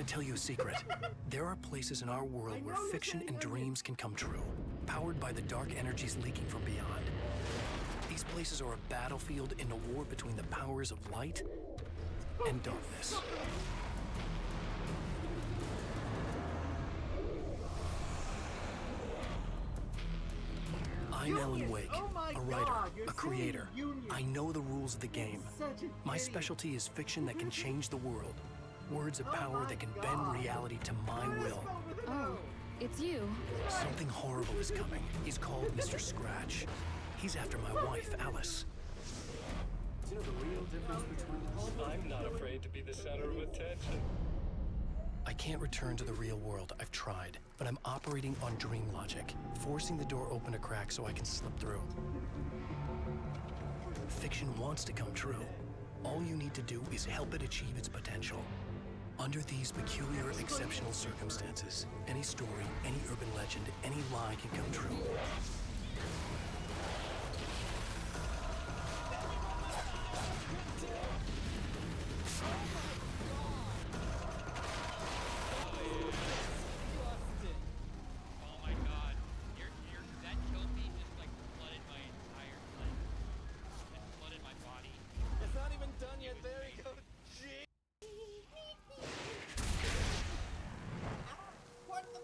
tell you a secret. There are places in our world where fiction and dreams can come true, powered by the dark energies leaking from beyond. These places are a battlefield in a war between the powers of light and darkness. I'm Alan Wake, a writer, a creator. I know the rules of the game. My specialty is fiction that can change the world. Words of power that can bend reality to my will. Oh, it's you. Something horrible is coming. He's called Mr. Scratch. He's after my wife, Alice. Do you know the real difference between us? I'm not afraid to be the center of attention. I can't return to the real world. I've tried, but I'm operating on dream logic, forcing the door open a crack so I can slip through. Fiction wants to come true. All you need to do is help it achieve its potential. Under these peculiar, exceptional circumstances, any story, any urban legend, any lie can come true. Oh my god. That trophy just like flooded my entire life. It flooded my body. It's not even done yet. There you go. Gee. What the?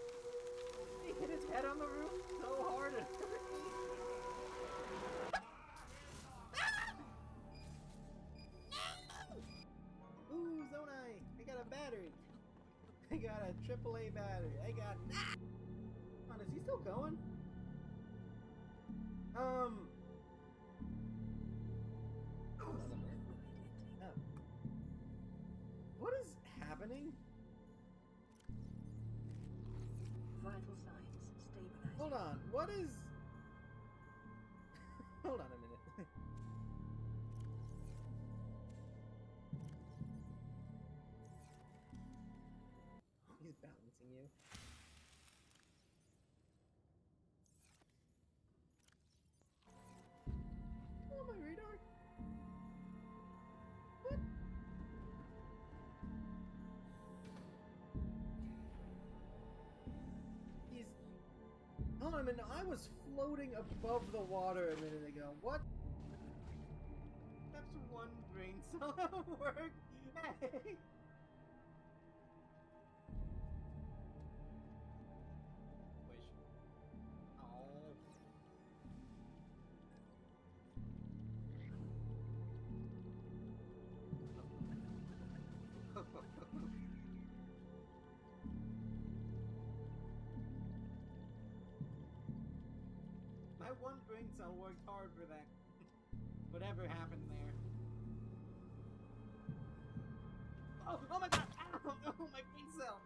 He hit his head on the roof so hard it hurt. Ooh, Zonai! I got a battery. I got a AAA battery. I got. Come on, is he still going? Oh. What is happening? Vital signs stabilizing. Hold on, what is... Hold on a minute. He's balancing you. Oh, my radar. What? He's... Hold on a minute, I was floating above the water a minute ago. What? That's one brain cell work. Hey! Wish. Oh. My one brain cell worked hard for that. Whatever happened there. Oh my god! Ow! Oh, my brain cell!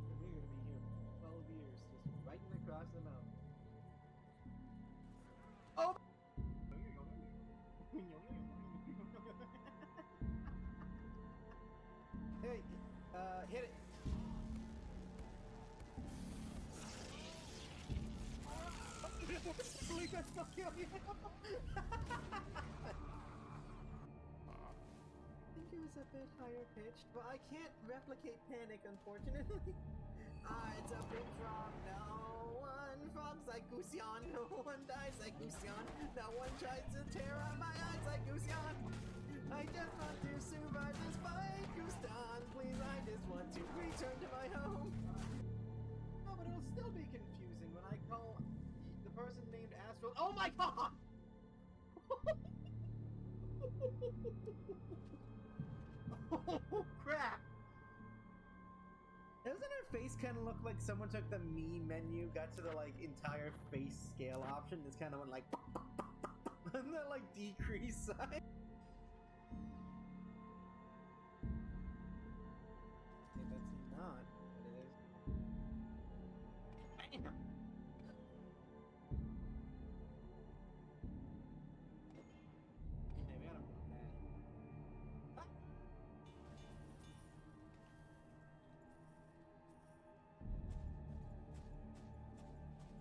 We're gonna be here for 12 years, just biting across the mouth. Oh! Hey, hit it! We can still kill you! I think it was a bit higher pitched, but I can't replicate panic, unfortunately. It's a big frog, no one frogs like Gusion, no one dies like Gusion, no one tries to tear out my eyes like Gusion. I just want to survive this fight, Gusion, please, I just want to return to my home. No, but it'll still be confusing when I call the person named Astral. Oh my god! Oh crap! Doesn't her face kind of look like someone took the me menu, got to the like entire face scale option, it's kind of went like and that like decrease sign? Okay, that's not what it is. Bam! Okay, we gotta move that. Ah!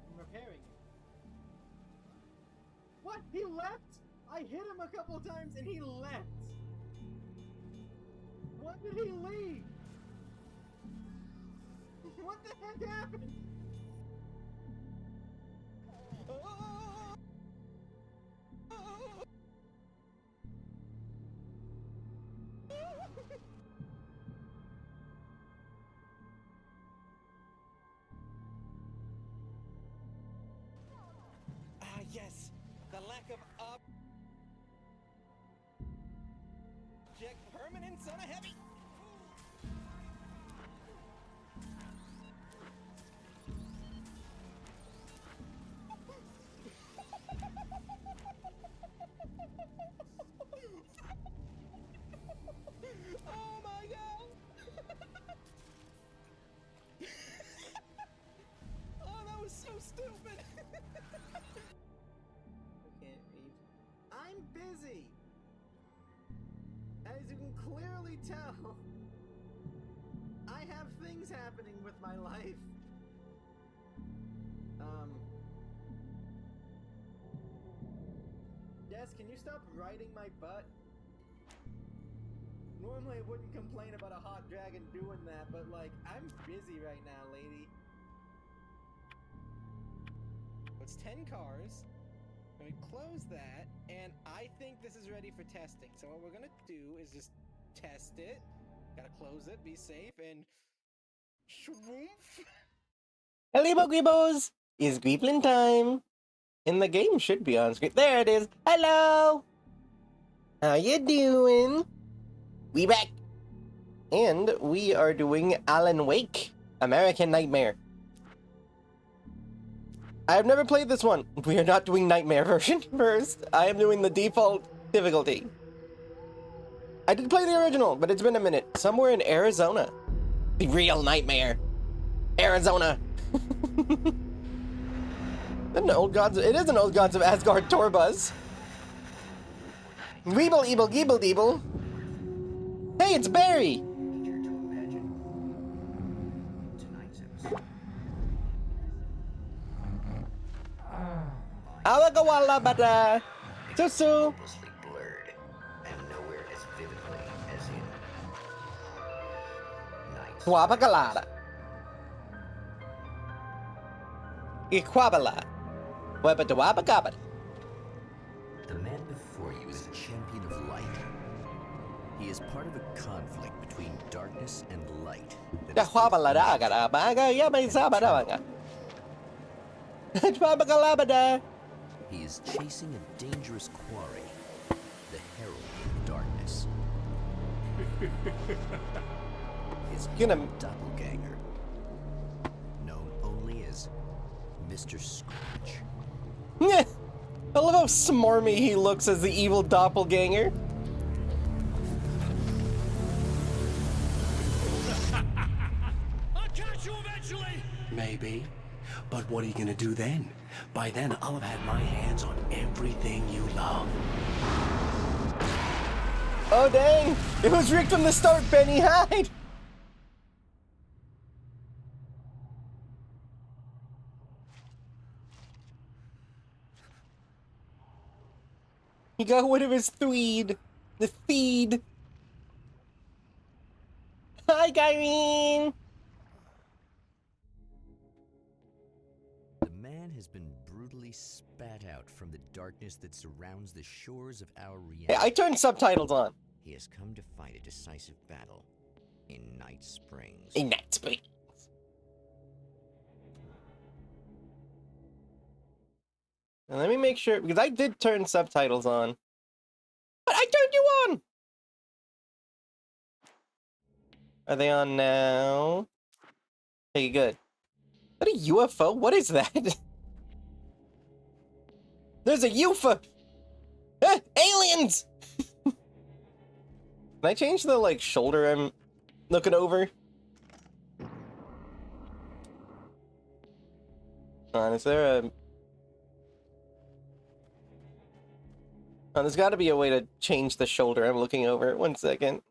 I'm repairing it. What? He left? I hit him a couple times and he left! When did he leave? What the heck happened? Ah, yes. The lack of object permanence on a heavy. Oh my god! Oh, that was so stupid! I can't read. I'm busy! As you can clearly tell, I have things happening with my life. Jess, can you stop riding my butt? Normally I wouldn't complain about a hot dragon doing that, but like, I'm busy right now, lady. It's 10 cars. We close that, and I think this is ready for testing. So what we're gonna do is just test it. Gotta close it, be safe, and shroomf. Hello, Greebos! It's Greeblin time! And the game should be on screen. There it is! Hello! How you doing? We back! And we are doing Alan Wake, American Nightmare. I have never played this one. We are not doing Nightmare version first. I am doing the default difficulty. I did play the original, but it's been a minute. Somewhere in Arizona. The real Nightmare. Arizona. An old gods. It is an old gods of Asgard tour bus. Weeble, eeble, geeble, deeble. Hey, it's Barry. Eager to imagine tonight's episode. Awagawala bada. Susu. Hopelessly blurred, and nowhere as vividly as in Night. Wabagalada. Iquabala. Wabadawabagabad. The man before you is a champion of light. He is part of a conflict between darkness and light. that is both He is chasing a dangerous quarry, the Herald of Darkness. His evil doppelganger, known only as Mr. Scratch. I love how smarmy he looks as the evil doppelganger. I'll catch you eventually! Maybe. But what are you gonna do then? By then, I'll have had my hands on everything you love. Oh dang! It was rigged from the start, Benny Hyde! He got rid of his tweed. The feed. Hi, Kyrene! The man has been brutally spat out from the darkness that surrounds the shores of our reality. Hey, I turned subtitles on. He has come to fight a decisive battle in Night Springs. In Night Springs. Now, let me make sure, because I did turn subtitles on. But I turned you on! Are they on now? Hey, good. What a UFO? What is that? There's a UFO! Ah, aliens! Can I change the, like, shoulder I'm looking over? Is there a... Oh, there's gotta be a way to change the shoulder I'm looking over. 1 second.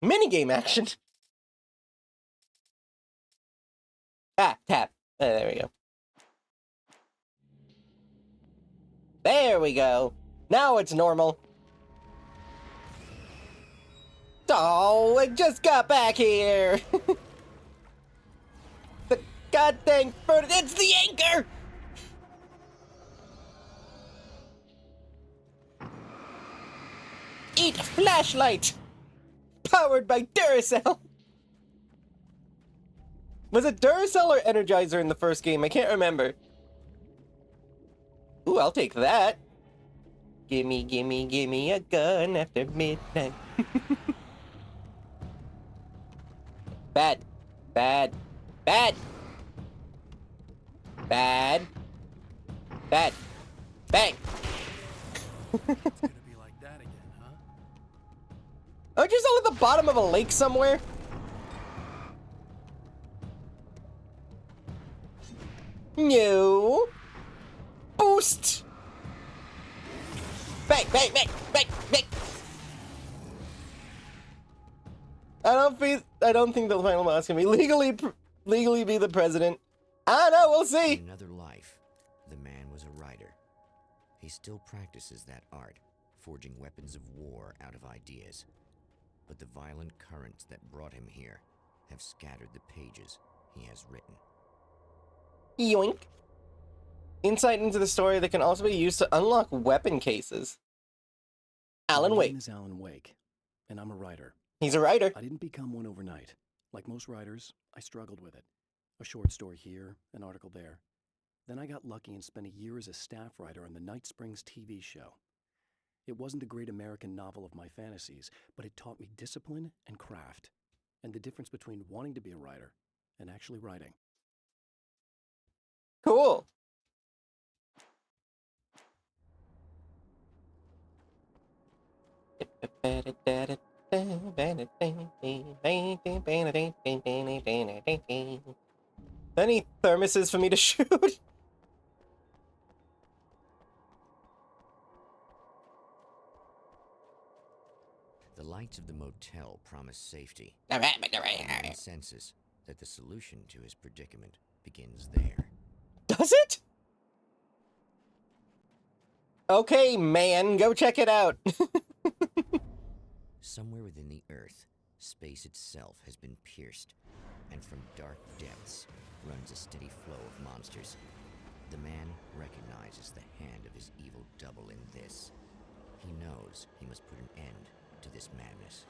Minigame action! Ah, tap. There we go. There we go. Now it's normal. Oh, I just got back here. The goddamn bird. It's the anchor. Eat flashlight. Powered by Duracell. Was it Duracell or Energizer in the first game? I can't remember. Ooh, I'll take that. Gimme, gimme, gimme a gun after midnight. Bad. Bad. Bad. Bad. Bad. Bang. It's gonna be like that again, huh? Aren't you still at the bottom of a lake somewhere? No. Boost. Bang, bang, bang, bang, bang. I don't think the final boss can be legally be the president. I don't know, we'll see. In another life, the man was a writer. He still practices that art, forging weapons of war out of ideas. But the violent currents that brought him here have scattered the pages he has written. Yoink. Insight into the story that can also be used to unlock weapon cases. Alan My Wake. name is Alan Wake, and I'm a writer. He's a writer. I didn't become one overnight. Like most writers, I struggled with it. A short story here, an article there. Then I got lucky and spent a year as a staff writer on the Night Springs TV show. It wasn't a great American novel of my fantasies, but it taught me discipline and craft, and the difference between wanting to be a writer and actually writing. Cool. Any thermoses for me to shoot? The lights of the motel promise safety. Does He senses that the solution to his predicament begins there. it? Okay, man, go check it out. Somewhere within the Earth, space itself has been pierced, and from dark depths runs a steady flow of monsters. The man recognizes the hand of his evil double in this. He knows he must put an end to this madness.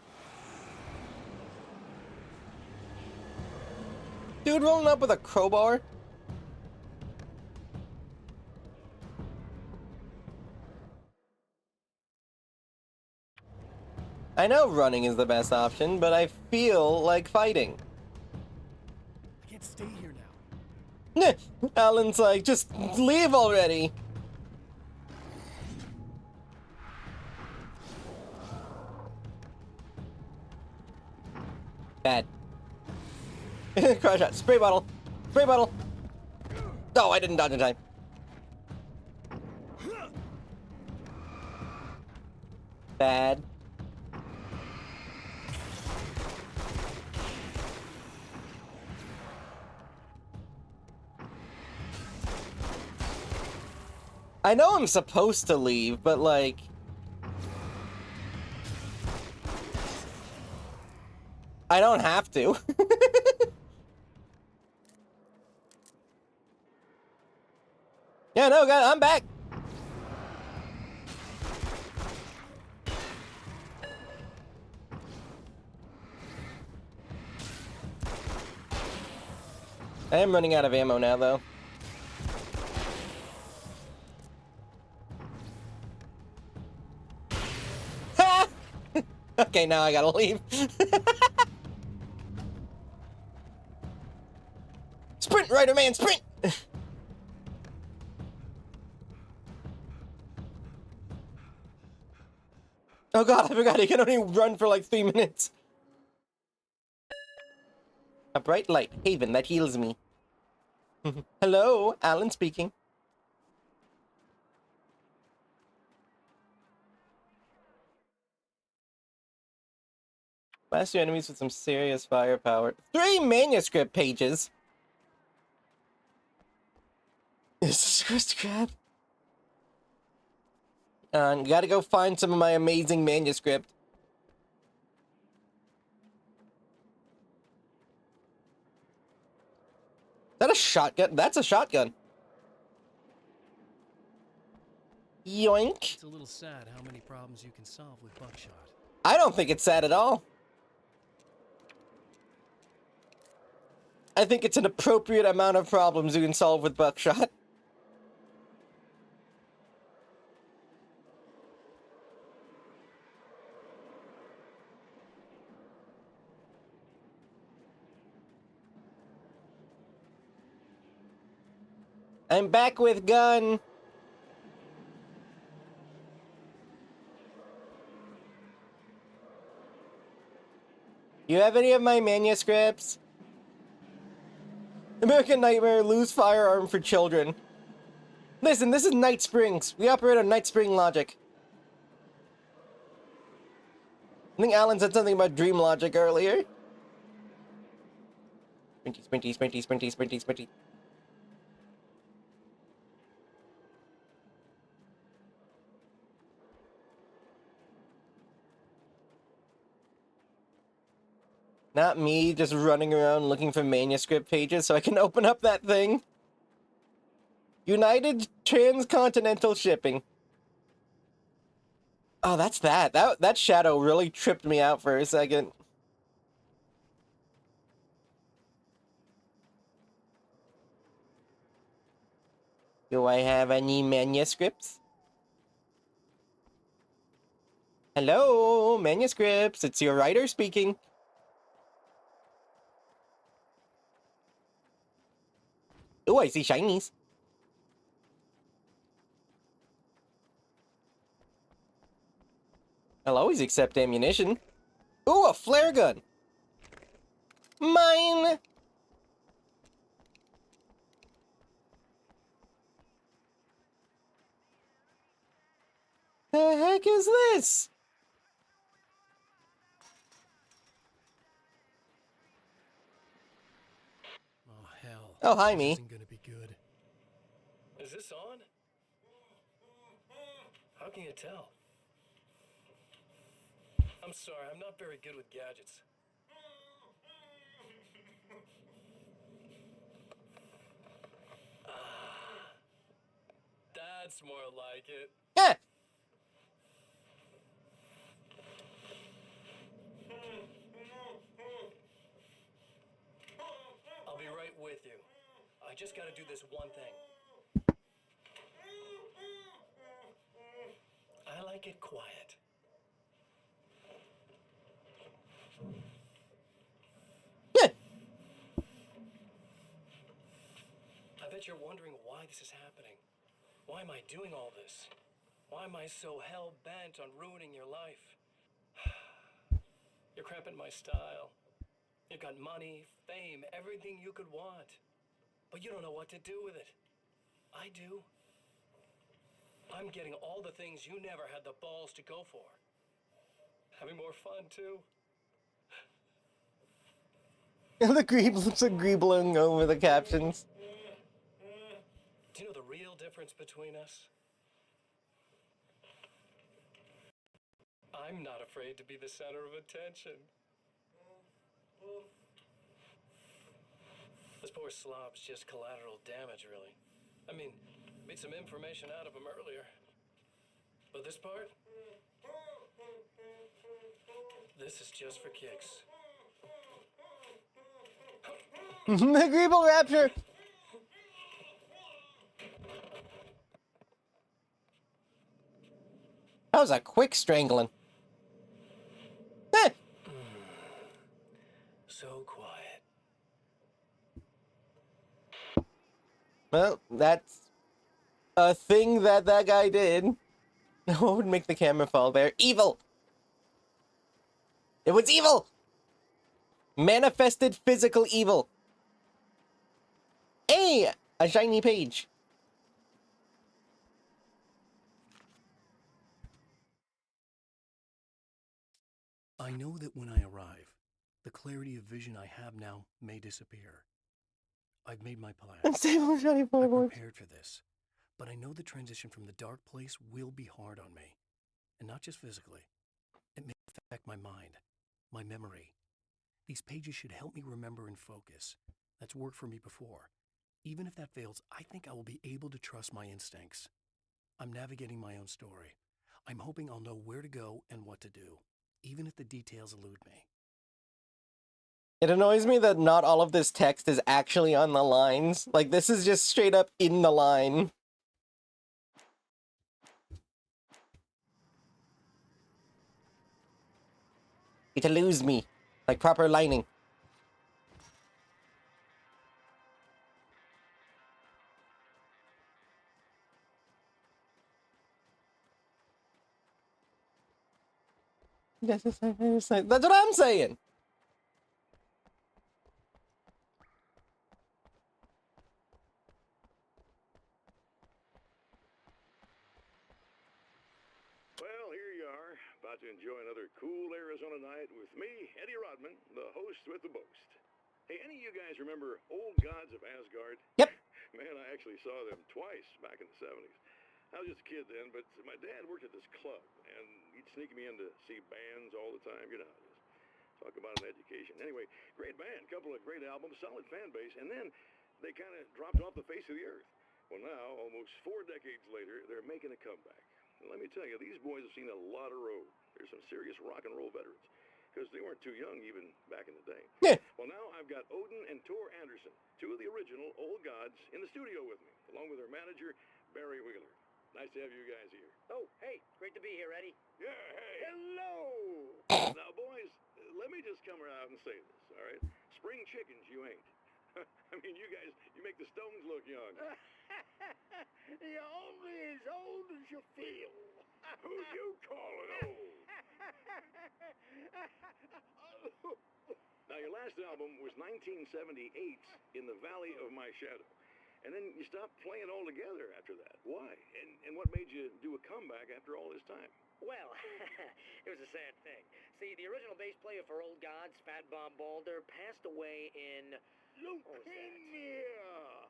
Dude rolling up with a crowbar? I know running is the best option, but I feel like fighting. I can't stay here now. Alan's like, just leave already. Bad. Crash shot. Spray bottle. Spray bottle. Oh, I didn't dodge in time. Bad. I know I'm supposed to leave, but like... I don't have to. Yeah, no, God, I'm back. I am running out of ammo now, though. Ha! Okay, now I gotta leave. Sprint, Rider Man, sprint! Oh god, I forgot he can only run for like 3 minutes. A bright light, Haven, that heals me. Hello, Alan speaking. Blast your enemies with some serious firepower. 3 manuscript pages! Is this a crust crab? Gotta go find some of my amazing manuscript. Is that a shotgun? That's a shotgun. Yoink. It's a little sad how many problems you can solve with buckshot. I don't think it's sad at all. I think it's an appropriate amount of problems you can solve with buckshot. I'm back with gun. You have any of my manuscripts? American Nightmare, lose firearm for children. Listen, this is Night Springs. We operate on Night Spring logic. I think Alan said something about dream logic earlier. Sprinty, sprinty, sprinty, sprinty, sprinty, sprinty. Not me just running around looking for manuscript pages so I can open up that thing. United Transcontinental Shipping. Oh, that's that. That shadow really tripped me out for a second. Do I have any manuscripts? Hello, manuscripts. It's your writer speaking. Oh, I see shinies. I'll always accept ammunition. Ooh, a flare gun. Mine. The heck is this? Oh, hell. Oh, hi, This me. isn't gonna be good. Is this on? How can you tell? I'm sorry, I'm not very good with gadgets. That's more like it. Eh. I'll be right with you. I just gotta do this one thing. I like it quiet. Eh. I bet you're wondering why this is happening. Why am I doing all this? Why am I so hell-bent on ruining your life? You're cramping my style. You've got money, fame, everything you could want. But you don't know what to do with it. I do. I'm getting all the things you never had the balls to go for. Having more fun, too. The looks like greebling over the captions. Do you know the real difference between us? I'm not afraid to be the center of attention. This poor slob's just collateral damage, really. I mean, made some information out of him earlier. But this part? This is just for kicks. The Greeble Rapture. That was a quick strangling. Eh. So quiet. Well, that's a thing that guy did. What would make the camera fall there? Evil! It was evil! Manifested physical evil. Hey! A shiny page. I know that when I arrive, the clarity of vision I have now may disappear. I've made my plan. Unstable shiny I floorboards. prepared for this. But I know the transition from the dark place will be hard on me. And not just physically. It may affect my mind, my memory. These pages should help me remember and focus. That's worked for me before. Even if that fails, I think I will be able to trust my instincts. I'm navigating my own story. I'm hoping I'll know where to go and what to do, even if the details elude me. It annoys me that not all of this text is actually on the lines. Like, this is just straight up in the line. It eludes me. Like proper lining. That's what I'm saying. Well, here you are, about to enjoy another cool Arizona night with me, Eddie Rodman, the host with the boast. Hey, any of you guys remember Old Gods of Asgard? Yep. Man, I actually saw them twice back in the 70s. I was just a kid then, but my dad worked at this club, and he'd sneak me in to see bands all the time, you know. Just talk about an education. Anyway, great band, couple of great albums, solid fan base, and then they kind of dropped off the face of the earth. Well, now, almost 4 decades later, they're making a comeback. And let me tell you, these boys have seen a lot of road. They're some serious rock and roll veterans, because they weren't too young even back in the day. Yeah. Well, now I've got Odin and Tor Anderson, two of the original Old Gods, in the studio with me, along with their manager, Barry Wheeler. Nice to have you guys here. Oh, hey, great to be here, Eddie. Yeah, hey. Hello. Now, boys, let me just come out and say this, all right? Spring chickens, you ain't. I mean, you guys, you make the Stones look young. You're only as old as you feel. Who you calling old? Now, your last album was 1978, In the Valley of My Shadow. And then you stopped playing altogether after that. Why? And what made you do a comeback after all this time? Well, it was a sad thing. See, the original bass player for Old Gods, Fat Bob Balder, passed away in... Leukemia!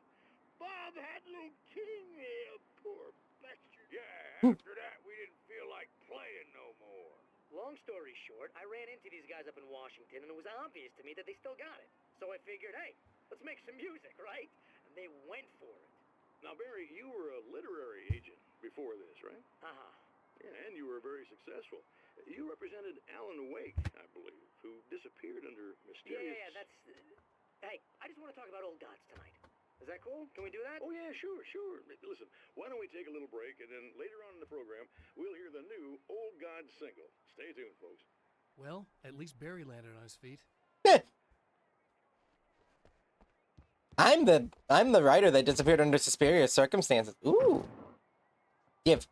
Bob had leukemia, poor bastard. Yeah, after that, we didn't feel like playing no more. Long story short, I ran into these guys up in Washington, and it was obvious to me that they still got it. So I figured, hey, let's make some music, right? And they went for it. Now, Barry, you were a literary agent before this, right? Uh-huh. Yeah, and you were very successful. You represented Alan Wake, I believe, who disappeared under mysterious... Yeah, that's... Hey, I just want to talk about Old Gods tonight. Is that cool? Can we do that? Oh, yeah, sure. Listen, why don't we take a little break, and then later on in the program, we'll hear the new Old Gods single. Stay tuned, folks. Well, at least Barry landed on his feet. I'm the writer that disappeared under suspicious circumstances. Ooh. Give.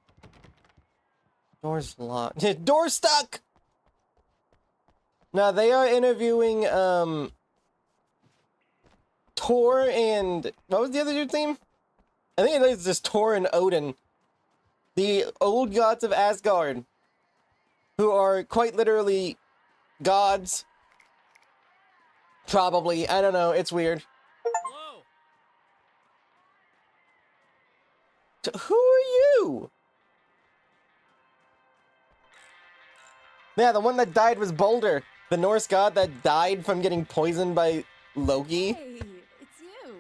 Door's locked. Door's stuck! Now, they are interviewing, Tor and... What was the other dude's name? I think it is just Tor and Odin. The Old Gods of Asgard. Who are quite literally gods. Probably. I don't know. It's weird. Hello. Who are you? Yeah, the one that died was Balder, the Norse god that died from getting poisoned by Loki. Hey, it's you.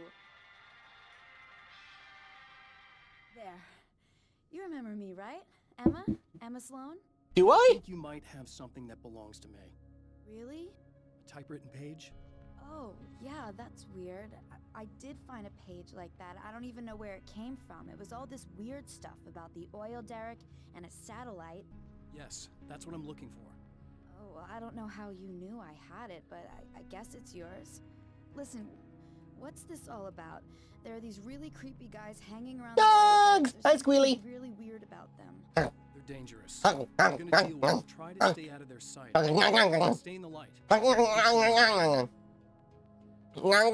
There. You remember me, right? Emma? Emma Sloan? Do I I? think you might have something that belongs to me. Really? A typewritten page? Oh, yeah, that's weird. I did find a page like that. I don't even know where it came from. It was all this weird stuff about the oil derrick and a satellite. Yes, that's what I'm looking for. Oh, well, I don't know how you knew I had it, but I guess it's yours. Listen, what's this all about? There are these really creepy guys hanging around the oil Dogs! derricks. Hi, There's something Squealy. really weird about them. They're dangerous. We're gonna deal with them. Try to stay out of their sight. Stay in the light. Clear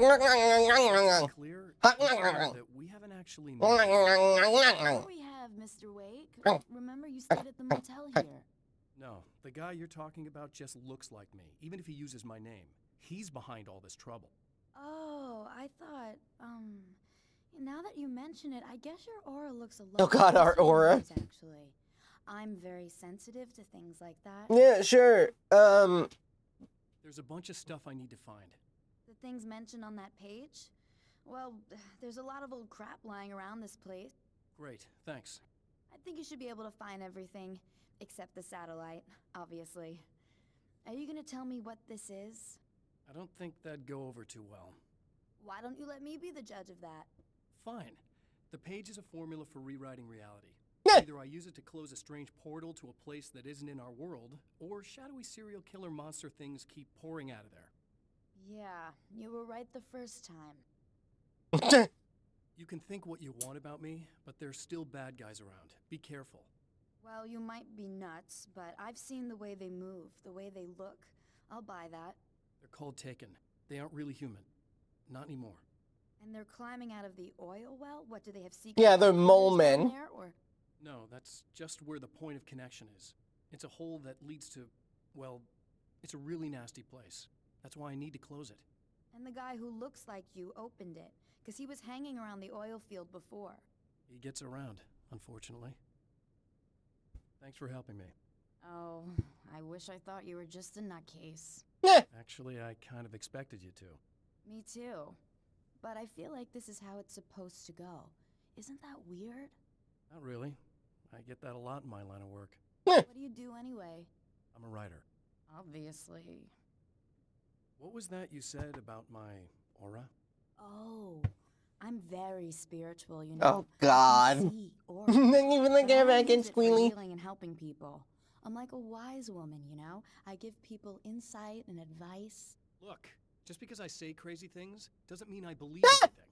that we haven't actually met. Here we have Mr. Wake. Remember you stayed at the motel here. No, the guy you're talking about just looks like me, even if he uses my name. He's behind all this trouble. Oh, I thought, Now that you mention it, I guess your aura looks a lot Oh god, our closer than aura. yours, actually. I'm very sensitive to things like that. Yeah, sure. There's a bunch of stuff I need to find. The things mentioned on that page? Well, there's a lot of old crap lying around this place. Great, thanks. I think you should be able to find everything, except the satellite, obviously. Are you gonna tell me what this is? I don't think that'd go over too well. Why don't you let me be the judge of that? Fine. The page is a formula for rewriting reality. Yeah. Either I use it to close a strange portal to a place that isn't in our world, or shadowy serial killer monster things keep pouring out of there. Yeah, you were right the first time. You can think what you want about me, but there's still bad guys around. Be careful. Well, you might be nuts, but I've seen the way they move, the way they look. I'll buy that. They're called Taken. They aren't really human. Not anymore. And they're climbing out of the oil well? What, do they have secret Yeah, they're headquarters mole down men. there, or? No, that's just where the point of connection is. It's a hole that leads to, well, it's a really nasty place. That's why I need to close it. And the guy who looks like you opened it, because he was hanging around the oil field before. He gets around, unfortunately. Thanks for helping me. Oh, I wish I thought you were just a nutcase. Actually, I kind of expected you to. Me too. But I feel like this is how it's supposed to go. Isn't that weird? Not really. I get that a lot in my line of work. What do you do anyway? I'm a writer. Obviously. What was that you said about my aura? Oh, I'm very spiritual, you know. Oh god. I can see auras, Then even the but guy I back in use it for Squealy. healing and helping people. I'm like a wise woman, you know. I give people insight and advice. Look, just because I say crazy things doesn't mean I believe Ah! everything.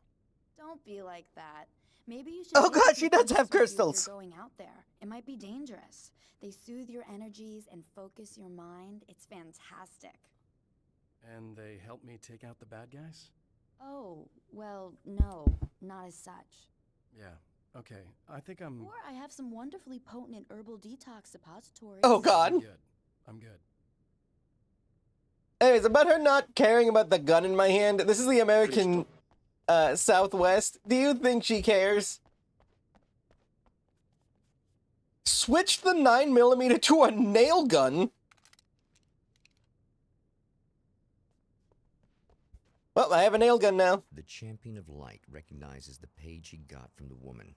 Don't be like that. Maybe you should. Oh take god, she people does have with you if crystals. You're going out there. It might be dangerous. They soothe your energies and focus your mind. It's fantastic. And they help me take out the bad guys? Oh, well, no, not as such. Yeah, okay. I think I'm... Or I have some wonderfully potent herbal detox suppositories. Oh god. I'm good. I'm good. Anyways, about her not caring about the gun in my hand, this is the American Southwest. Do you think she cares? Switch the 9mm to a nail gun? Well, I have a nail gun now. The Champion of Light recognizes the page he got from the woman.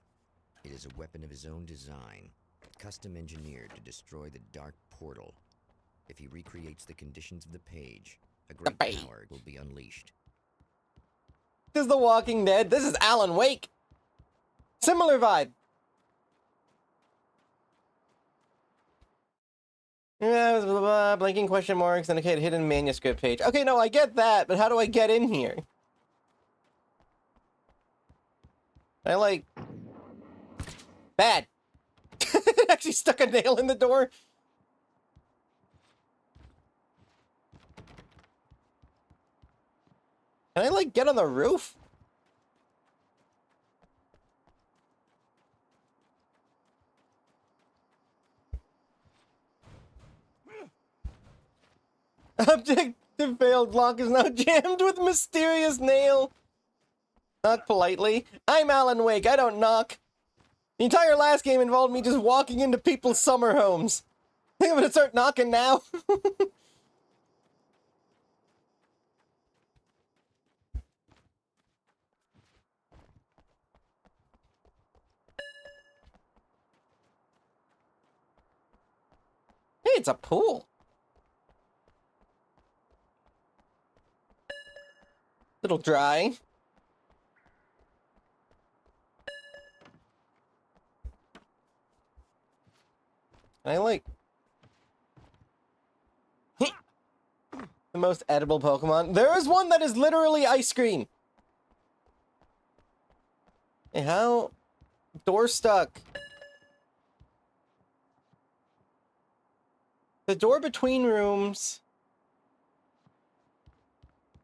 It is a weapon of his own design, custom engineered to destroy the dark portal. If he recreates the conditions of the page, a great power will be unleashed. This is The Walking Dead. This is Alan Wake. Similar vibe. Yeah, blah, blah, blah, blinking question marks indicate hidden manuscript page. Okay, no, I get that, but how do I get in here? I like... Bad. Actually stuck a nail in the door. Can I, like, get on the roof? Objective failed. Lock is now jammed with mysterious nail. Knock politely. I'm Alan Wake. I don't knock. The entire last game involved me just walking into people's summer homes. I think I'm gonna start knocking now. Hey, it's a pool. Little dry. I like the most edible Pokemon. There is one that is literally ice cream. Hey, how? Door stuck. The door between rooms.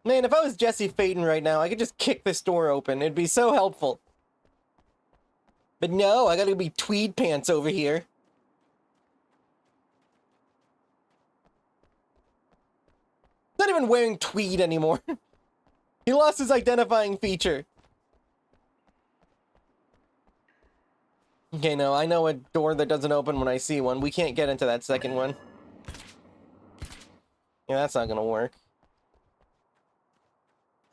Man, if I was Jesse Faden right now, I could just kick this door open. It'd be so helpful. But no, I gotta be tweed pants over here. Not even wearing tweed anymore. He lost his identifying feature. Okay, no, I know a door that doesn't open when I see one. We can't get into that second one. Yeah, that's not gonna work.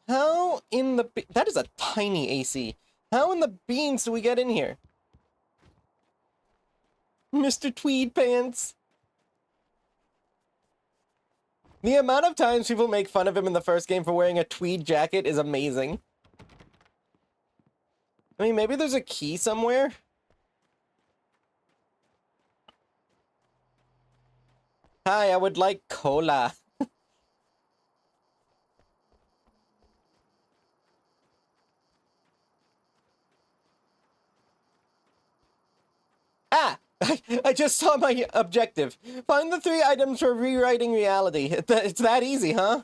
How in the... That is a tiny AC. How in the beans do we get in here? Mr. Tweed Pants. The amount of times people make fun of him in the first game for wearing a tweed jacket is amazing. I mean, maybe there's a key somewhere? Hi, I would like cola. Ah! I just saw my objective. Find the 3 items for rewriting reality. It's that easy, huh?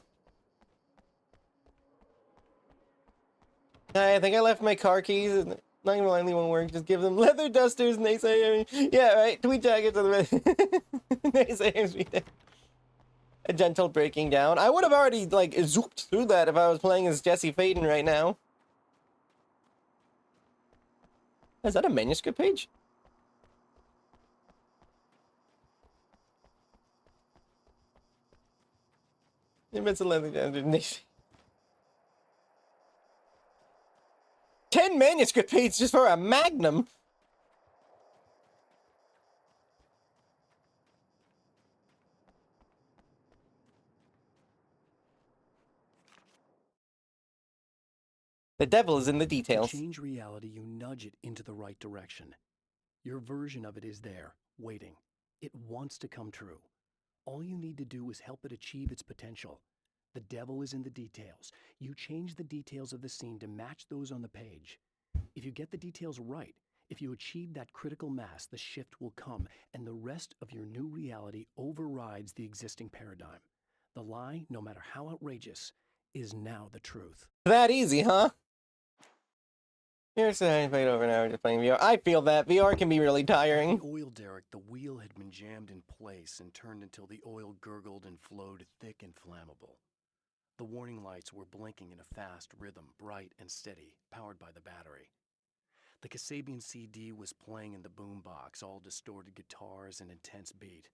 I think I left my car keys. Not even likely won't work. Just give them leather dusters and they say, yeah, right. Tweed jackets. They say a gentle breaking down. I would have already like zooped through that if I was playing as Jesse Faden right now. Is that a manuscript page? It's a leather duster. 10 manuscript pages just for a magnum. The devil is in the details. To change reality, you nudge it into the right direction. Your version of it is there, waiting. It wants to come true. All you need to do is help it achieve its potential. The devil is in the details. You change the details of the scene to match those on the page. If you get the details right, if you achieve that critical mass, the shift will come, and the rest of your new reality overrides the existing paradigm. The lie, no matter how outrageous, is now the truth. That easy, huh? Here's I played over an hour just playing VR. I feel that. VR can be really tiring. The oil derrick, the wheel had been jammed in place and turned until the oil gurgled and flowed thick and flammable. The warning lights were blinking in a fast rhythm, bright and steady, powered by the battery. The Kasabian CD was playing in the boombox, all distorted guitars and intense beat.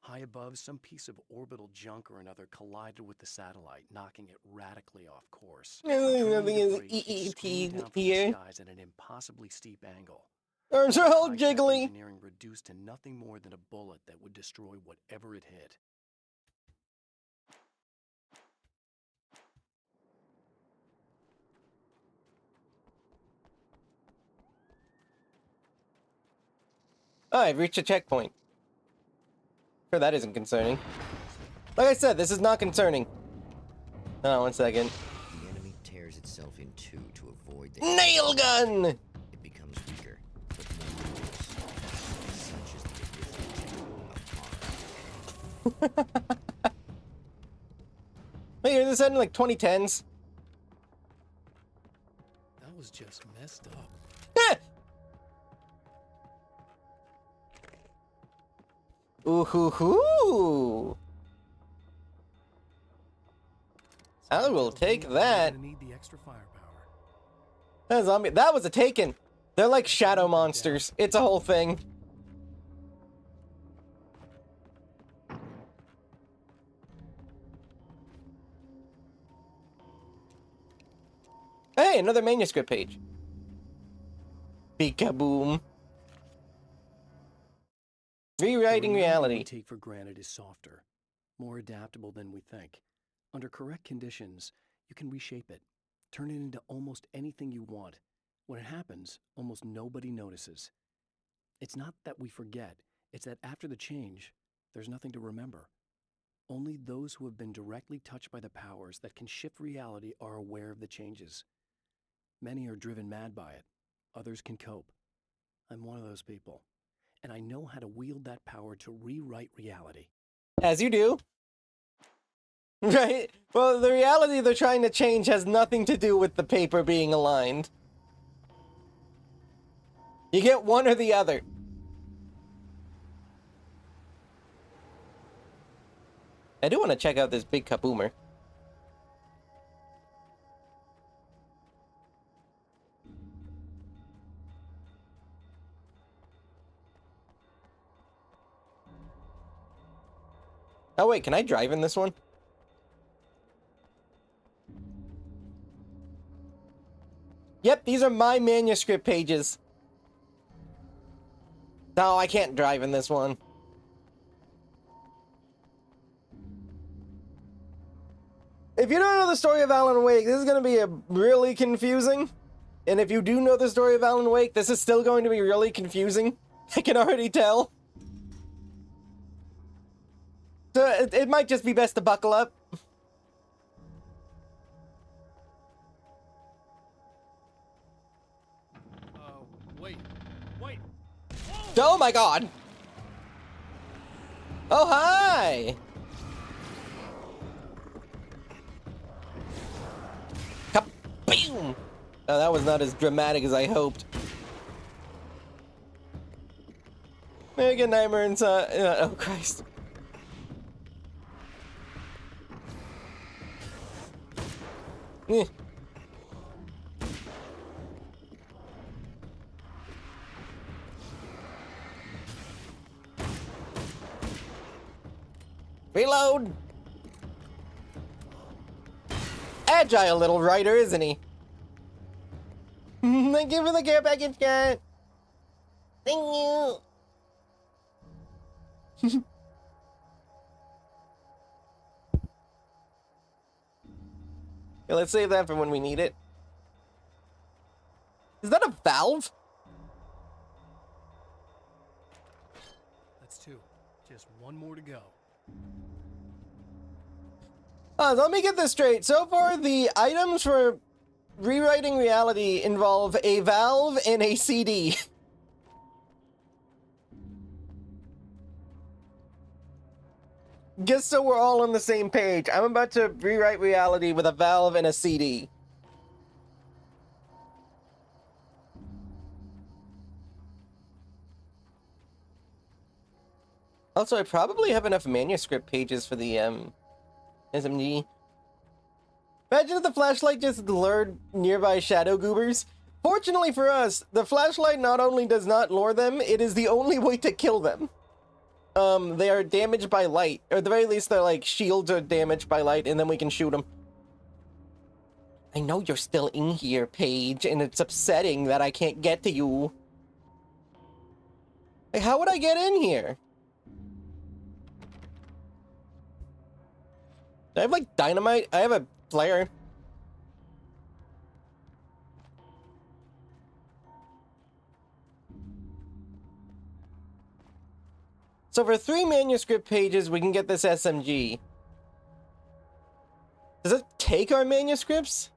High above, some piece of orbital junk or another collided with the satellite, knocking it radically off course. Nothing is EET here. Skies at an impossibly steep angle. Arms are all High-tech jiggly. engineering reduced to nothing more than a bullet that would destroy whatever it hit. Oh, I've reached a checkpoint. Sure, that isn't concerning. Like I said, this is not concerning. Oh, 1 second. The enemy tears itself in two to avoid the Nail gun! It becomes weaker, but more ruthless. Such is the rhythm of Mars. Wait, is this set in like 2010s? That was just messed up. Ah! Ooh hoo hoo! I will take that. Need the extra firepower. That zombie. That was a Taken. They're like shadow monsters. It's a whole thing. Hey, another manuscript page. Peek-a-boom. Rewriting The reality. we take for granted is softer, more adaptable than we think. Under correct conditions, you can reshape it, turn it into almost anything you want. When it happens, almost nobody notices. It's not that we forget, it's that after the change, there's nothing to remember. Only those who have been directly touched by the powers that can shift reality are aware of the changes. Many are driven mad by it. Others can cope. I'm one of those people. And I know how to wield that power to rewrite reality. As you do. Right? Well, the reality they're trying to change has nothing to do with the paper being aligned. You get one or the other. I do want to check out this big kaboomer. Oh wait, can I drive in this one? Yep, these are my manuscript pages. No, I can't drive in this one. If you don't know the story of Alan Wake, this is going to be really confusing. And if you do know the story of Alan Wake, this is still going to be really confusing. I can already tell. So it might just be best to buckle up. Wait. Oh my god! Oh, hi! Kaboom! Oh, that was not as dramatic as I hoped. Mega Nightmare inside. Oh, Christ. Eh. Reload! Agile little writer, isn't he? Thank you for the care package, guy. Thank you. Okay, let's save that for when we need it. Is that a valve? That's 2. Just 1 more to go. Let me get this straight. So far, the items for rewriting reality involve a valve and a CD. Just so we're all on the same page, I'm about to rewrite reality with a valve and a CD. Also, I probably have enough manuscript pages for the SMG. Imagine if the flashlight just lured nearby shadow goobers. Fortunately for us, the flashlight not only does not lure them, it is the only way to kill them. They are damaged by light. Or at the very least, their, like, shields are damaged by light, and then we can shoot them. I know you're still in here, Paige, and it's upsetting that I can't get to you. Like, how would I get in here? Do I have, like, dynamite? I have a flare. So for 3 manuscript pages, we can get this SMG. Does it take our manuscripts?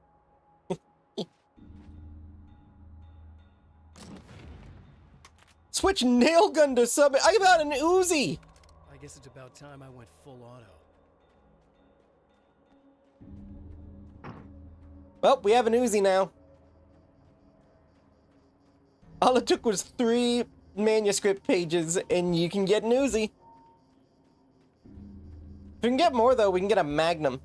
Switch nail gun to sub. I got an Uzi. I guess it's about time I went full auto. Well, we have an Uzi now. All it took was 3 manuscript pages, and you can get an Uzi. If we can get more, though, we can get a Magnum.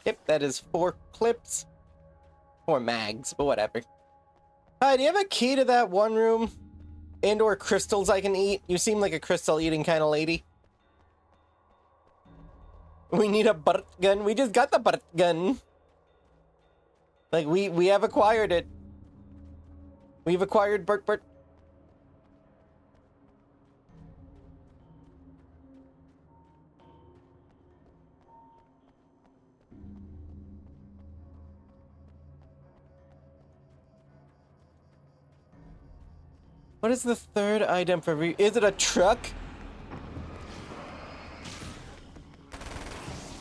Yep, that is 4 clips. 4 mags, but whatever. Hi, do you have a key to that one room? And or crystals I can eat? You seem like a crystal eating kind of lady. We need a butt gun. We just got the butt gun. Like, we have acquired it. We've acquired Burt. What is the 3rd item for is it a truck?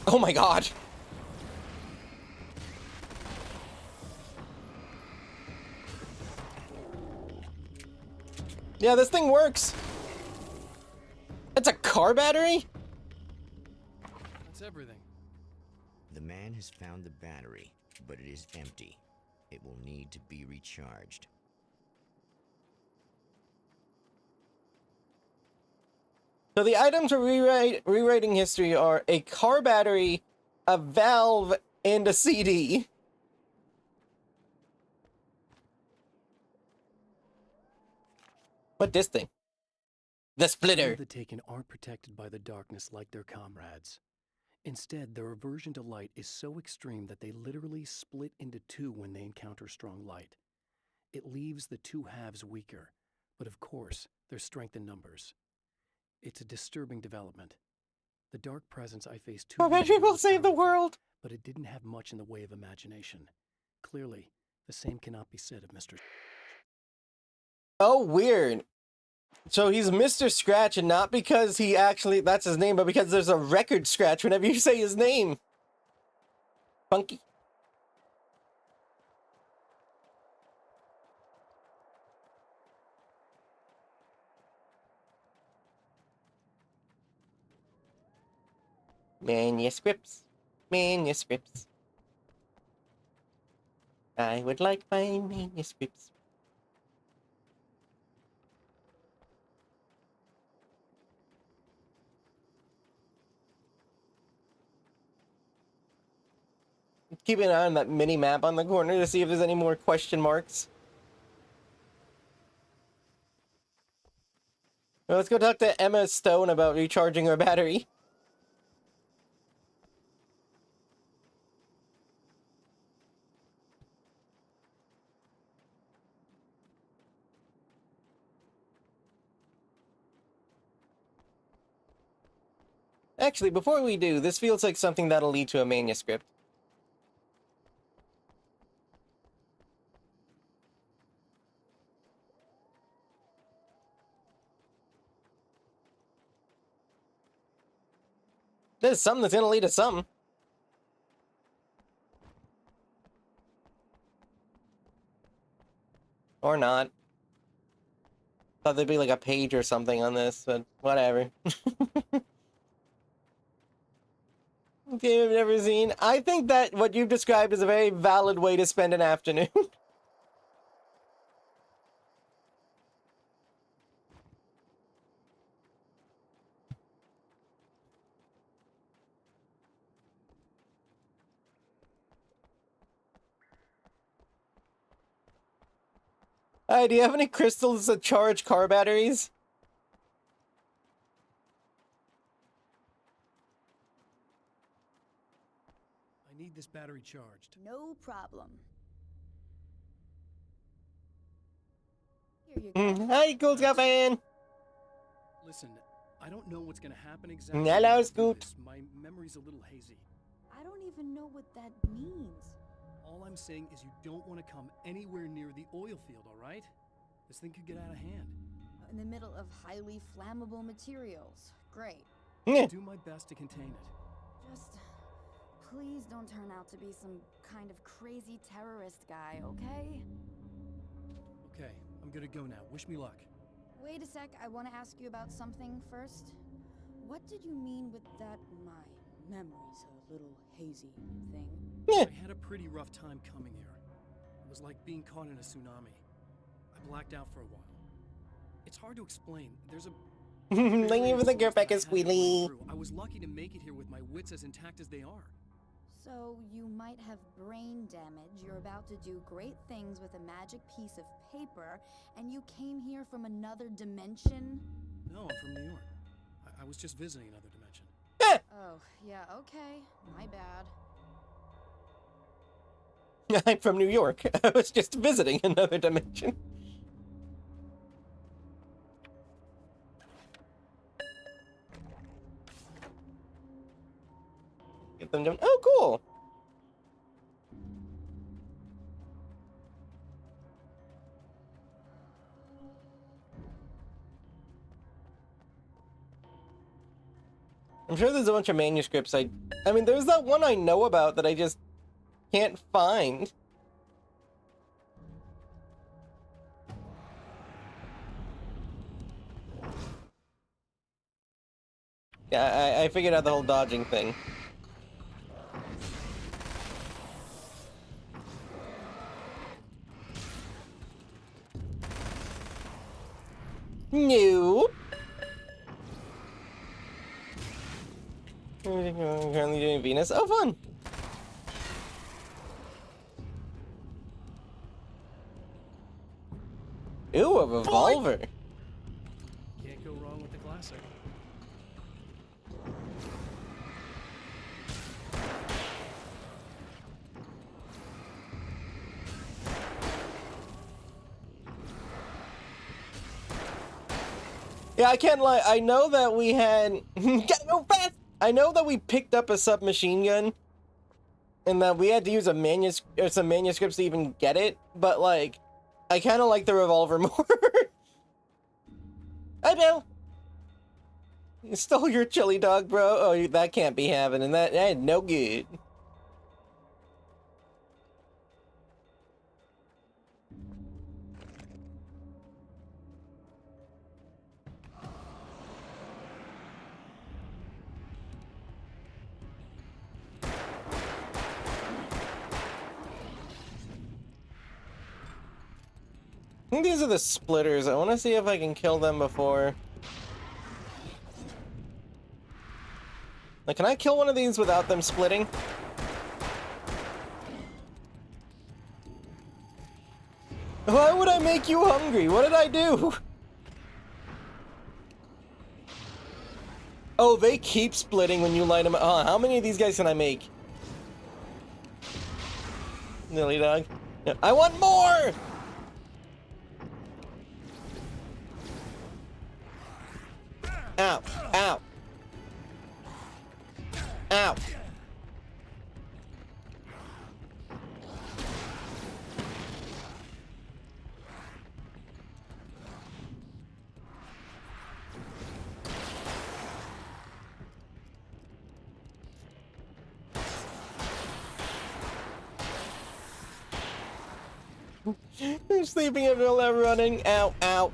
Oh my god. Yeah, this thing works. It's a car battery? That's everything. The man has found the battery, but it is empty. It will need to be recharged. So the items for rewriting history are a car battery, a valve and a CD. What this thing? The Some splitter. of the Taken aren't protected by the darkness like their comrades. Instead, their aversion to light is so extreme that they literally split into two when they encounter strong light. It leaves the two halves weaker, but of course, there's strength in numbers. It's a disturbing development. The dark presence I faced 2 years Maybe ago we'll was save the powerful, world. but it didn't have much in the way of imagination. Clearly, the same cannot be said of Mr. Oh, weird. So he's Mr. Scratch, and not because he actually, that's his name, but because there's a record scratch whenever you say his name. Funky. Manuscripts. Manuscripts. I would like my manuscripts. Keep an eye on that mini map on the corner to see if there's any more question marks. Well, let's go talk to Emma Stone about recharging her battery. Actually, before we do, this feels like something that'll lead to a manuscript. There's something that's gonna lead to something. Or not. Thought there'd be like a page or something on this, but whatever. Game I've never seen. I think that what you've described is a very valid way to spend an afternoon. Alright, do you have any crystals that charge car batteries? I need this battery charged. No problem. Here you go. Hi, Cool Scout fan! Listen, I don't know what's gonna happen exactly. Hello, when I do Scoot. this. My memory's a little hazy. I don't even know what that means. All I'm saying is you don't want to come anywhere near the oil field, all right? This thing could get out of hand. In the middle of highly flammable materials. Great. Yeah. Do my best to contain it. Just please don't turn out to be some kind of crazy terrorist guy, okay? Okay, I'm gonna go now. Wish me luck. Wait a sec, I want to ask you about something first. What did you mean with that my memory's a little hazy thing? Yeah. I had a pretty rough time coming here. It was like being caught in a tsunami. I blacked out for a while. It's hard to explain. There's a Thank you for the gear pack, Squealy. I was lucky to make it here with my wits as intact as they are. So you might have brain damage, you're about to do great things with a magic piece of paper, and you came here from another dimension? No, I'm from New York. I was just visiting another dimension. Oh, yeah, okay. My bad. I'm from New York. I was just visiting another dimension. Get them done. Oh, cool. I'm sure there's a bunch of manuscripts I mean, there's that one I know about that I just can't find. Yeah, I figured out the whole dodging thing. No. Currently doing Venus. Oh, fun! Ooh, a revolver. Can't go wrong with the classic. Yeah, I can't lie. I know that we had... Gotta go fast! I know that we picked up a submachine gun. And that we had to use a some manuscripts to even get it. But, like, I kind of like the revolver more. Hi, Bill! You stole your chili dog, bro. Oh, that can't be happening. That no good. I think these are the splitters. I want to see if I can kill them before. Like, can I kill one of these without them splitting? Why would I make you hungry? What did I do? Oh, they keep splitting when you light them up. How many of these guys can I make? Lily dog. No, I want more! Ow. Ow. Ow. I'm sleeping at real level running. Ow, ow.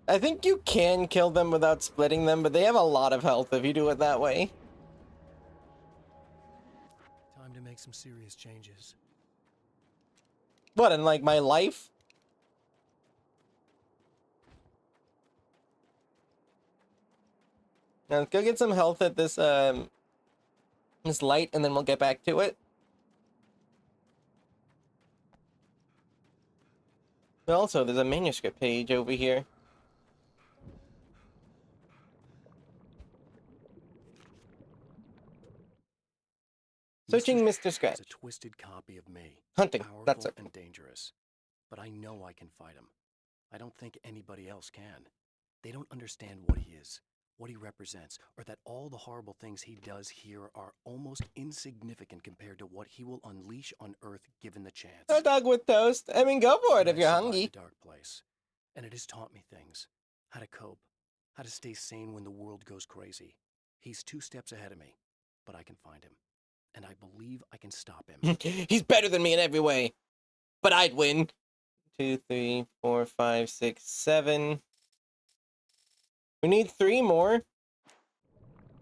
I think you can kill them without splitting them, but they have a lot of health if you do it that way. Time to make some serious changes. What, in like my life? Now let's go get some health at this this light, and then we'll get back to it. But also, there's a manuscript page over here. Searching Mr. Scratch. It's a twisted copy of me. Hunting. Powerful That's it. and dangerous. But I know I can fight him. I don't think anybody else can. They don't understand what he is, what he represents, or that all the horrible things he does here are almost insignificant compared to what he will unleash on Earth given the chance. A dog with toast. I mean, go for it if I've you're survived hungry. the dark place, and it has taught me things. How to cope, how to stay sane when the world goes crazy. He's 2 steps ahead of me, but I can find him. And I believe I can stop him. He's better than me in every way. But I'd win. 2, 3, 4, 5, 6, 7. We need 3 more.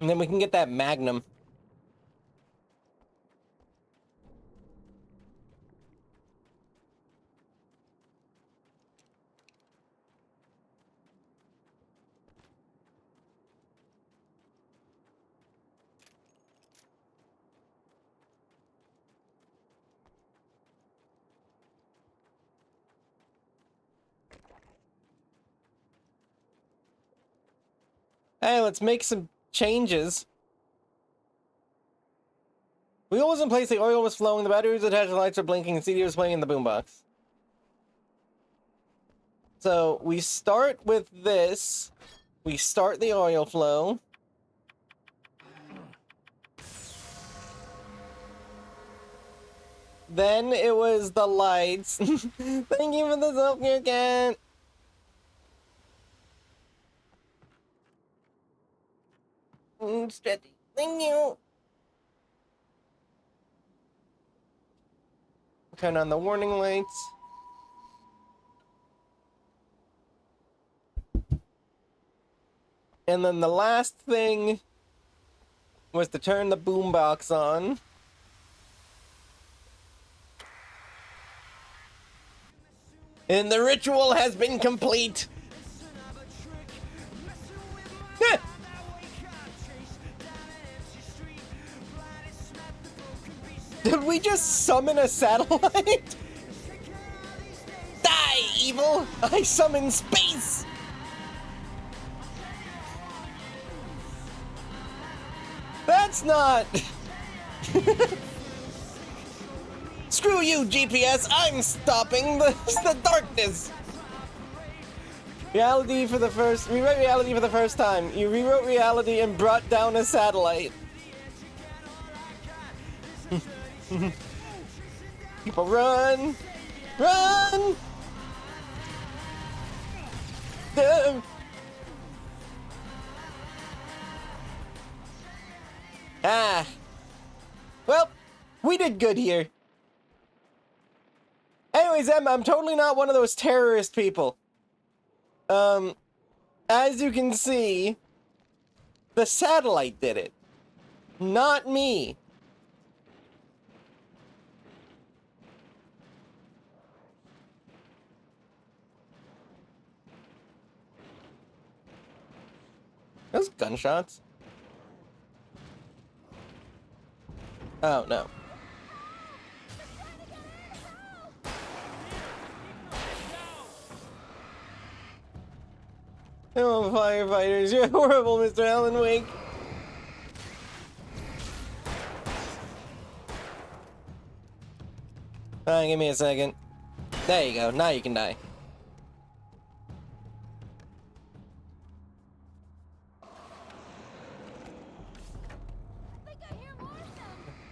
And then we can get that magnum. Hey, let's make some changes. Wheel was in place, the oil was flowing, the batteries attached, the lights are blinking, the CD was playing in the boombox. So, we start with this. We start the oil flow. Then it was the lights. Thank you for the self-care cat. Stretchy. Thank you. Turn on the warning lights. And then the last thing was to turn the boombox on. And the ritual has been complete. Did we just summon a satellite? Die, evil! I summon space! That's not... Screw you, GPS! I'm stopping the darkness! Reality for the first... Rewrite reality for the first time. You rewrote reality and brought down a satellite. People run! Run! Ah. Well, we did good here. Anyways, Emma, I'm totally not one of those terrorist people. As you can see, the satellite did it. Not me. Those gunshots. Oh, no. Oh, firefighters, you're horrible, Mr. Alan Wake. Alright, give me a second. There you go, now you can die.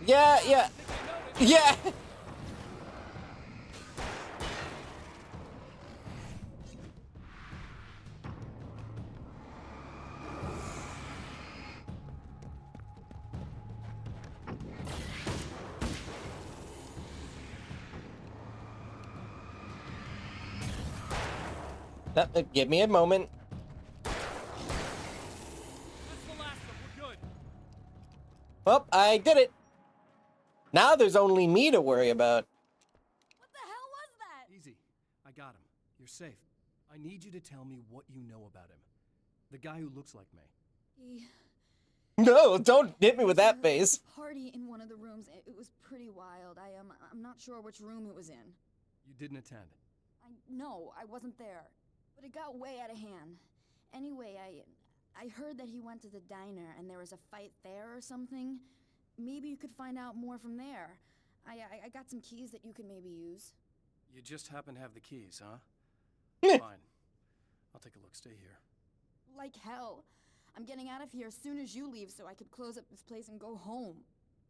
Yeah. Yeah! Give me a moment. Well, I did it. Now there's only me to worry about. What the hell was that? Easy. I got him. You're safe. I need you to tell me what you know about him. The guy who looks like me. He... No, don't hit me with that face. Party in one of the rooms. It was pretty wild. I'm not sure which room it was in. You didn't attend. No, I wasn't there. But it got way out of hand. Anyway, I heard that he went to the diner and there was a fight there or something. Maybe you could find out more from there. I got some keys that you could maybe use. You just happen to have the keys, huh? Fine. I'll take a look. Stay here. Like hell. I'm getting out of here as soon as you leave so I could close up this place and go home.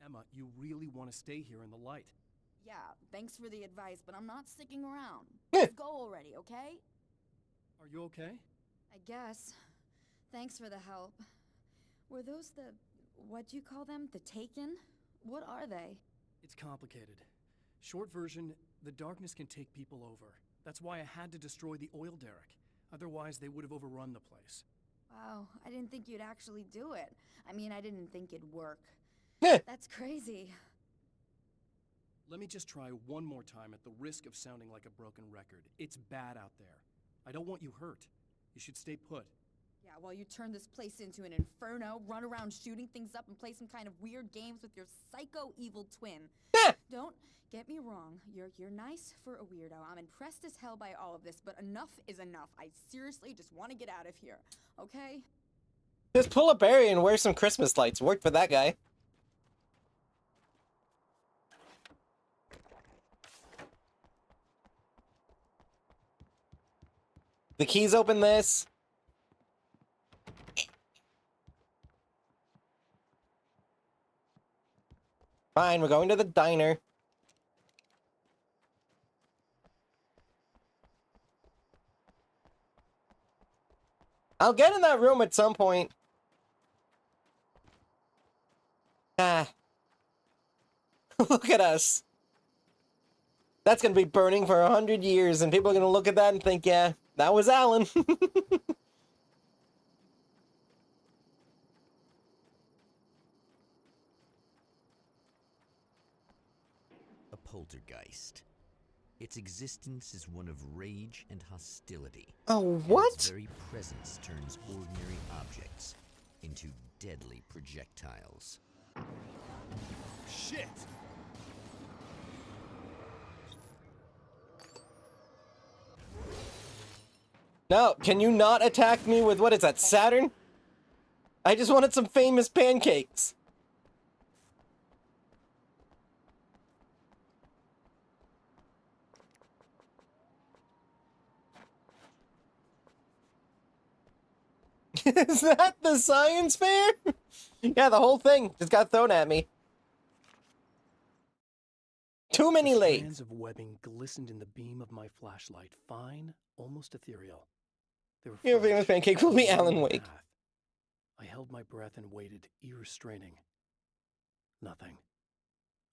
Emma, you really want to stay here in the light. Yeah, thanks for the advice, but I'm not sticking around. Let's go already, okay? Are you okay? I guess. Thanks for the help. Were those the... what'd you call them? The Taken? What are they? It's complicated. Short version, the darkness can take people over. That's why I had to destroy the oil derrick. Otherwise, they would have overrun the place. Wow, I didn't think you'd actually do it. I mean, I didn't think it'd work. That's crazy. Let me just try one more time at the risk of sounding like a broken record. It's bad out there. I don't want you hurt. You should stay put. Yeah, while you turn this place into an inferno, run around shooting things up and play some kind of weird games with your psycho evil twin. Don't get me wrong, you're nice for a weirdo. I'm impressed as hell by all of this, but enough is enough. I seriously just want to get out of here, okay? Just pull a berry and wear some Christmas lights. Worked for that guy. The keys open this. Fine, we're going to the diner. I'll get in that room at some point. Ah. Look at us. That's gonna be burning for 100 years, and people are gonna look at that and think, yeah, that was Alan. A poltergeist. Its existence is one of rage and hostility. Oh, And what? its very presence turns ordinary objects into deadly projectiles. Shit! No, can you not attack me with, what is that, Saturn? I just wanted some famous pancakes. Is that the science fair? Yeah, the whole thing just got thrown at me. Too many The legs. strands of webbing glistened in the beam of my flashlight, fine, almost ethereal. They were Your fresh, famous pancake will be along Alan the Wake. path. I held my breath and waited, ears straining. Nothing.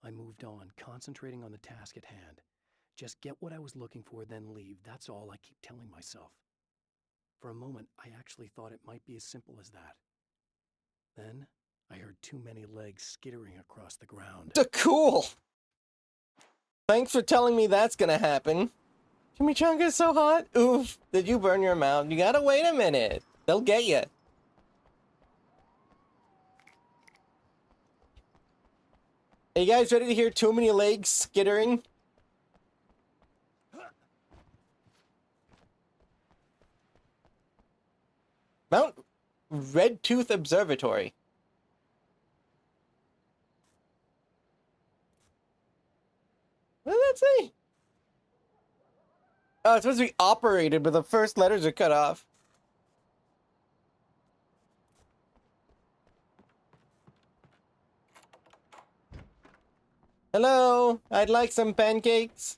I moved on, concentrating on the task at hand. Just get what I was looking for, then leave. That's all I keep telling myself. For a moment, I actually thought it might be as simple as that. Then, I heard too many legs skittering across the ground. Cool. Thanks for telling me that's gonna happen. Chimichanga's so hot. Oof. Did you burn your mouth? You gotta wait a minute. They'll get you. Are you guys ready to hear too many legs skittering? Mount Redtooth Observatory. What did that say? Oh, it's supposed to be operated, but the first letters are cut off. Hello, I'd like some pancakes.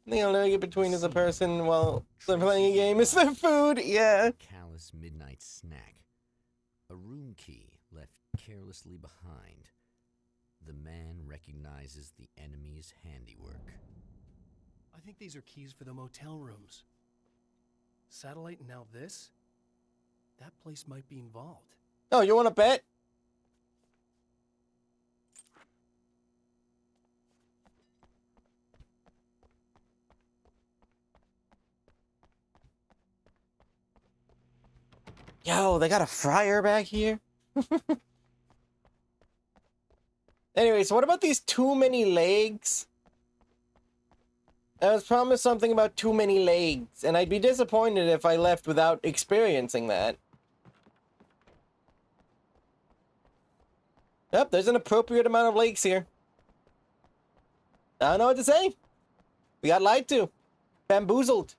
The only get between is a person while they're playing a game is their food. Yeah. Callous midnight snack. A room key left carelessly behind. The man recognizes the enemy's handiwork. I think these are keys for the motel rooms. Satellite and now this? That place might be involved. Oh, you want to bet? Yo, they got a fryer back here? Anyway, so what about these too many legs? I was promised something about too many legs, and I'd be disappointed if I left without experiencing that. Yep, there's an appropriate amount of legs here. I don't know what to say. We got lied to. Bamboozled.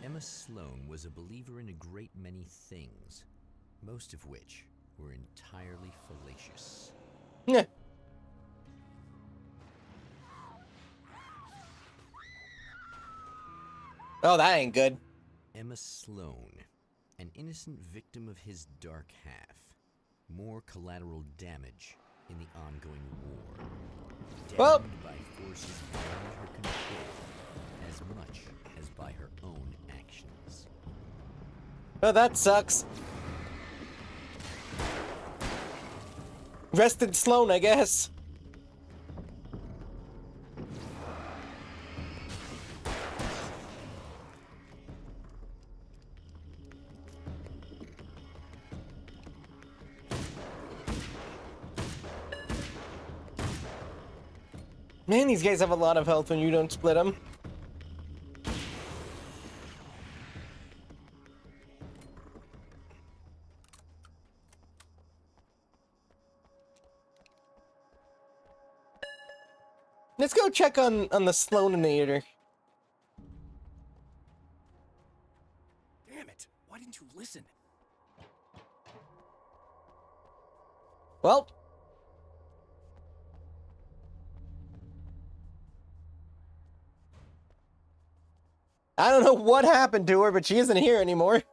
Emma Sloan was a believer in a great many things, most of which were entirely fallacious. Yeah. Oh, that ain't good. Emma Sloan, an innocent victim of his dark half. More collateral damage in the ongoing war. Well, Damned by forces beyond her control, as much as by her own actions. well, that sucks. Rested Sloan, I guess. Man, these guys have a lot of health when you don't split them. Let's go check on the Sloaninator. Damn it! Why didn't you listen? Well. I don't know what happened to her, but she isn't here anymore.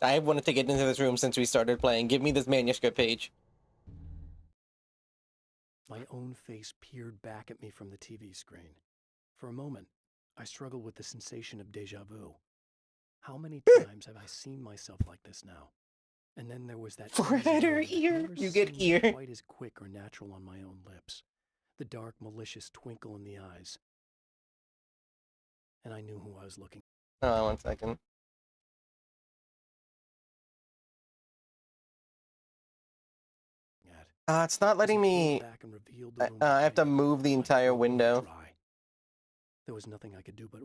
I wanted to get into this room since we started playing. Give me this manuscript page. My own face peered back at me from the TV screen. For a moment, I struggled with the sensation of déjà vu. How many times have I seen myself like this now? And then there was that Forehead or easy ear? that never You get seemed ear. quite as quick or natural on my own lips. The dark, malicious twinkle in the eyes. And I knew who I was looking Oh, 1 second. at. It's not As letting he pulled me. back and revealed the room I have to behind me, move the my entire throat went window. dry. There was nothing I could do but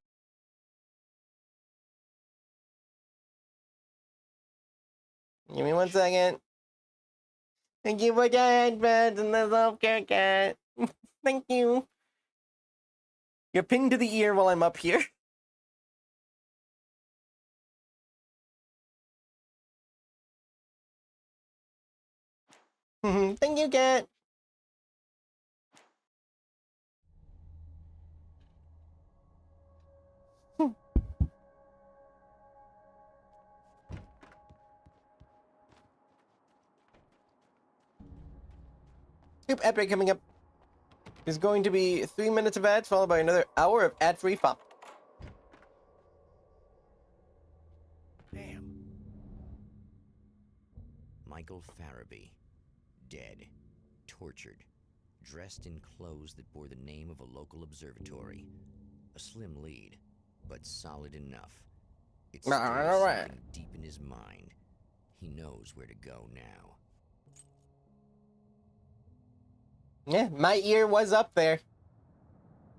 Give me 1 second. Thank you for the headphones and the self-care cat. Thank you. You're pinned to the ear while I'm up here. Thank you, cat. Scoop Epic coming up is going to be 3 minutes of ads, followed by another hour of ad-free fun. damn. Michael Farabee, dead, tortured, dressed in clothes that bore the name of a local observatory. A slim lead, but solid enough. It stirs something deep in his mind. He knows where to go now. Yeah, my ear was up there.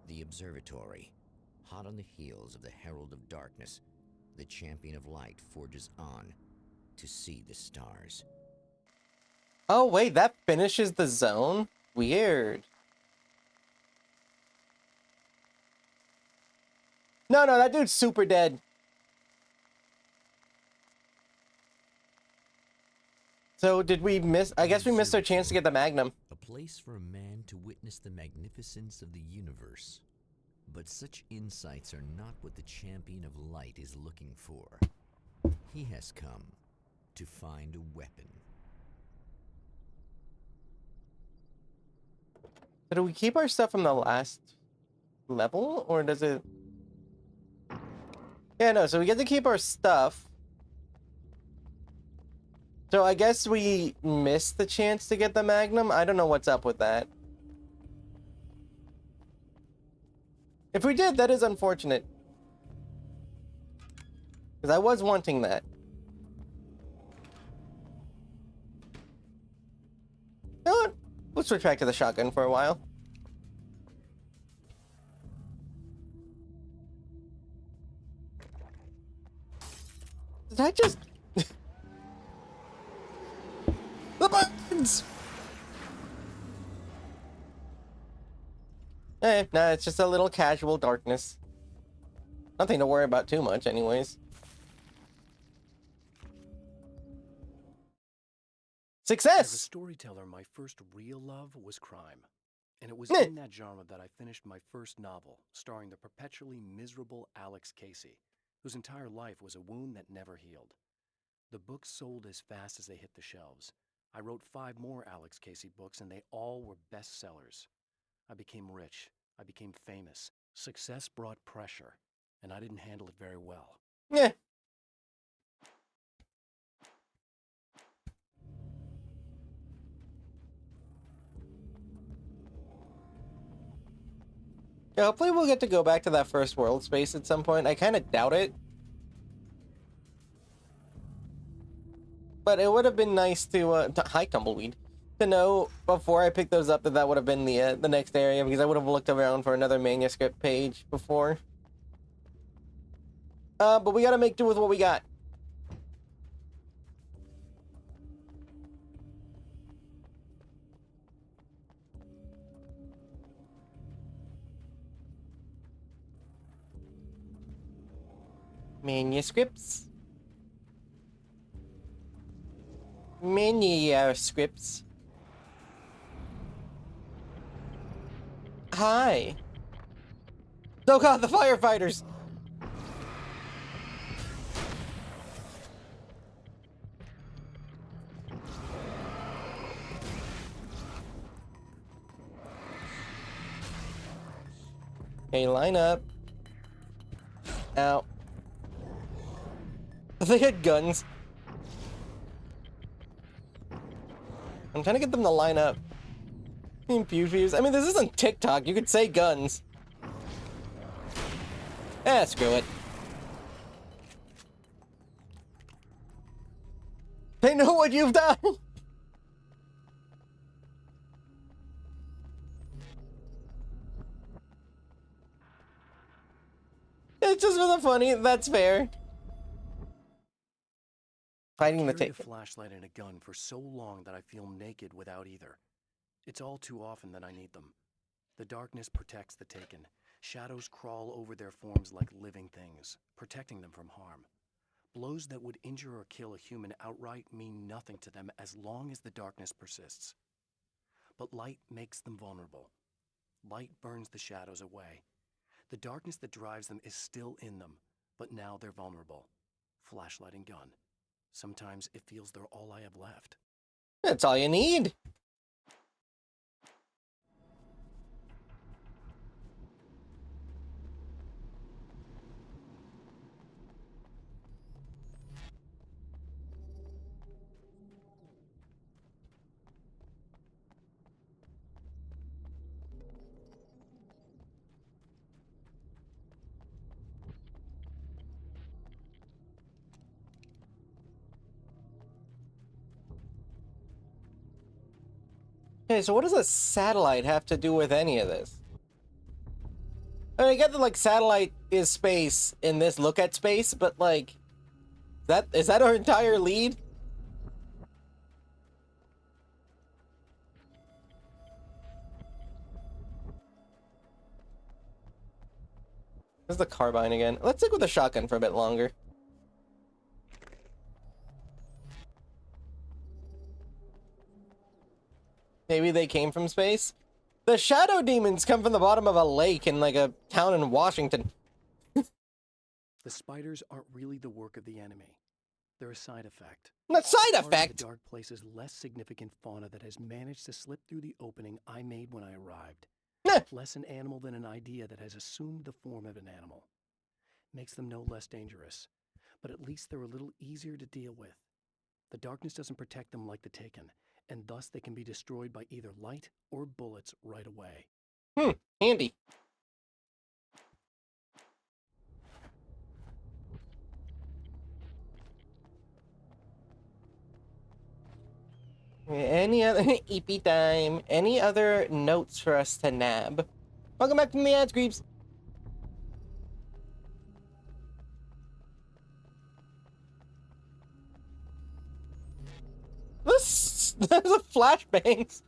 The observatory, hot on the heels of the Herald of Darkness, the champion of light forges on to see the stars. Oh, wait, that finishes the zone? Weird. No, that dude's super dead. So did we miss? I guess we missed our chance to get the Magnum. A place for a man to witness the magnificence of the universe. But such insights are not what the champion of light is looking for. He has come to find a weapon. So do we keep our stuff from the last level, or does it? Yeah, no, so we get to keep our stuff. So I guess we missed the chance to get the Magnum. I don't know what's up with that. If we did, that is unfortunate. Because I was wanting that. You know what? We'll switch back to the shotgun for a while. Did I just... The buttons! Nah, it's just a little casual darkness. Nothing to worry about too much, anyways. As a Success! storyteller, my first real love was crime. And it was Meh. in that genre that I finished my first novel, starring the perpetually miserable Alex Casey, whose entire life was a wound that never healed. The books sold as fast as they hit the shelves. I wrote 5 more Alex Casey books, and they all were bestsellers. I became rich. I became famous. Success brought pressure, and I didn't handle it very well. Yeah. Yeah, hopefully we'll get to go back to that first world space at some point. I kind of doubt it. But it would have been nice to hi Tumbleweed, to know before I picked those up that would have been the next area, because I would have looked around for another manuscript page before. But we gotta make do with what we got. Manuscripts. Manuscripts. Hi. Oh god, the firefighters! Okay, line up. Ow. They had guns. I'm trying to get them to line up. Pew pews. I mean, this isn't TikTok. You could say guns. Ah, screw it. They know what you've done! It's just for the funny, that's fair. Fighting the I've carried a Taken. flashlight and a gun for so long that I feel naked without either. It's all too often that I need them. The darkness protects the Taken. Shadows crawl over their forms like living things, protecting them from harm. Blows that would injure or kill a human outright mean nothing to them as long as the darkness persists. But light makes them vulnerable. Light burns the shadows away. The darkness that drives them is still in them, but now they're vulnerable. Flashlight and gun. Sometimes it feels they're all I have left. That's all you need. Okay, so what does a satellite have to do with any of this? I mean, I get that, like, satellite is space in this look at space, but, like, is that our entire lead? There's the carbine again. Let's stick with the shotgun for a bit longer. Maybe they came from space? The shadow demons come from the bottom of a lake in, like, a town in Washington. The spiders aren't really the work of the enemy. They're a side effect. Not side Part of effect! the dark place's less significant fauna that has managed to slip through the opening I made when I arrived. Less an animal than an idea that has assumed the form of an animal. Makes them no less dangerous, but at least they're a little easier to deal with. The darkness doesn't protect them like the Taken, and thus they can be destroyed by either light or bullets right away. Handy. Any other EP time? Any other notes for us to nab? Welcome back from the ads, creeps. There's a flashbangs.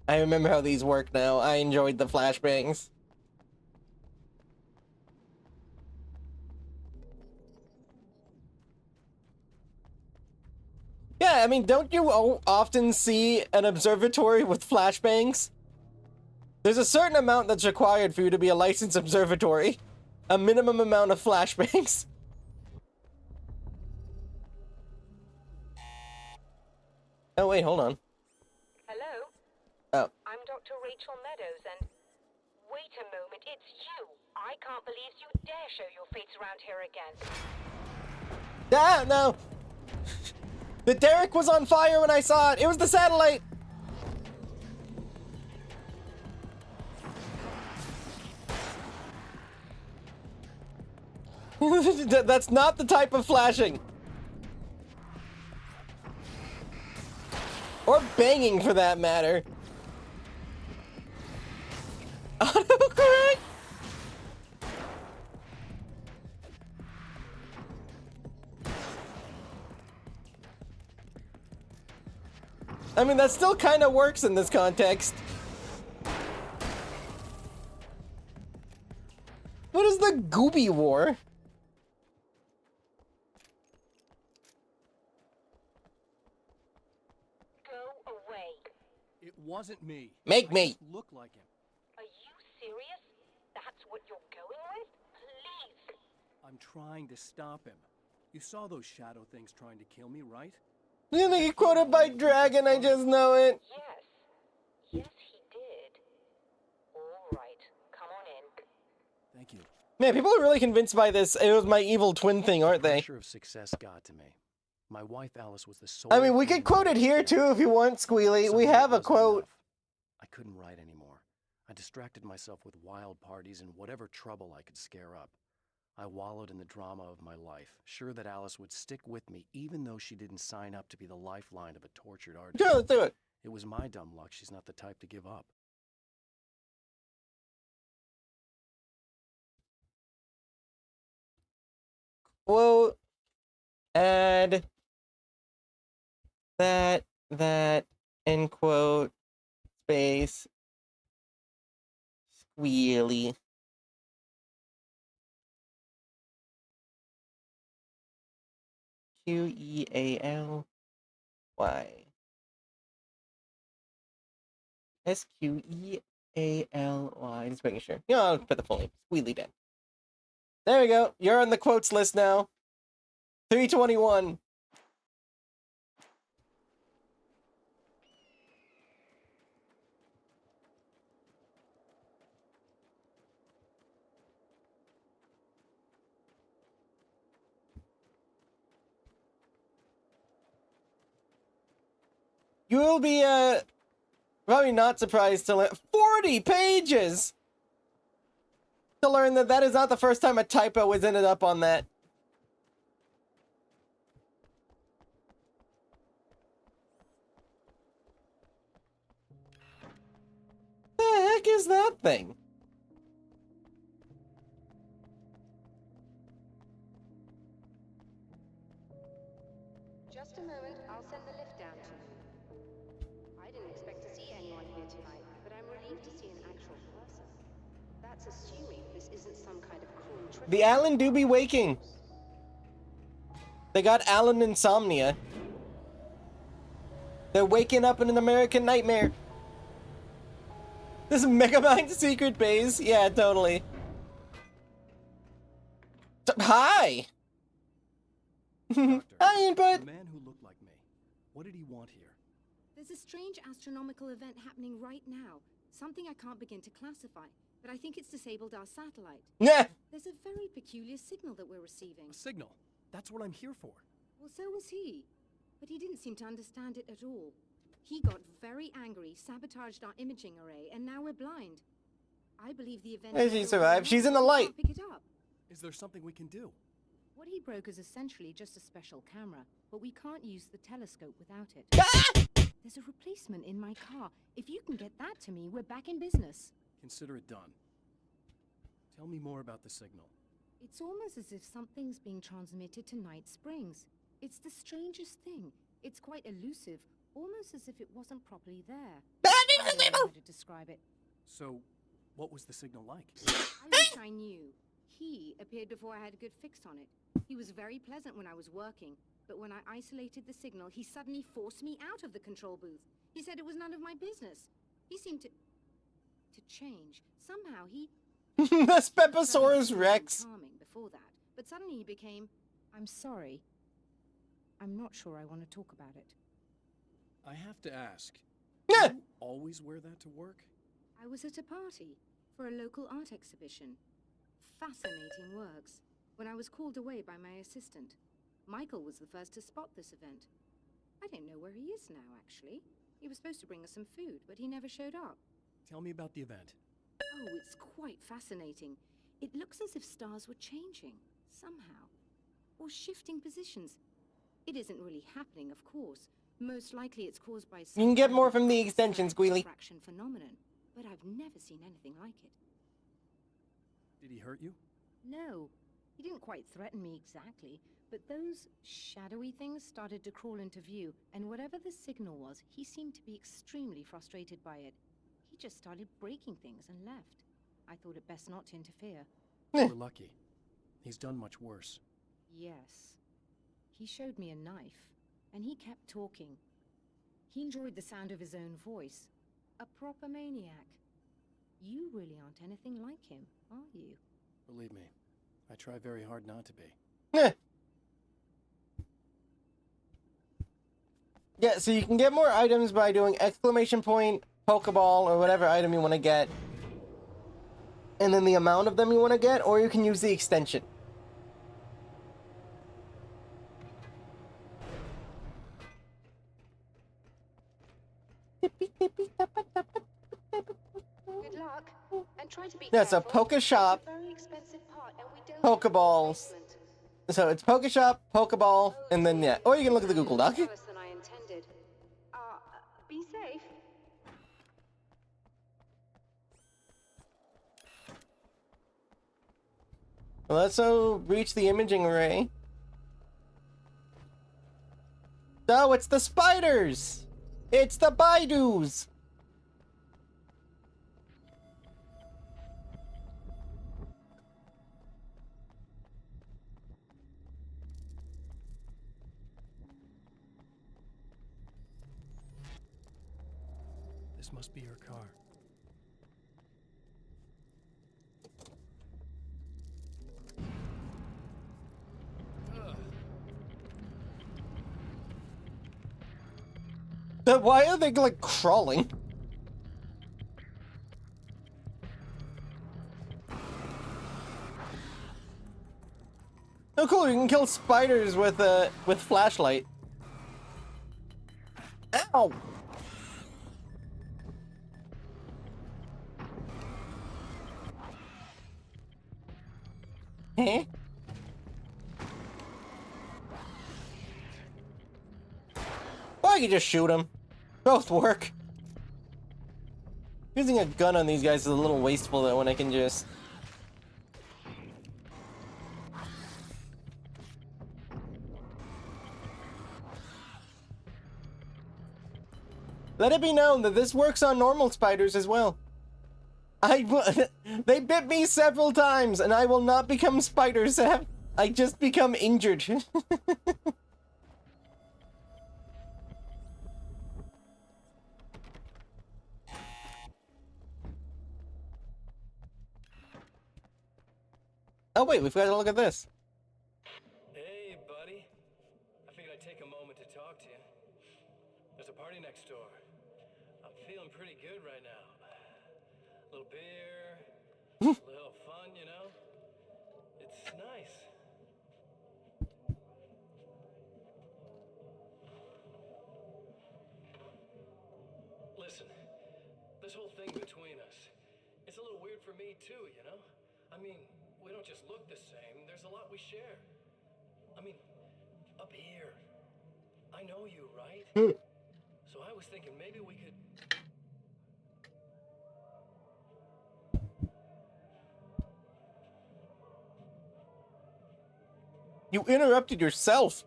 I remember how these work now. I enjoyed the flashbangs. Yeah, I mean, don't you often see an observatory with flashbangs? There's a certain amount that's required for you to be a licensed observatory. A minimum amount of flashbangs. Oh, wait, hold on. Hello? Oh. I'm Dr. Rachel Meadows, and... Wait a moment, it's you! I can't believe you dare show your face around here again. Ah, no! The derrick was on fire when I saw it! It was the satellite! That's not the type of flashing. Or banging, for that matter. Autocorrect? I mean, that still kind of works in this context. What is the Gooby War? Go away. It wasn't me. Make I me. just look like him. Are you serious? That's what you're going with? Please. I I'm trying to stop him. You saw those shadow things trying to kill me, right? You think he quoted by Dragon, I just know it. Yes. Yes, he did. All right. Come on in. Thank you. Man, people are really convinced by this. It was my evil twin thing, aren't The they? pressure of success got to me. My wife Alice was the sole. I mean, we could quote it here too if you want, Squealy. We have a quote. I couldn't write anymore. I distracted myself with wild parties and whatever trouble I could scare up. I wallowed in the drama of my life, sure that Alice would stick with me even though she didn't sign up to be the lifeline of a tortured artist. Sure, let's do it. It was my dumb luck she's not the type to give up. Quote, add that, end quote, space, Squealy. Quealy. Squealy. Just making sure. Yeah, I'll put the full name. Squealy Den. There we go. You're on the quotes list now. 321. You will be probably not surprised to learn 40 pages to learn that that is not the first time a typo has ended up on that. The heck is that thing? Just a moment, I'll send the lift down to you. I didn't expect to see anyone here tonight, but I'm relieved to see an actual person. That's assuming this isn't some kind of cruel trick. The Alan do be waking. They got Alan insomnia. They're waking up in an American nightmare. This is Megamind secret base? Yeah, totally. Hi! Hi, Input! The man who looked like me. What did he want here? There's a strange astronomical event happening right now. Something I can't begin to classify, but I think it's disabled our satellite. Yeah. There's a very peculiar signal that we're receiving. A signal? That's what I'm here for. Well, so was he. But he didn't seem to understand it at all. He got very angry, sabotaged our imaging array, and now we're blind. I believe the event... Hey, she survived. She's in the light. Pick it up. Is there something we can do? What he broke is essentially just a special camera, but we can't use the telescope without it. There's a replacement in my car. If you can get that to me, we're back in business. Consider it done. Tell me more about the signal. It's almost as if something's being transmitted to Night Springs. It's the strangest thing. It's quite elusive, almost as if it wasn't properly there. I don't know how to describe it. So, what was the signal like? I wish I knew. He appeared before I had a good fix on it. He was very pleasant when I was working, but when I isolated the signal, he suddenly forced me out of the control booth. He said it was none of my business. He seemed to change. Somehow he... The Speposaurus Rex. Charming before that, but suddenly he became... I'm sorry. I'm not sure I want to talk about it. I have to ask. Yeah. Do you always wear that to work? I was at a party for a local art exhibition. Fascinating works. When I was called away by my assistant, Michael was the first to spot this event. I don't know where he is now, actually. He was supposed to bring us some food, but he never showed up. Tell me about the event. Oh, it's quite fascinating. It looks as if stars were changing, somehow. Or shifting positions. It isn't really happening, of course. Most likely it's caused by some You can get kind more of from the extension, Squealy. diffraction phenomenon, but I've never seen anything like it. Did he hurt you? No, he didn't quite threaten me exactly, but those shadowy things started to crawl into view, and whatever the signal was, he seemed to be extremely frustrated by it. He just started breaking things and left. I thought it best not to interfere. We're lucky. He's done much worse. Yes. He showed me a knife, and he kept talking. He enjoyed the sound of his own voice. A proper maniac. You really aren't anything like him, are you? Believe me, I try very hard not to be. Yeah. Yeah, so you can get more items by doing exclamation point, Pokeball, or whatever item you want to get. And then the amount of them you want to get, or you can use the extension. Good luck, and try to be Yeah, so careful. Poke Shop, It's a very expensive part, and we don't Pokeballs. So it's Poke Shop, Pokeball, and then yeah. Or you can look at the Google Doc. worse than I intended. Be safe. Let's reach the imaging array. Oh, it's the spiders! It's the Baidus! This must be your car. Why are they, like, crawling? Oh, cool, you can kill spiders with flashlight. Ow! Huh? Or I can just shoot him. Both work. Using a gun on these guys is a little wasteful though when I can just... Let it be known that this works on normal spiders as well. They bit me several times and I will not become spider, Seph. I just become injured. Oh wait, we've got to look at this. Hey, buddy. I figured I'd take a moment to talk to you. There's a party next door. I'm feeling pretty good right now. A little beer, a little fun, you know? It's nice. Listen, this whole thing between us, it's a little weird for me too, you know? I mean, we don't just look the same, there's a lot we share. I mean, up here. I know you, right? So I was thinking maybe we could... You interrupted yourself.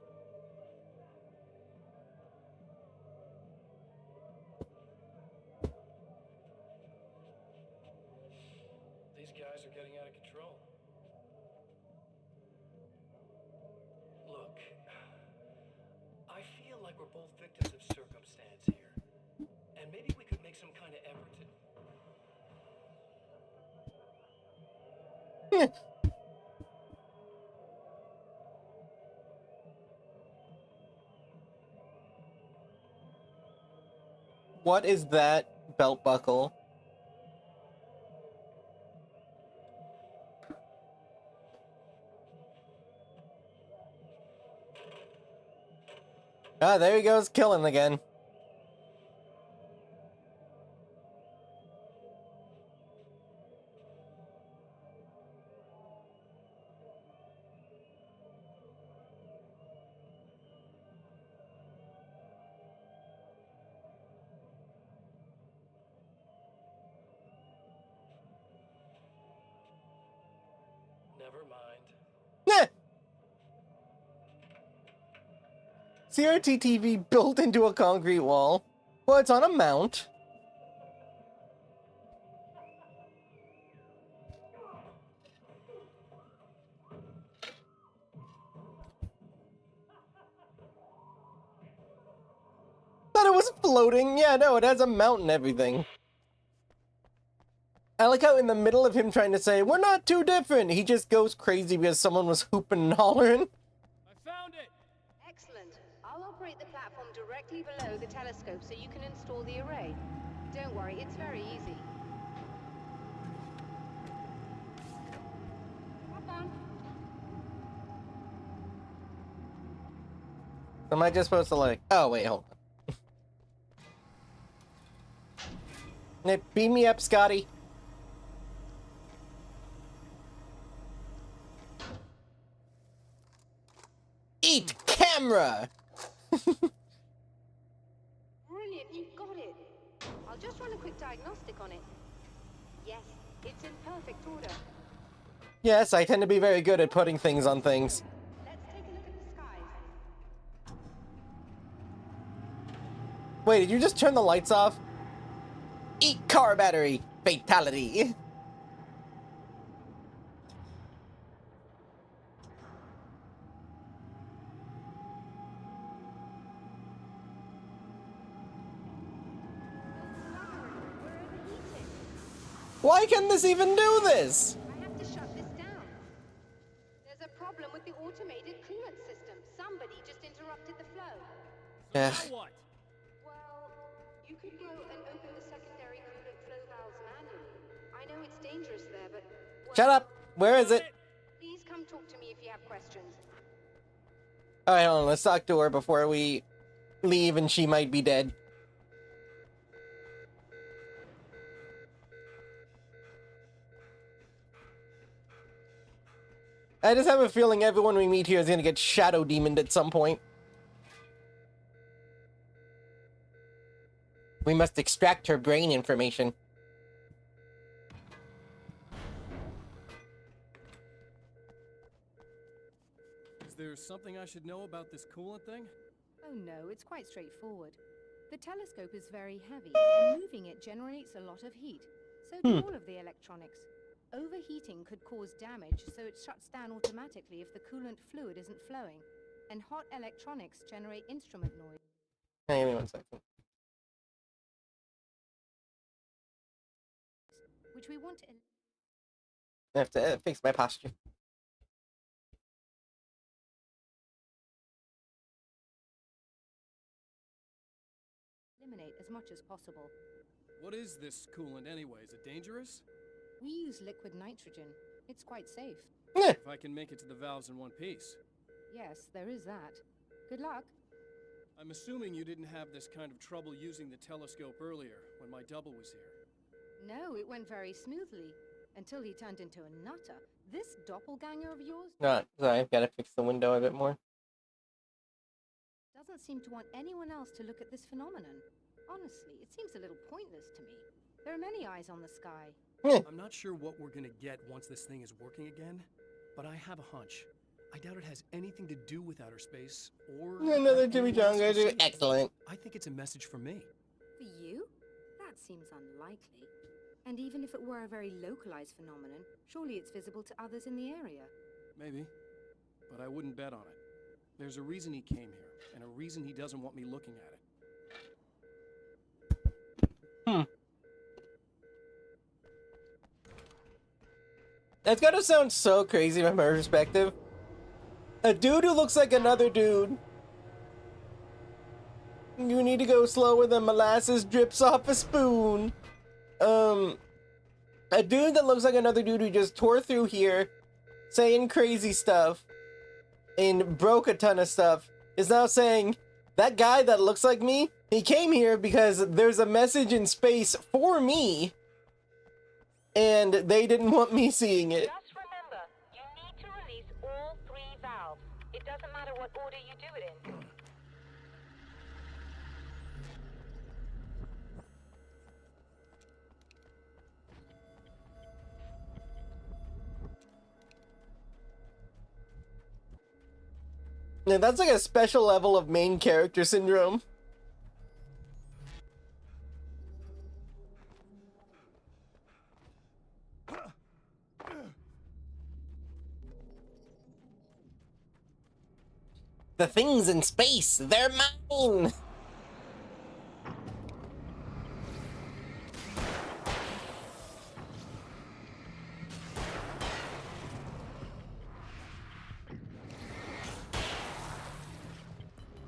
These guys are getting out of control. Look, I feel like we're both victims of circumstance here. And maybe we could make some kind of effort to... What is that belt buckle? Ah, there he goes, killing again. Never mind. Nah. CRT TV built into a concrete wall. Well, it's on a mount. Thought it was floating. Yeah, no, it has a mount and everything. I like how in the middle of him trying to say, we're not too different, he just goes crazy because someone was hooping and hollering. I found it! Excellent. I'll operate the platform directly below the telescope so you can install the array. Don't worry, it's very easy. Hop on. Am I just supposed to like... Oh, wait, hold on. Nick, beam me up, Scotty. Eat camera! Brilliant, you got it. I'll just run a quick diagnostic on it. Yes, it's in perfect order. Yes, I tend to be very good at putting things on things. Let's take a look at the skies. Wait, did you just turn the lights off? Eat car battery! Fatality! Why can this even do this? I have to shut this down. There's a problem with the automated coolant system. Somebody just interrupted the flow. Yeah. Now what? Well, you could go and open the secondary coolant flow valves manually. I know it's dangerous there, but... well, Shut up! Where is it? please come talk to me if you have questions. Alright, hold on, let's talk to her before we leave and she might be dead. I just have a feeling everyone we meet here is gonna get shadow demoned at some point. We must extract her brain information. Is there something I should know about this coolant thing? Oh no, it's quite straightforward. The telescope is very heavy, and moving it generates a lot of heat. So do all of the electronics. Overheating could cause damage, so it shuts down automatically if the coolant fluid isn't flowing. And hot electronics generate instrument noise. Hang on 1 second. Which we want to... I have to fix my posture. eliminate as much as possible. What is this coolant anyway? Is it dangerous? We use liquid nitrogen. It's quite safe. If I can make it to the valves in one piece. Yes, there is that. Good luck. I'm assuming you didn't have this kind of trouble using the telescope earlier, when my double was here. No, it went very smoothly. Until he turned into a nutter. This doppelganger of yours Sorry, I've got to fix the window a bit more. doesn't seem to want anyone else to look at this phenomenon. Honestly, it seems a little pointless to me. There are many eyes on the sky. I'm not sure what we're gonna get once this thing is working again, but I have a hunch. I doubt it has anything to do with outer space, or... Another Jimmy John guy. graduate. Excellent. I think it's a message for me. For you? That seems unlikely. And even if it were a very localized phenomenon, surely it's visible to others in the area. Maybe, but I wouldn't bet on it. There's a reason he came here, and a reason he doesn't want me looking at it. That's gotta sound so crazy from my perspective. A dude who looks like another dude. You need to go slower than molasses drips off a spoon. A dude that looks like another dude who just tore through here, saying crazy stuff, and broke a ton of stuff, is now saying, that guy that looks like me, he came here because there's a message in space for me, and they didn't want me seeing it. Just remember, you need to release all 3 valves. It doesn't matter what order you do it in. Yeah, that's like a special level of main character syndrome. The things in space, they're mine!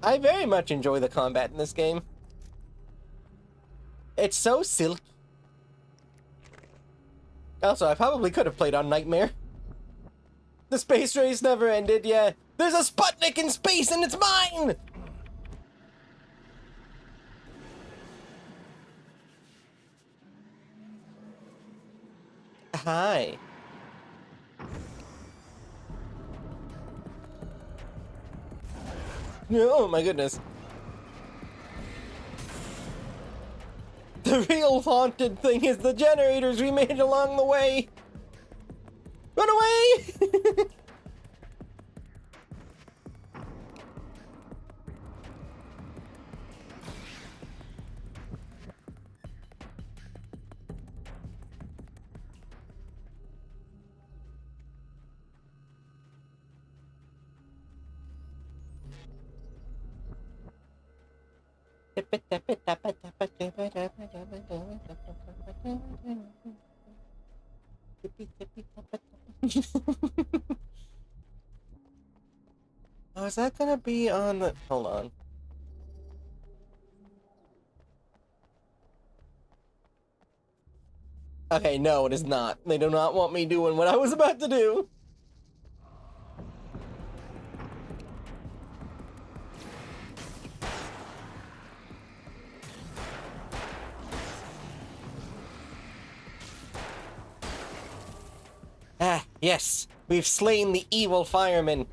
I very much enjoy the combat in this game. It's so silky. Also, I probably could have played on Nightmare. The space race never ended, yeah. There's a Sputnik in space and it's mine! Hi. Oh my goodness. The real haunted thing is the generators we made along the way. Run away! Oh, is that gonna be on the... Hold on. Okay, no, it is not. They do not want me doing what I was about to do. Ah, yes. We've slain the evil firemen.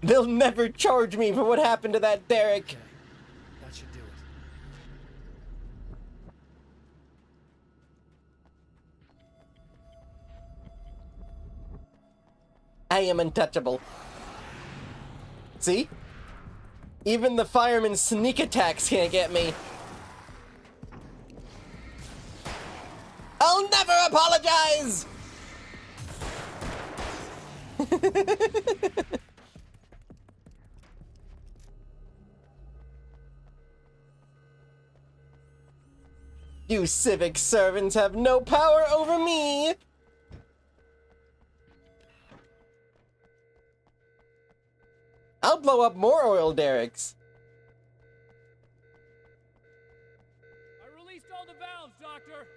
They'll never charge me for what happened to that Derek. Okay, that should do it. I am untouchable. See? Even the firemen's sneak attacks can't get me. I'll never apologize! You civic servants have no power over me! I'll blow up more oil derricks. I released all the valves, Doctor.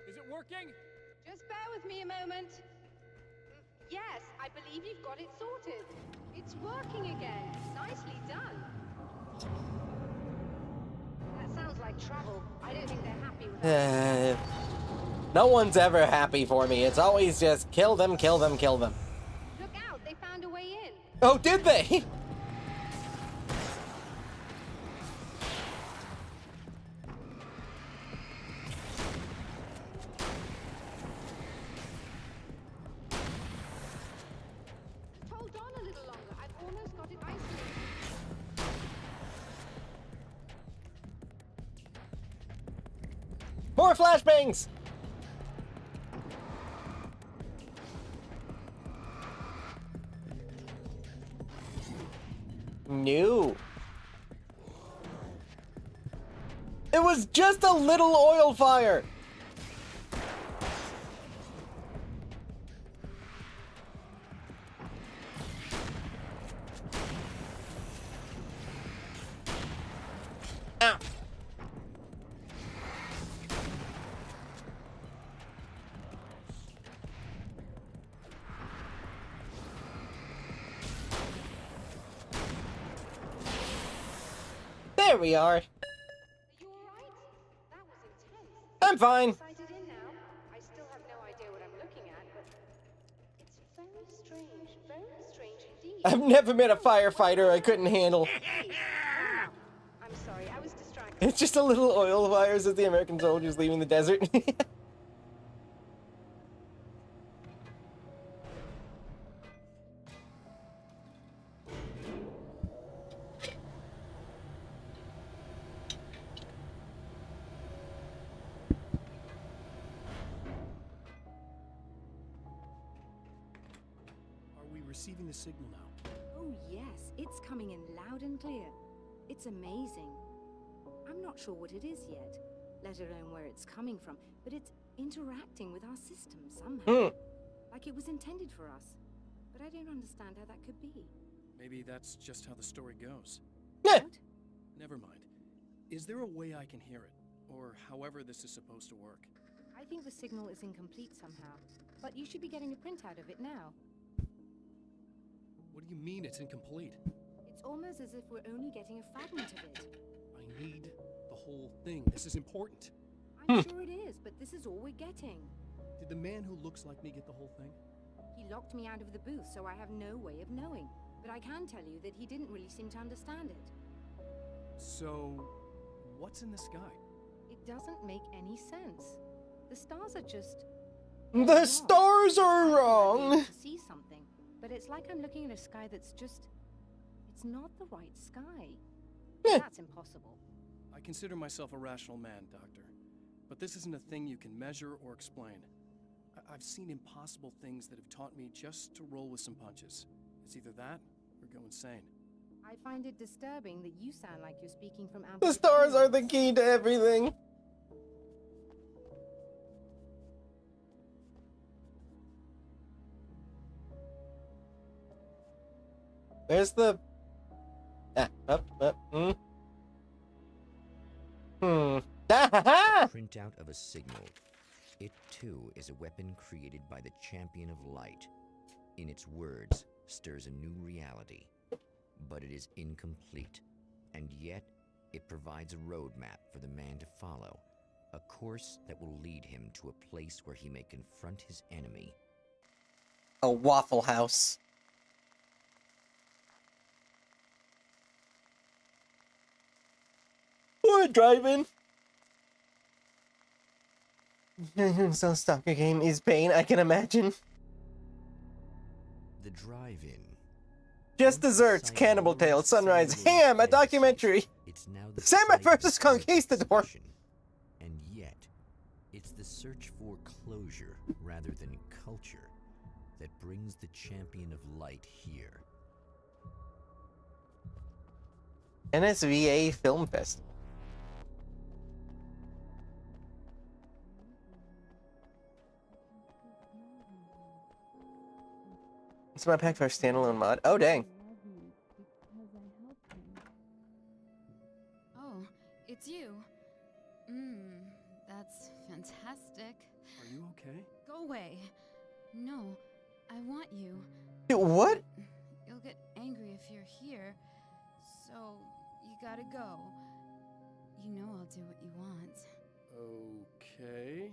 Is it working? Just bear with me a moment. Yes, I believe you've got it sorted. It's working again. Nicely done. That sounds like trouble. I don't think they're happy with that. No one's ever happy for me. It's always just kill them, kill them, kill them. Look out, they found a way in. Oh, did they? Hold on a little longer. I've almost got it isolated. More flashbangs! No. It was just a little oil fire. Ow. There we are. Are you alright? That was intense. I'm fine. Sighted in now. I still have no idea what I'm looking at, but it's very strange indeed. I've never met a firefighter I couldn't handle. I'm sorry, I was distracted. It's just a little oil fires as the American soldiers leaving the desert. Are we receiving the signal now? Oh yes, it's coming in loud and clear. It's amazing. I'm not sure what it is yet, let alone where it's coming from, but it's interacting with our system somehow. Like it was intended for us. But I don't understand how that could be. Maybe that's just how the story goes. Yeah. out? Never mind. Is there a way I can hear it? Or however this is supposed to work? I think the signal is incomplete somehow, but you should be getting a printout of it now. What do you mean it's incomplete? It's almost as if we're only getting a fragment of it. I need the whole thing. This is important. I'm sure it is, but this is all we're getting. Did the man who looks like me get the whole thing? He locked me out of the booth, so I have no way of knowing. But I can tell you that he didn't really seem to understand it. So, what's in the sky? It doesn't make any sense. The stars are just... The stars are wrong. To see something, but it's like I'm looking at a sky that's just... It's not the right sky. That's impossible. I consider myself a rational man, Doctor. But this isn't a thing you can measure or explain. I've seen impossible things that have taught me just to roll with some punches. It's either that or go insane. I find it disturbing that you sound like you're speaking from The stars are the key to everything. Where's the... Printout of a signal. It too is a weapon created by the Champion of Light. In its words, stirs a new reality. But it is incomplete, and yet it provides a roadmap for the man to follow. A course that will lead him to a place where he may confront his enemy. A Waffle House. Or a drive-in. So stalker game is pain, I can imagine. The drive-in. Just desserts, Cannibal Tale, Sunrise, Ham, a documentary. It's now the Samurai vs. Conquistador. And yet, it's the search for closure rather than culture that brings the Champion of Light here. NSVA Film Fest. It's my pack for a standalone mod. Oh, dang. Oh, it's you. That's fantastic. Are you okay? Go away. No, I want you. Dude, what? You'll get angry if you're here, so you gotta go. You know I'll do what you want. Okay.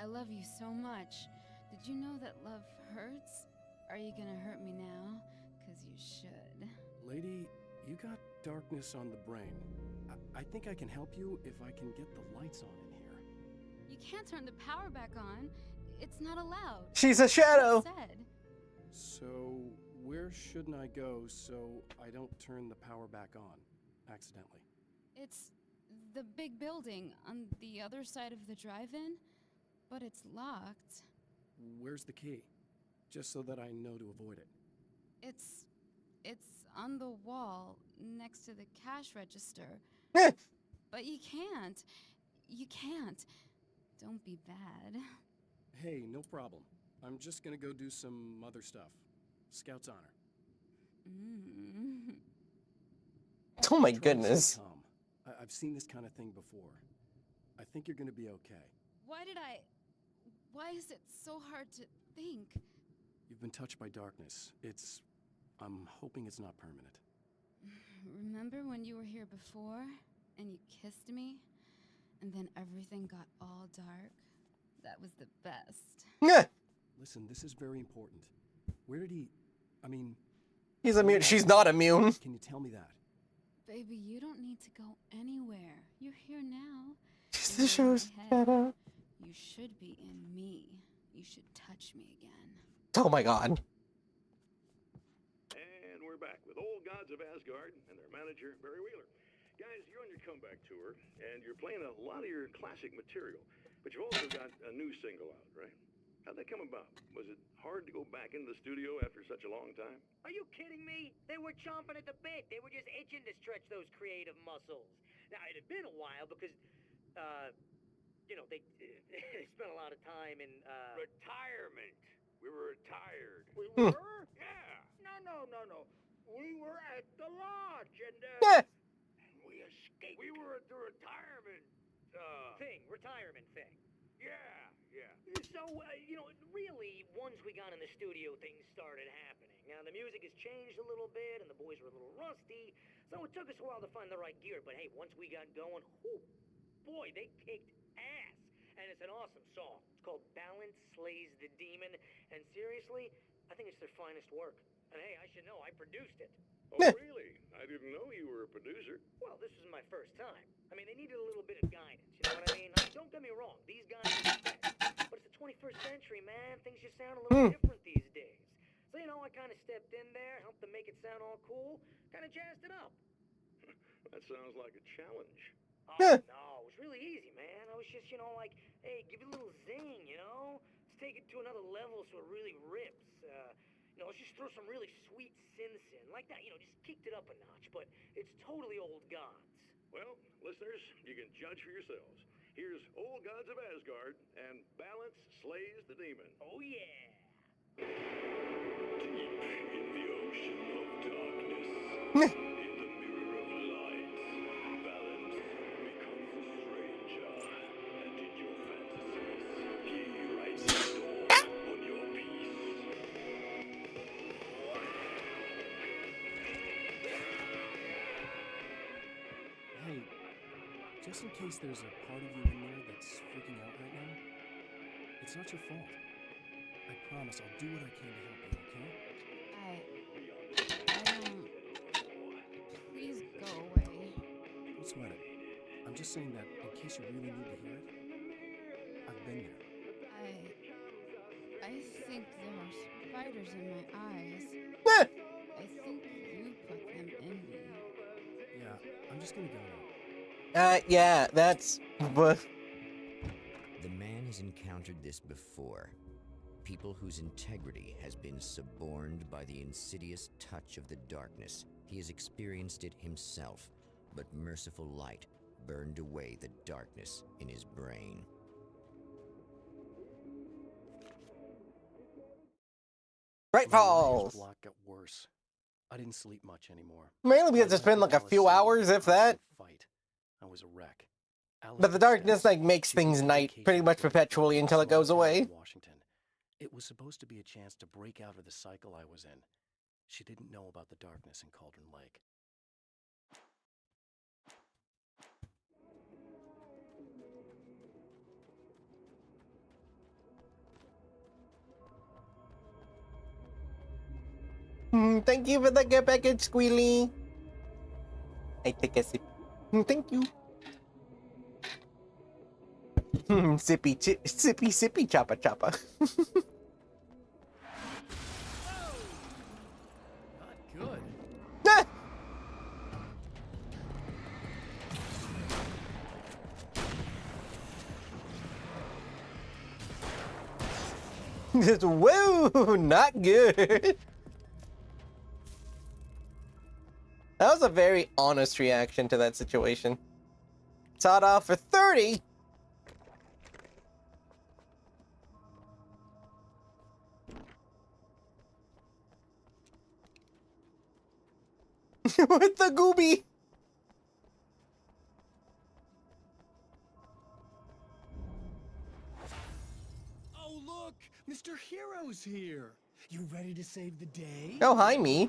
I love you so much. Did you know that love hurts? Are you gonna hurt me now? 'Cause you should. Lady, you got darkness on the brain. I think I can help you if I can get the lights on in here. You can't turn the power back on. It's not allowed. She's a shadow. So, where shouldn't I go so I don't turn the power back on accidentally? It's the big building on the other side of the drive-in, but it's locked. Where's the key? Just so that I know to avoid it. It's on the wall next to the cash register. But you can't. You can't. Don't be bad. Hey, no problem. I'm just gonna go do some other stuff. Scout's honor. Oh my Try to goodness. stay calm. I've seen this kind of thing before. I think you're gonna be okay. Why is it so hard to think? You've been touched by darkness. I'm hoping it's not permanent. Remember when you were here before and you kissed me? And then everything got all dark? That was the best. Yeah. Listen, this is very important. Where did he... He's immune. She's not immune. Can you tell me that? Baby, you don't need to go anywhere. You're here now. She's You're the show's in my head. shadow. You should be in me. You should touch me again. Oh my god. And we're back with Old Gods of Asgard and their manager, Barry Wheeler. Guys, you're on your comeback tour, and you're playing a lot of your classic material, but you've also got a new single out, right? How'd that come about? Was it hard to go back into the studio after such a long time? Are you kidding me? They were chomping at the bit. They were just itching to stretch those creative muscles. Now, it had been a while because, they spent a lot of time in, Retirement. We were retired. We were? Yeah. No. We were at the lodge, and Yeah. we escaped. We were at the retirement retirement thing. Yeah. So, really, once we got in the studio, things started happening. Now, the music has changed a little bit, and the boys were a little rusty, so it took us a while to find the right gear. But hey, once we got going, whew, boy, they kicked ass. And it's an awesome song. It's called Balance Slays the Demon, and seriously, I think it's their finest work. And hey, I should know, I produced it. Oh, really? I didn't know you were a producer. Well, this was my first time. I mean, they needed a little bit of guidance, you know what I mean? Don't get me wrong, these guys are the best. But it's the 21st century, man. Things just sound a little different these days. So, I kind of stepped in there, helped them make it sound all cool, kind of jazzed it up. That sounds like a challenge. Oh, no, it was really easy, man. I was just, like, hey, give it a little zing, Let's take it to another level so it really rips. Let's just throw some really sweet synths in. Like that, just kicked it up a notch, but it's totally old gods. Well, listeners, you can judge for yourselves. Here's Old Gods of Asgard, and Balance Slays the Demon. Oh, yeah. Deep in the ocean of darkness, in the mirror of light, Balance becomes a stranger, and in your fantasies, he writes the storm on your peace. Hey, just in case there's a part of you in there that's freaking out right now, it's not your fault. I promise I'll do what I can to help you, okay? Please go away. Don't sweat it. I'm just saying that in case you really need to hear it, I've been there. I think there are spiders in my eyes. I think you put them in me. Yeah, I'm just gonna go now. Yeah, that's... The man has encountered this before. People whose integrity has been suborned by the insidious touch of the darkness. He has experienced it himself, but merciful light burned away the darkness in his brain. Great Falls! Block got worse. I didn't sleep much anymore. Mainly because it's been like a few hours, if that. Fight. I was a wreck. But the darkness makes things night pretty much perpetually until it goes away. Washington. It was supposed to be a chance to break out of the cycle I was in. She didn't know about the darkness in Cauldron Lake. Thank you for the gift package, Squealy. I take a sip. Thank you. Sippy, sippy, choppa, choppa. Not good. Just, whoa, not good. That was a very honest reaction to that situation. Sawed off for 30. With the gooby. Oh, look! Mr. Hero's here! You ready to save the day? Oh, hi, me.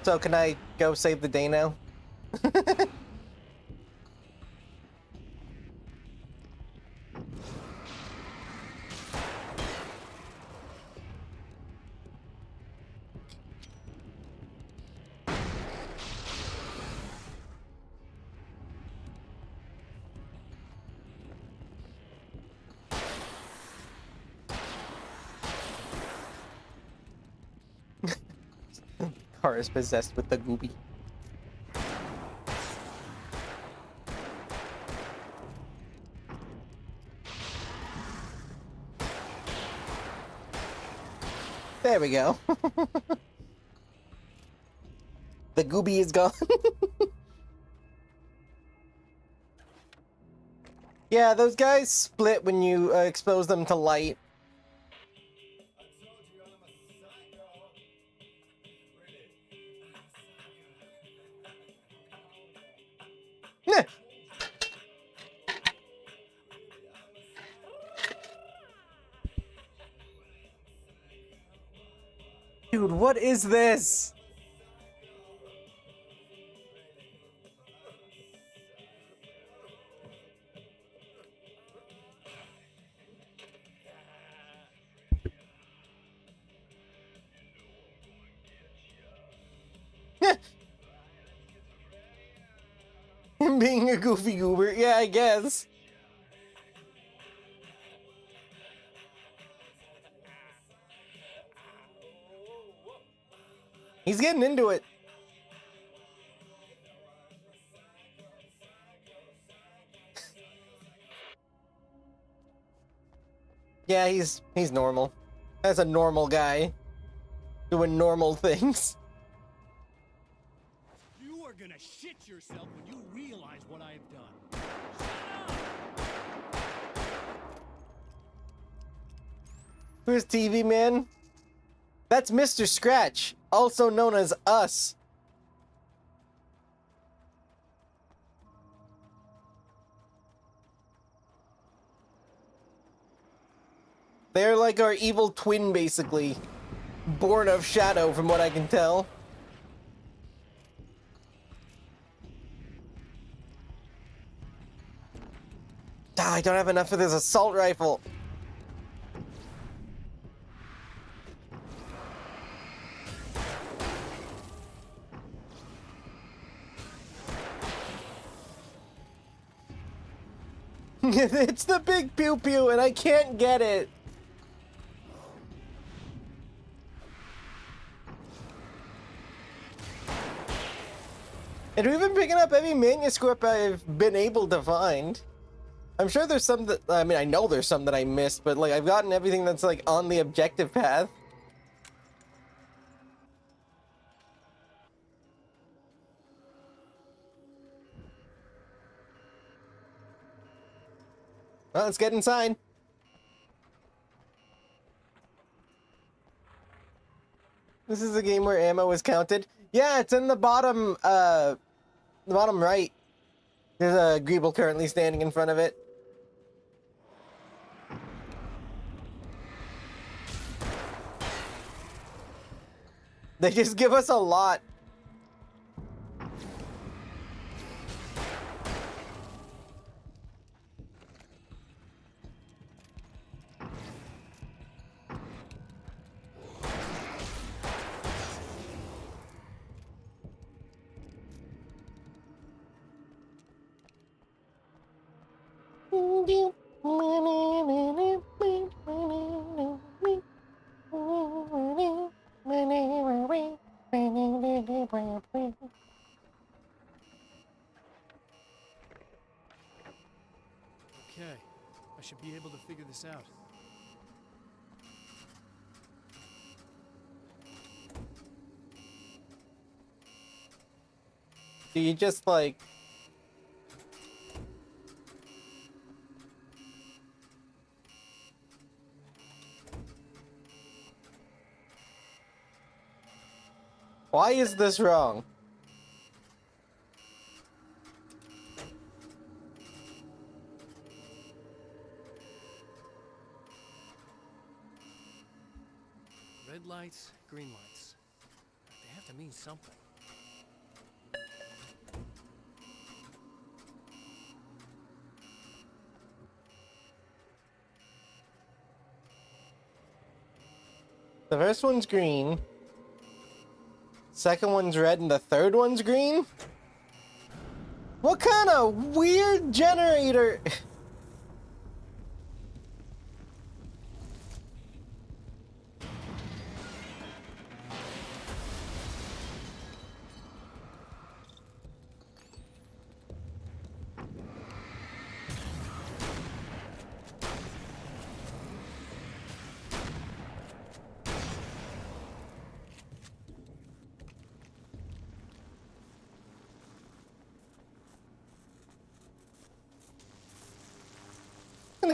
So can I go save the day now? Car is possessed with the gooby. There we go. The gooby is gone. Yeah, those guys split when you expose them to light. Nah. Dude, what is this? Him being a goofy goober, yeah, I guess. He's getting into it. Yeah, he's normal. That's a normal guy doing normal things. You are gonna shit yourself when you realize what I have done. Who's TV Man? That's Mr. Scratch, also known as Us. They're like our evil twin, basically. Born of Shadow, from what I can tell. Ah, I don't have enough for this assault rifle. It's the big pew pew, and I can't get it. And we've been picking up every manuscript I've been able to find. I'm sure there's some that, I mean, I know there's some that I missed, but like I've gotten everything that's like on the objective path. Well, let's get inside. This is a game where ammo is counted. Yeah, it's in the bottom right. There's a Greeble currently standing in front of it. They just give us a lot. Okay, I should be able to figure this out. Do you just like... Why is this wrong? Red lights, green lights. They have to mean something. The first one's green. Second one's red and the third one's green? What kind of weird generator?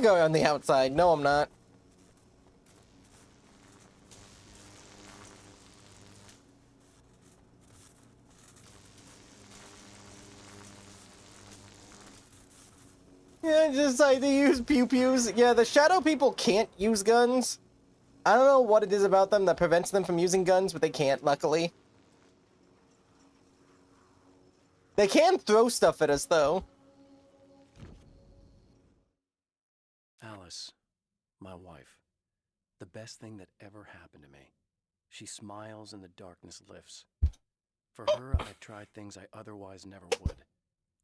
go on the outside. No, I'm not. Yeah, just like they use pew-pews. Yeah, the shadow people can't use guns. I don't know what it is about them that prevents them from using guns, but they can't, luckily. They can throw stuff at us, though. Alice, my wife, the best thing that ever happened to me. She smiles and the darkness lifts. For her, I've tried things I otherwise never would.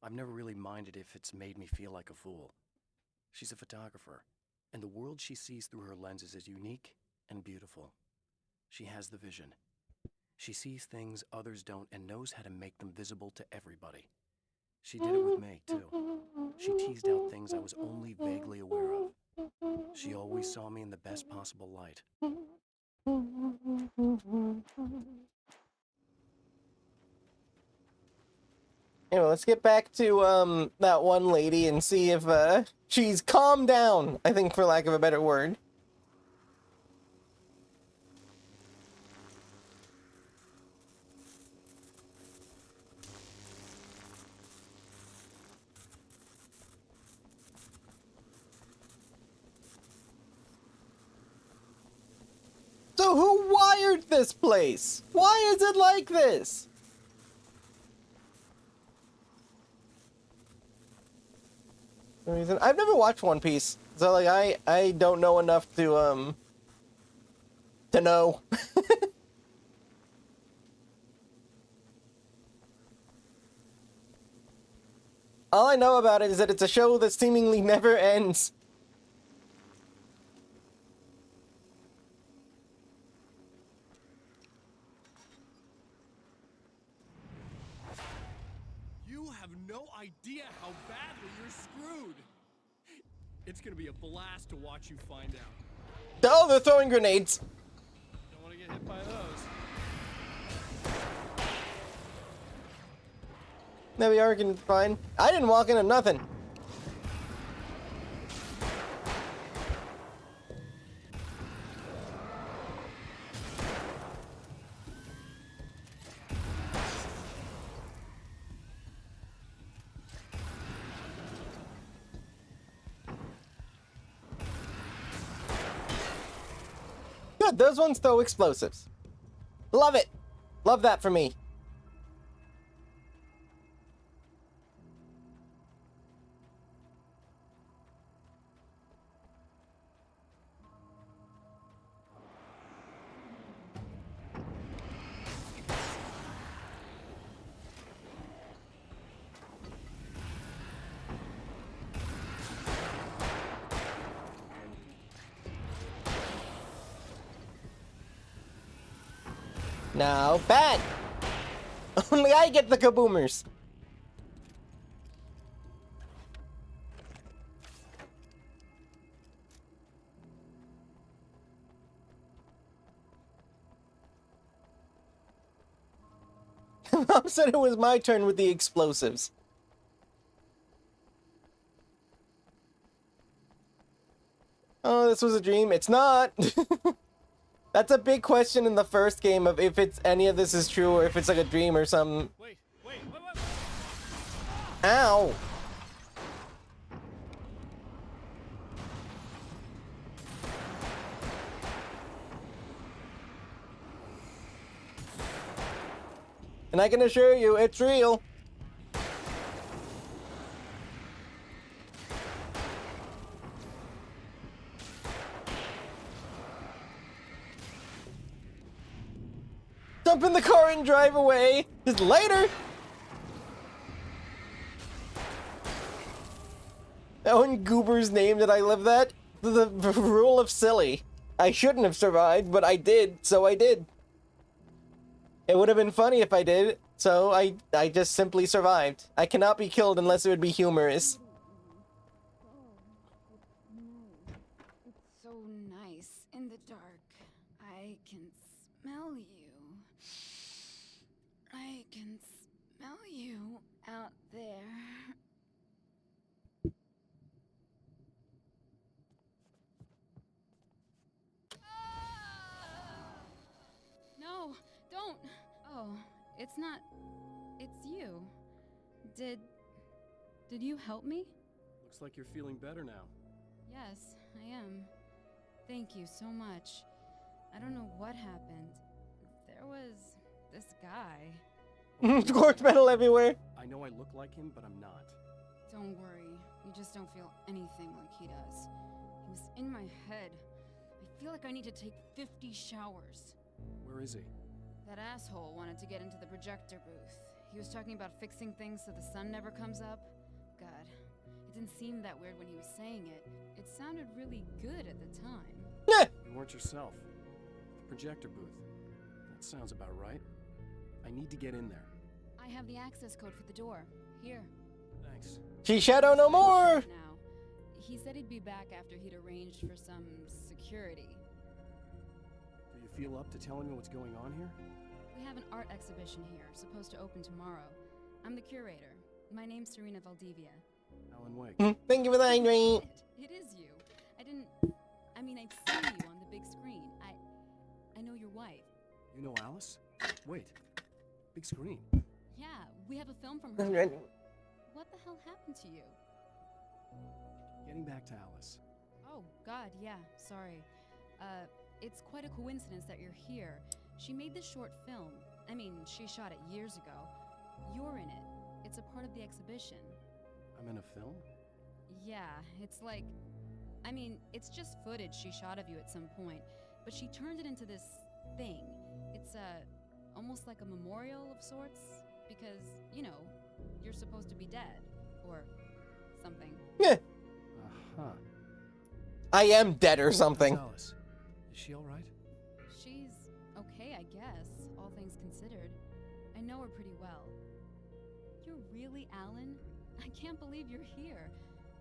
I've never really minded if it's made me feel like a fool. She's a photographer, and the world she sees through her lenses is unique and beautiful. She has the vision. She sees things others don't and knows how to make them visible to everybody. She did it with me, too. She teased out things I was only vaguely aware of. She always saw me in the best possible light. Anyway, let's get back to that one lady and see if she's calmed down, I think, for lack of a better word. So who wired this place? Why is it like this? Reason I've never watched One Piece, so like I don't know enough to know. All I know about it is that it's a show that seemingly never ends. You have no idea how badly you're screwed. It's gonna be a blast to watch you find out. Oh, they're throwing grenades. Don't want to get hit by those. There we are, can fine. I didn't walk into nothing. Good, those ones throw explosives. Love it. Love that for me. Now, bad! Only I get the kaboomers! Mom said it was my turn with the explosives. Oh, this was a dream. It's not! That's a big question in the first game of if it's any of this is true or if it's like a dream or something. Wait. Ow! And I can assure you, it's real. Jump in the car and drive away. Just later. That one goober's name that I live that. The rule of silly. I shouldn't have survived, but I did, so I did. It would have been funny if I did, so I just simply survived. I cannot be killed unless it would be humorous. It's so nice in the dark. I can smell you. I can smell you out there. It's not... It's you. Did you help me? Looks like you're feeling better now. Yes, I am. Thank you so much. I don't know what happened. There was this guy. Scorched metal everywhere. I know I look like him, but I'm not. Don't worry. You just don't feel anything like he does. He was in my head. I feel like I need to take 50 showers. Where is he? That asshole wanted to get into the projector booth. He was talking about fixing things so the sun never comes up. God, it didn't seem that weird when he was saying it. It sounded really good at the time. You weren't yourself. The projector booth. That sounds about right. I need to get in there. I have the access code for the door. Here. Thanks. She shadow no more! Now, he said he'd be back after he'd arranged for some security. Do you feel up to telling me what's going on here? We have an art exhibition here, supposed to open tomorrow. I'm the curator. My name's Serena Valdivia. Alan Wake. Thank you for the angry. It is you. I mean, I've seen you on the big screen. I know your wife. You know Alice? Wait. Big screen. Yeah, we have a film from her. What the hell happened to you? Getting back to Alice. Oh, God, yeah, sorry. It's quite a coincidence that you're here. She made this short film. I mean, she shot it years ago. You're in it. It's a part of the exhibition. I'm in a film? Yeah, it's like... I mean, it's just footage she shot of you at some point, but she turned it into this thing. It's, almost like a memorial of sorts, because, you know, you're supposed to be dead, or something. Yeah. Uh-huh. I am dead or something. How's Alice? Is she alright? She's okay, I guess, all things considered. I know her pretty well. You're really Alan? I can't believe you're here.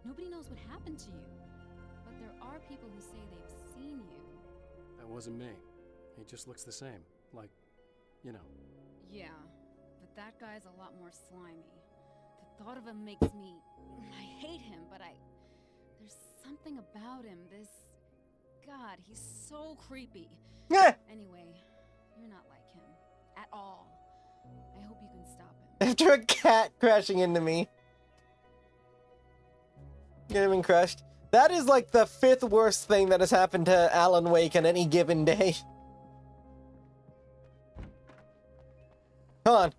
Nobody knows what happened to you. But there are people who say they've seen you. That wasn't me. He just looks the same. Like, you know. Yeah, but that guy's a lot more slimy. The thought of him makes me... I hate him, but there's something about him, this... God, he's so creepy. Yeah. Anyway, you're not like him. At all. I hope you can stop him. After a cat crashing into me. Getting crushed. That is like the 5th worst thing that has happened to Alan Wake on any given day. Hold on.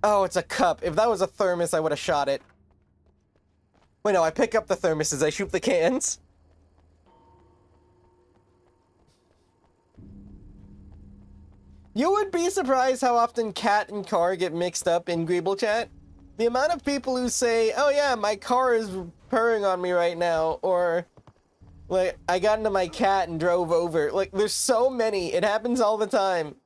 Oh, it's a cup. If that was a thermos, I would have shot it. Wait, no, I pick up the thermoses. I shoot the cans. You would be surprised how often cat and car get mixed up in Greeble chat. The amount of people who say, oh yeah, my car is purring on me right now, or like, I got into my cat and drove over. Like, there's so many. It happens all the time.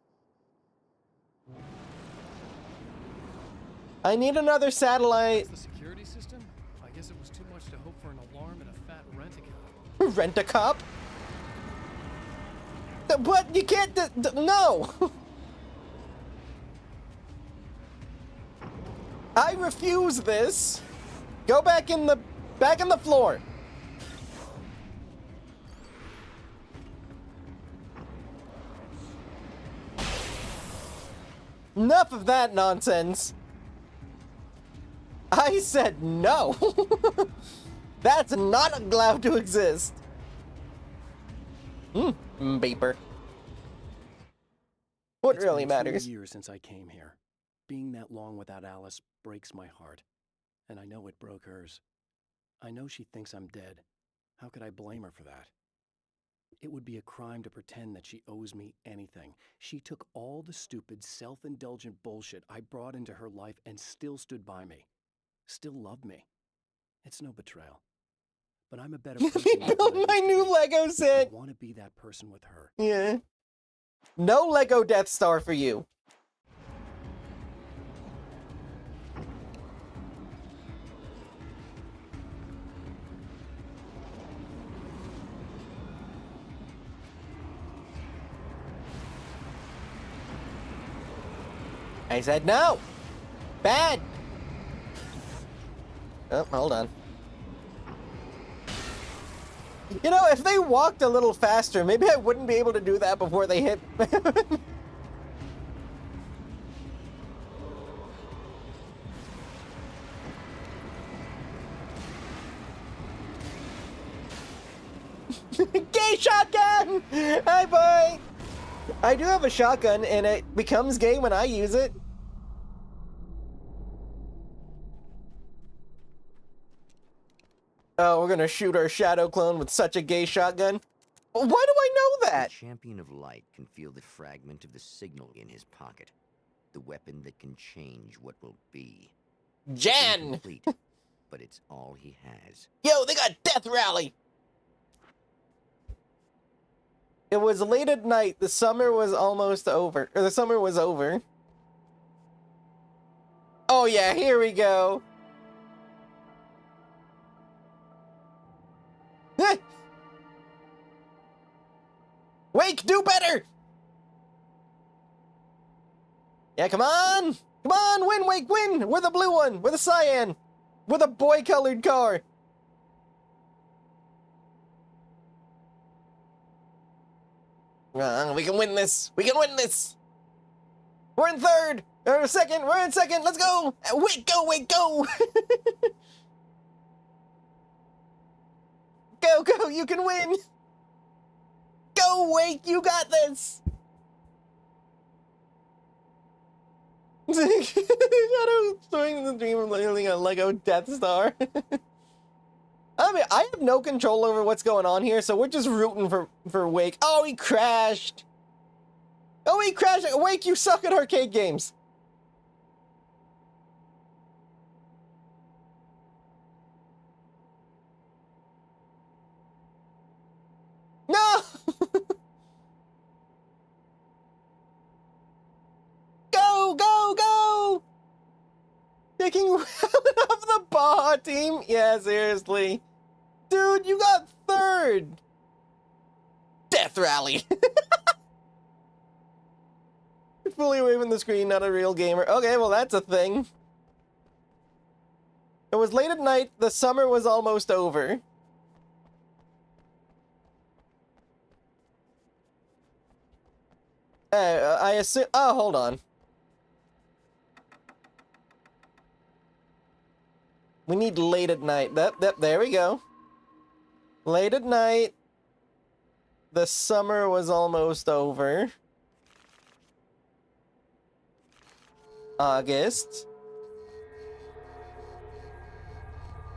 I need another satellite. That's the security system? I guess it was too much to hope for an alarm and a fat rent-a-cop. Rent-a-cop? But you can't, no! I refuse this. Go back in the floor. Enough of that nonsense. I said no. That's not allowed to exist. Vapor. What It's really been 2 matters? years since I came here. Being that long without Alice breaks my heart, and I know it broke hers. I know she thinks I'm dead. How could I blame her for that? It would be a crime to pretend that she owes me anything. She took all the stupid, self-indulgent bullshit I brought into her life and still stood by me. Still loved me. It's no betrayal. But I'm a better person. Let me build my new Lego set. I want to be that person with her. Yeah. No Lego Death Star for you. I said no. Bad. Oh, hold on. You know, if they walked a little faster, maybe I wouldn't be able to do that before they hit. Gay shotgun! Hi, boy! I do have a shotgun, and it becomes gay when I use it. Oh, we're gonna shoot our shadow clone with such a gay shotgun? Why do I know that? The champion of light can feel the fragment of the signal in his pocket. The weapon that can change what will be. Jan! Incomplete, but it's all he has. Yo, they got Death Rally! It was late at night. The summer was almost over. Or the summer was over. Oh yeah, here we go. Wake, do better! Yeah, come on! Come on, win, Wake, win! We're the blue one! We're the cyan! We're the boy-colored car! We can win this! We can win this! We're in third! Or second! We're in second! Let's go! Wake, go, Wake, go! Go, go, you can win! Go, Wake, you got this! Shadow storing the dream of literally a Lego Death Star. I mean, I have no control over what's going on here, so we're just rooting for Wake. Oh, he crashed! Oh, he crashed! Wake, you suck at arcade games! No! Go, go, go! Taking out of the Baja team? Yeah, seriously. Dude, you got third! Death Rally! Fully away from the screen, not a real gamer. Okay, well that's a thing. It was late at night, the summer was almost over. I assume... Oh, hold on. We need late at night. There we go. Late at night. The summer was almost over. August.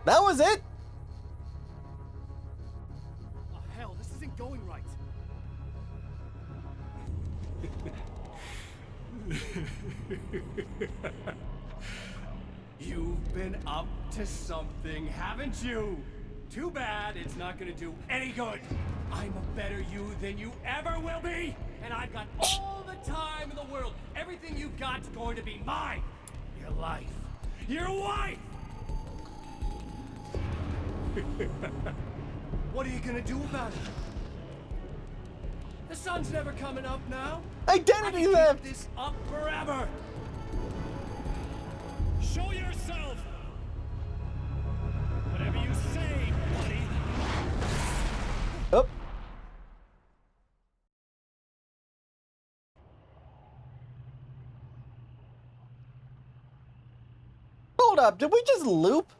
That was it? Oh, hell, this isn't going right. You've been up to something, haven't you? Too bad it's not gonna do any good. I'm a better you than you ever will be, and I've got all the time in the world. Everything you've got's going to be mine. Your life. Your wife! What are you gonna do about it? The sun's never coming up now. Identity theft! This up forever. Show yourself. Whatever you say, buddy. Oh. Hold up, did we just loop?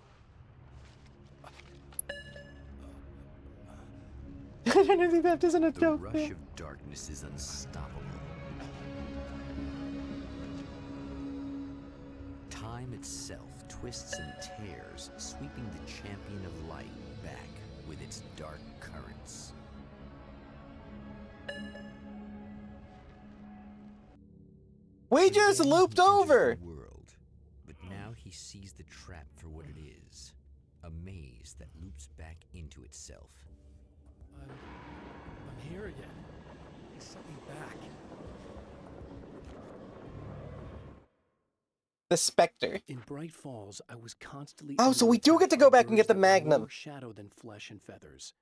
Identity theft isn't a joke. The rush of darkness is unstoppable. Time itself twists and tears, sweeping the champion of light back with its dark currents. We just looped over! World, but now he sees the trap for what it is. A maze that loops back into itself. I'm here again. They sent me back. The Spectre. In Bright Falls, I was constantly... Oh, so we do get to go back and get the Magnum. More shadow than flesh and feathers.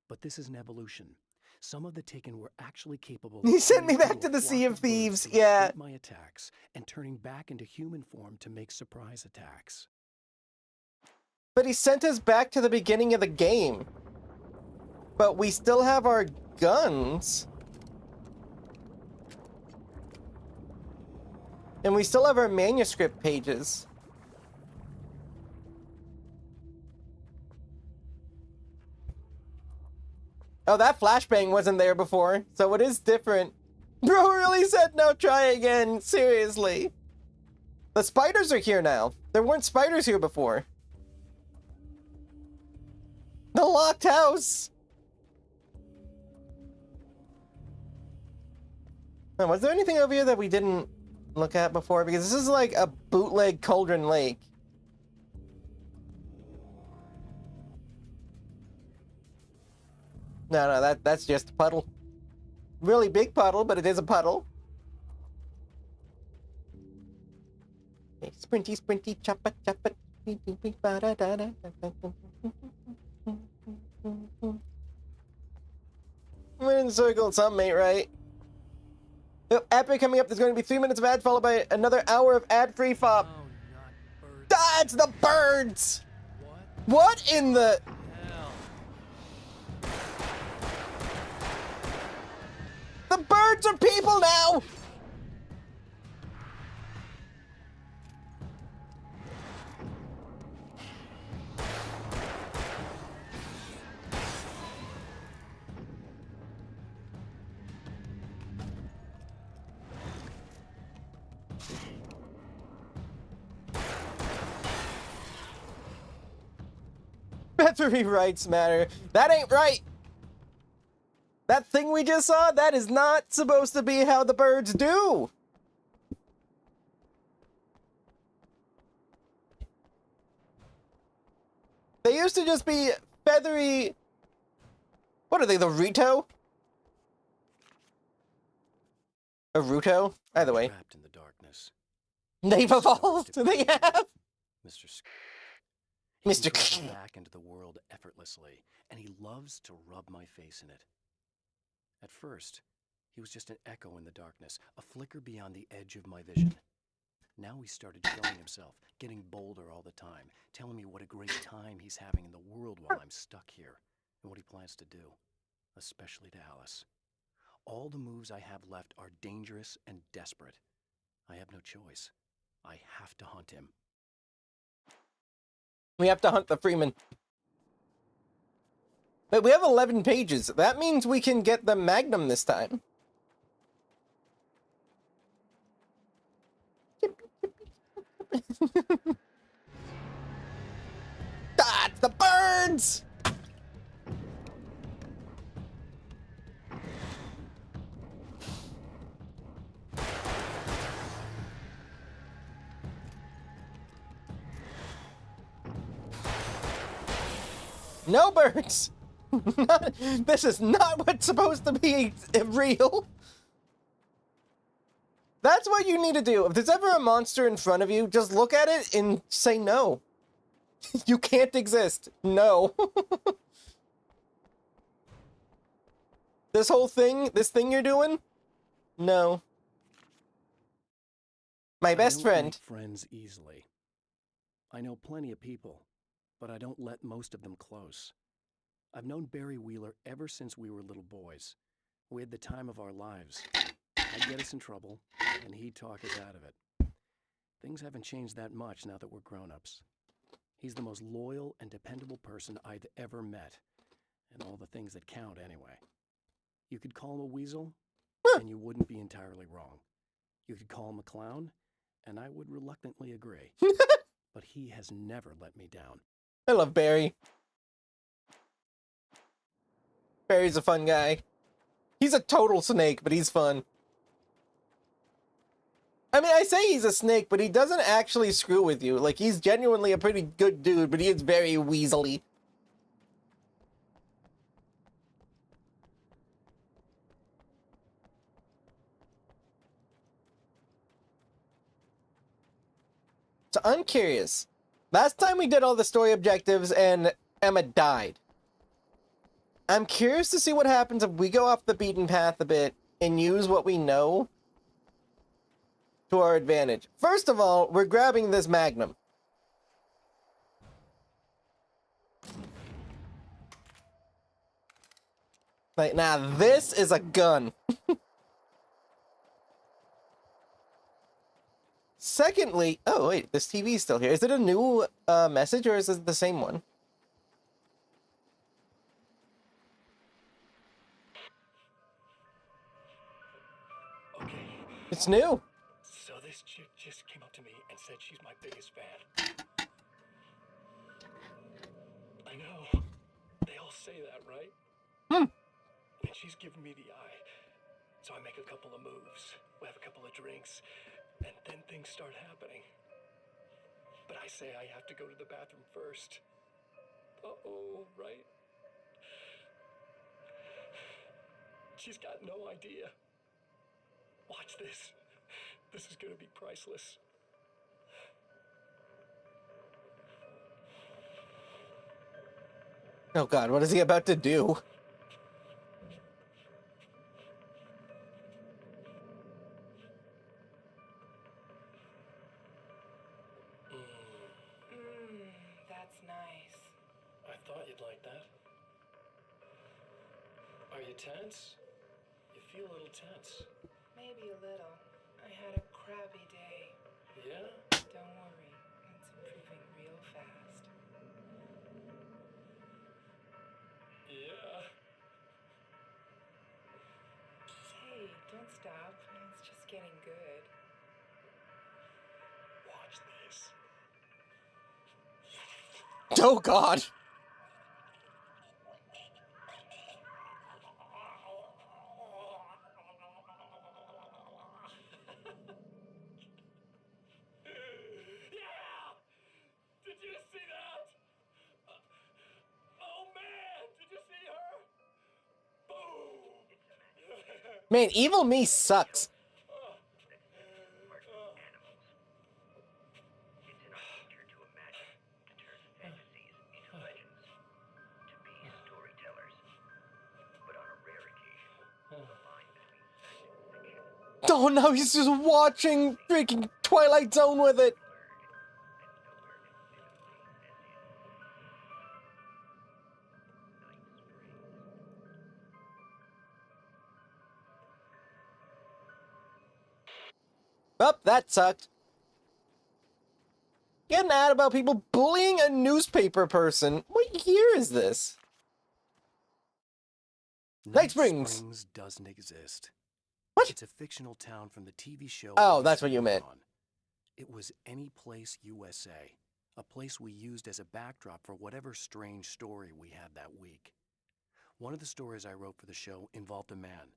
But this is an evolution. Some of the Taken were actually capable of... He sent me back to the Sea of Thieves, yeah. ...my attacks, and turning back into human form to make surprise attacks. But he sent us back to the beginning of the game. But we still have our guns. And we still have our manuscript pages. Oh, that flashbang wasn't there before, so it is different. Bro really said no, try again. Seriously. The spiders are here now. There weren't spiders here before. The locked house. Now, was there anything over here that we didn't look at before? Because this is like a bootleg Cauldron Lake. No, that's just a puddle. Really big puddle, but it is a puddle. Okay, sprinty, sprinty, choppa, choppa. We're in the circle, something ain't right. Epic coming up, there's going to be 3 minutes of ad followed by another hour of ad-free FOP. Ah, it's the birds! What in the... The birds are people now! Battery rights matter. That ain't right. That thing we just saw, that is not supposed to be how the birds do. They used to just be feathery... What are they, the Rito? A Ruto? Either way. Trapped in the darkness. They've evolved. They have. Mr. Mr. He can back into the world effortlessly, and he loves to rub my face in it. At first, he was just an echo in the darkness, a flicker beyond the edge of my vision. Now he started showing himself, getting bolder all the time, telling me what a great time he's having in the world while I'm stuck here, and what he plans to do, especially to Alice. All the moves I have left are dangerous and desperate. I have no choice. I have to hunt him. We have to hunt the Freeman. But we have 11 pages. That means we can get the Magnum this time. That's the birds! No birds! This is not what's supposed to be real. That's what you need to do. If there's ever a monster in front of you, just look at it and say no. You can't exist. No. This whole thing, this thing you're doing? No. My best friend. I don't make friends easily. I know plenty of people, but I don't let most of them close. I've known Barry Wheeler ever since we were little boys. We had the time of our lives. I'd get us in trouble, and he'd talk us out of it. Things haven't changed that much now that we're grown-ups. He's the most loyal and dependable person I've ever met, and all the things that count anyway. You could call him a weasel, and you wouldn't be entirely wrong. You could call him a clown, and I would reluctantly agree. But he has never let me down. I love Barry. Barry's a fun guy. He's a total snake, but he's fun. I mean, I say he's a snake, but he doesn't actually screw with you. Like, he's genuinely a pretty good dude, but he is very weaselly. So I'm curious. Last time we did all the story objectives and Emma died. I'm curious to see what happens if we go off the beaten path a bit and use what we know to our advantage. First of all, we're grabbing this Magnum. Like, now this is a gun. Secondly, oh wait, this TV is still here. Is it a new message or is it the same one? It's new. So this chick just came up to me and said she's my biggest fan. I know. They all say that, right? Hmm. And she's giving me the eye. So I make a couple of moves. We have a couple of drinks. And then things start happening. But I say I have to go to the bathroom first. Uh-oh, right? She's got no idea. Watch this. This is gonna be priceless. Oh God, what is he about to do? That's nice. I thought you'd like that. Are you tense? You feel a little tense. Maybe a little. I had a crappy day. Yeah? Don't worry, it's improving real fast. Yeah. Hey, don't stop. It's just getting good. Watch this. Oh God. Yeah! Did you see that? Oh man, did you see her? Boom! Man, evil me sucks. Oh no, he's just watching freaking Twilight Zone with it. Oh, that sucked. Getting mad about people bullying a newspaper person. What year is this? Night Springs doesn't exist. What? It's a fictional town from the TV show. Oh, that's what you meant. It was Any Place USA, a place we used as a backdrop for whatever strange story we had that week. One of the stories I wrote for the show involved a man,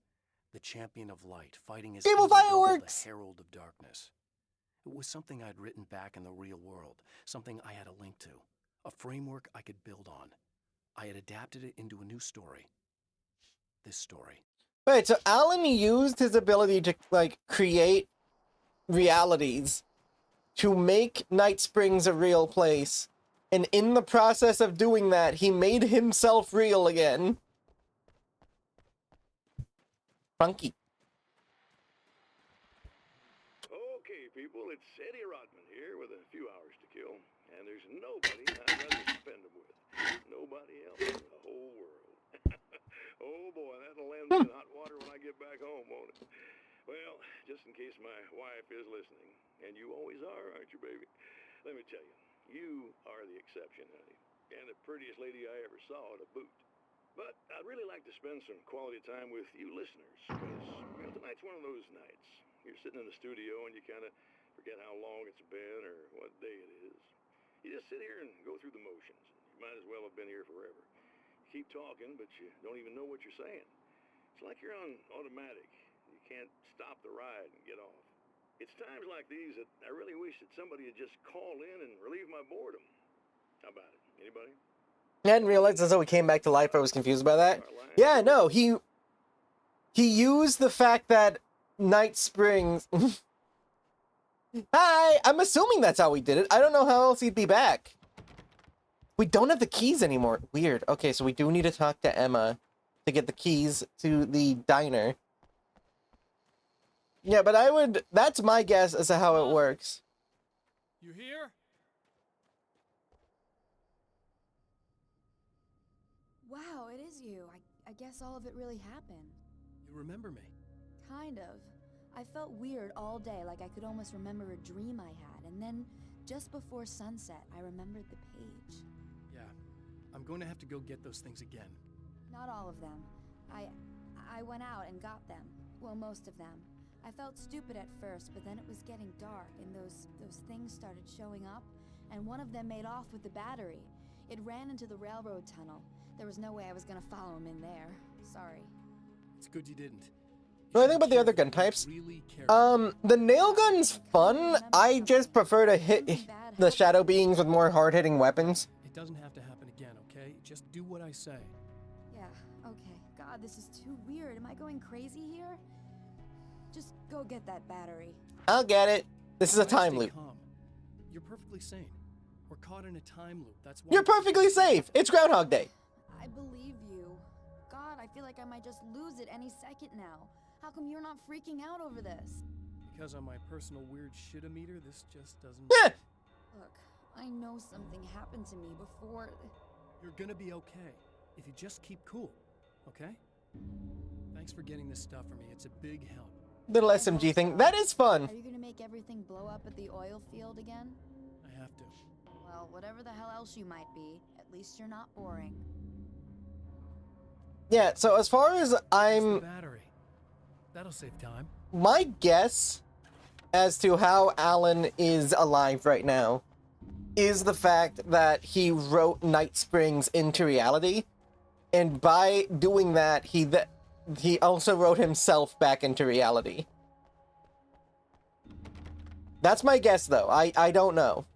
the champion of light, fighting his People evil double, fireworks! the herald of darkness. It was something I'd written back in the real world, something I had a link to, a framework I could build on. I had adapted it into a new story. This story. Wait, so Alan used his ability to, like, create realities to make Night Springs a real place. And in the process of doing that, he made himself real again. Funky. Okay, people, it's Eddie Rodman here with a few hours to kill, and there's nobody I'd rather spend them with. Nobody else in the whole world. Oh boy, that'll land me in hot water when I get back home, won't it? Well, just in case my wife is listening, and you always are, aren't you, baby? Let me tell you, you are the exception, honey, and the prettiest lady I ever saw to boot. But I'd really like to spend some quality time with you listeners, because tonight's one of those nights. You're sitting in the studio and you kind of forget how long it's been or what day it is. You just sit here and go through the motions. You might as well have been here forever. You keep talking, but you don't even know what you're saying. It's like you're on automatic. You can't stop the ride and get off. It's times like these that I really wish that somebody would just call in and relieve my boredom. How about it? Anybody? I hadn't realized that's how he came back to life. I was confused by that. Yeah, no, he used the fact that Night Springs... Hi! I'm assuming that's how he did it. I don't know how else he'd be back. We don't have the keys anymore. Weird. Okay, so we do need to talk to Emma to get the keys to the diner. Yeah, but I would... That's my guess as to how it works. You here? Wow, it is you. I guess all of it really happened. You remember me? Kind of. I felt weird all day, like I could almost remember a dream I had, and then, just before sunset, I remembered the page. Yeah. I'm going to have to go get those things again. Not all of them. I went out and got them. Well, most of them. I felt stupid at first, but then it was getting dark and those things started showing up, and one of them made off with the battery. It ran into the railroad tunnel. There was no way I was gonna follow him in there. Sorry. It's good you didn't. What do I think about the other gun types? The nail gun's fun. I just prefer to hit the shadow beings with more hard-hitting weapons. It doesn't have to happen again, okay? Just do what I say. Yeah, okay. God, this is too weird. Am I going crazy here? Just go get that battery. I'll get it. This is a time Stay loop. calm. You're perfectly sane. We're caught in a time loop. That's why. You're perfectly safe. It's Groundhog Day. I believe you. God, I feel like I might just lose it any second now. How come you're not freaking out over this? Because on my personal weird shit-o-meter, this just doesn't... Look, I know something happened to me before... You're gonna be okay, if you just keep cool, okay? Thanks for getting this stuff for me. It's a big help. Little SMG thing. That is fun. Are you gonna make everything blow up at the oil field again? I have to. Well, whatever the hell else you might be, at least you're not boring. Yeah, so as far as I'm... Battery. That'll save time. My guess as to how Alan is alive right now is the fact that he wrote Night Springs into reality, and by doing that, he also wrote himself back into reality. That's my guess, though. I don't know.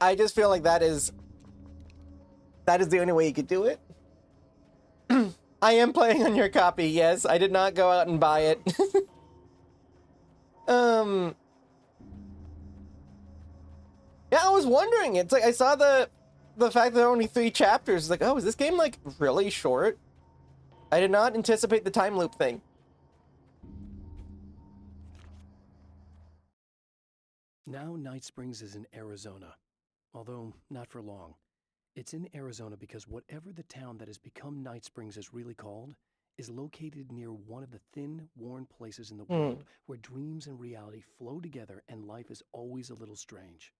I just feel like that is the only way you could do it. I am playing on your copy, yes. I did not go out and buy it. Yeah, I was wondering. It's like I saw the fact that there are only 3 chapters. It's like, oh, is this game like really short? I did not anticipate the time loop thing. Now Night Springs is in Arizona, although not for long. It's in Arizona because whatever the town that has become Night Springs is really called is located near one of the thin, worn places in the world where dreams and reality flow together and life is always a little strange.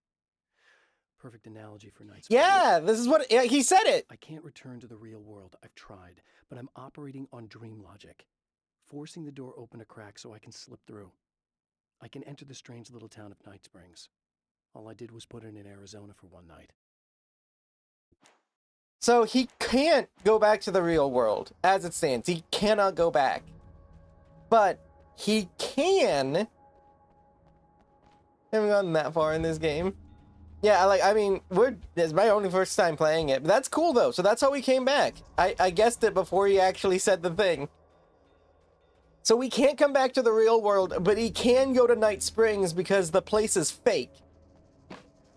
Perfect analogy for Night Springs. Yeah, this is what he said it. I can't return to the real world. I've tried, but I'm operating on dream logic, forcing the door open a crack so I can slip through. I can enter the strange little town of Night Springs. All I did was put it in Arizona for one night. So he can't go back to the real world, as it stands. He cannot go back. But he can... Haven't gotten that far in this game. Yeah, I mean, it's my only first time playing it. But that's cool, though. So that's how we came back. I guessed it before he actually said the thing. So we can't come back to the real world, but he can go to Night Springs because the place is fake.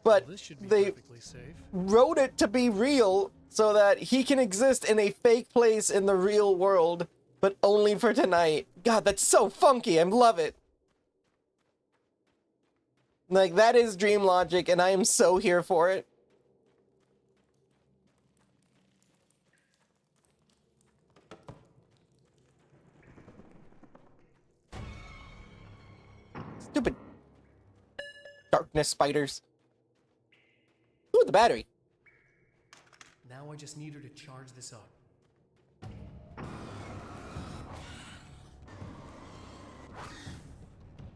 But well, this should be they perfectly safe. Wrote it to be real so that he can exist in a fake place in the real world, but only for tonight. God, that's so funky. I love it. Like, that is dream logic, and I am so here for it. Stupid darkness spiders. Ooh, the battery. Now I just need her to charge this up.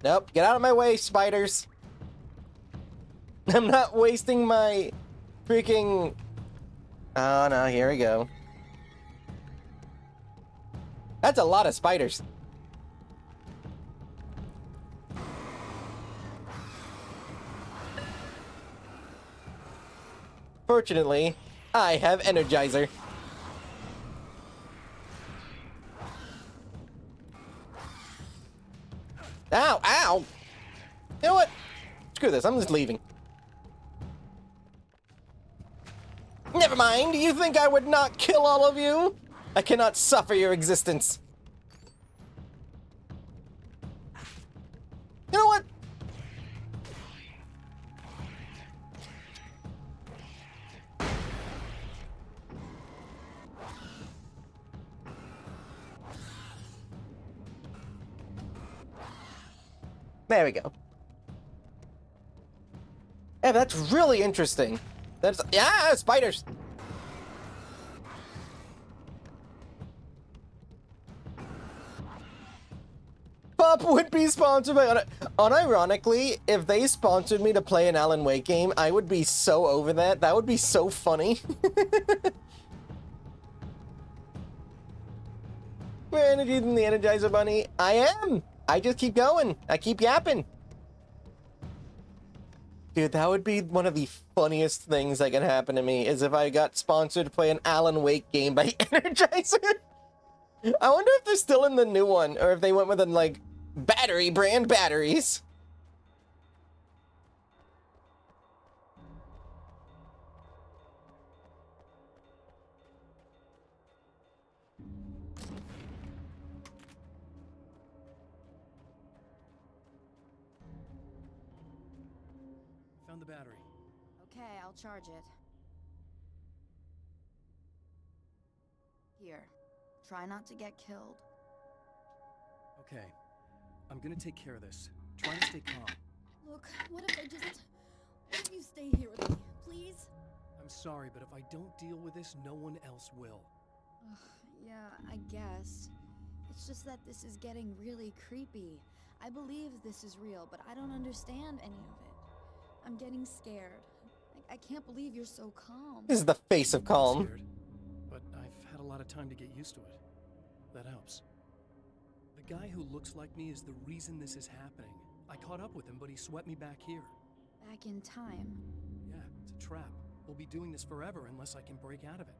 Nope, get out of my way, spiders. I'm not wasting my freaking... Oh, no, here we go. That's a lot of spiders. Fortunately, I have Energizer. Ow, ow! You know what? Screw this, I'm just leaving. Never mind, you think I would not kill all of you? I cannot suffer your existence. You know what? There we go. Yeah, that's really interesting. That's... Yeah, spiders! Up would be sponsored by... Unironically, if they sponsored me to play an Alan Wake game, I would be so over that. That would be so funny. More energy than the Energizer Bunny. I am! I just keep going. I keep yapping. Dude, that would be one of the funniest things that can happen to me, is if I got sponsored to play an Alan Wake game by Energizer. I wonder if they're still in the new one, or if they went with, like, battery brand batteries. Found the battery. Okay, I'll charge it. Here. Try not to get killed. Okay. I'm gonna take care of this. Try to stay calm. Look, what if you stay here with me, please? I'm sorry, but if I don't deal with this, no one else will. Yeah, I guess. It's just that this is getting really creepy. I believe this is real, but I don't understand any of it. I'm getting scared. I can't believe you're so calm. This is the face of calm. Scared, but I've had a lot of time to get used to it. That helps. The guy who looks like me is the reason this is happening. I caught up with him, but he swept me back here. Back in time. Yeah, it's a trap. We'll be doing this forever unless I can break out of it.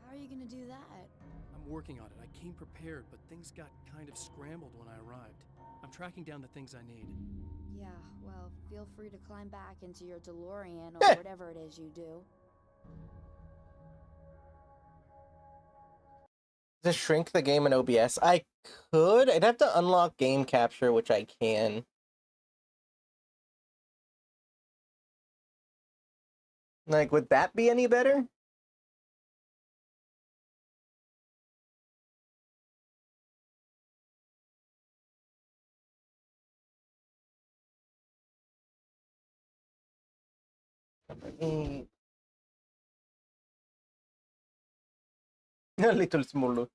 How are you gonna do that? I'm working on it. I came prepared, but things got kind of scrambled when I arrived. I'm tracking down the things I need. Yeah, well, feel free to climb back into your DeLorean or whatever it is you do. To shrink the game in OBS? I could. I'd have to unlock game capture, which I can. Like, would that be any better? A little smaller.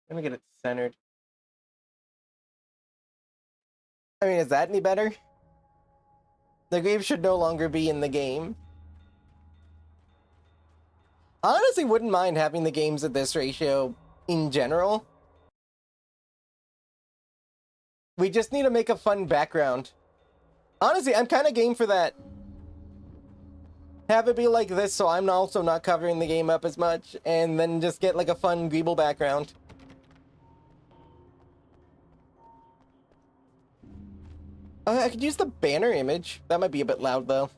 Let me get it centered. I mean, is that any better? The grave should no longer be in the game. I honestly wouldn't mind having the games at this ratio in general. We just need to make a fun background. Honestly, I'm kind of game for that. Have it be like this so I'm also not covering the game up as much, and then just get like a fun Greeble background. I could use the banner image. That might be a bit loud though.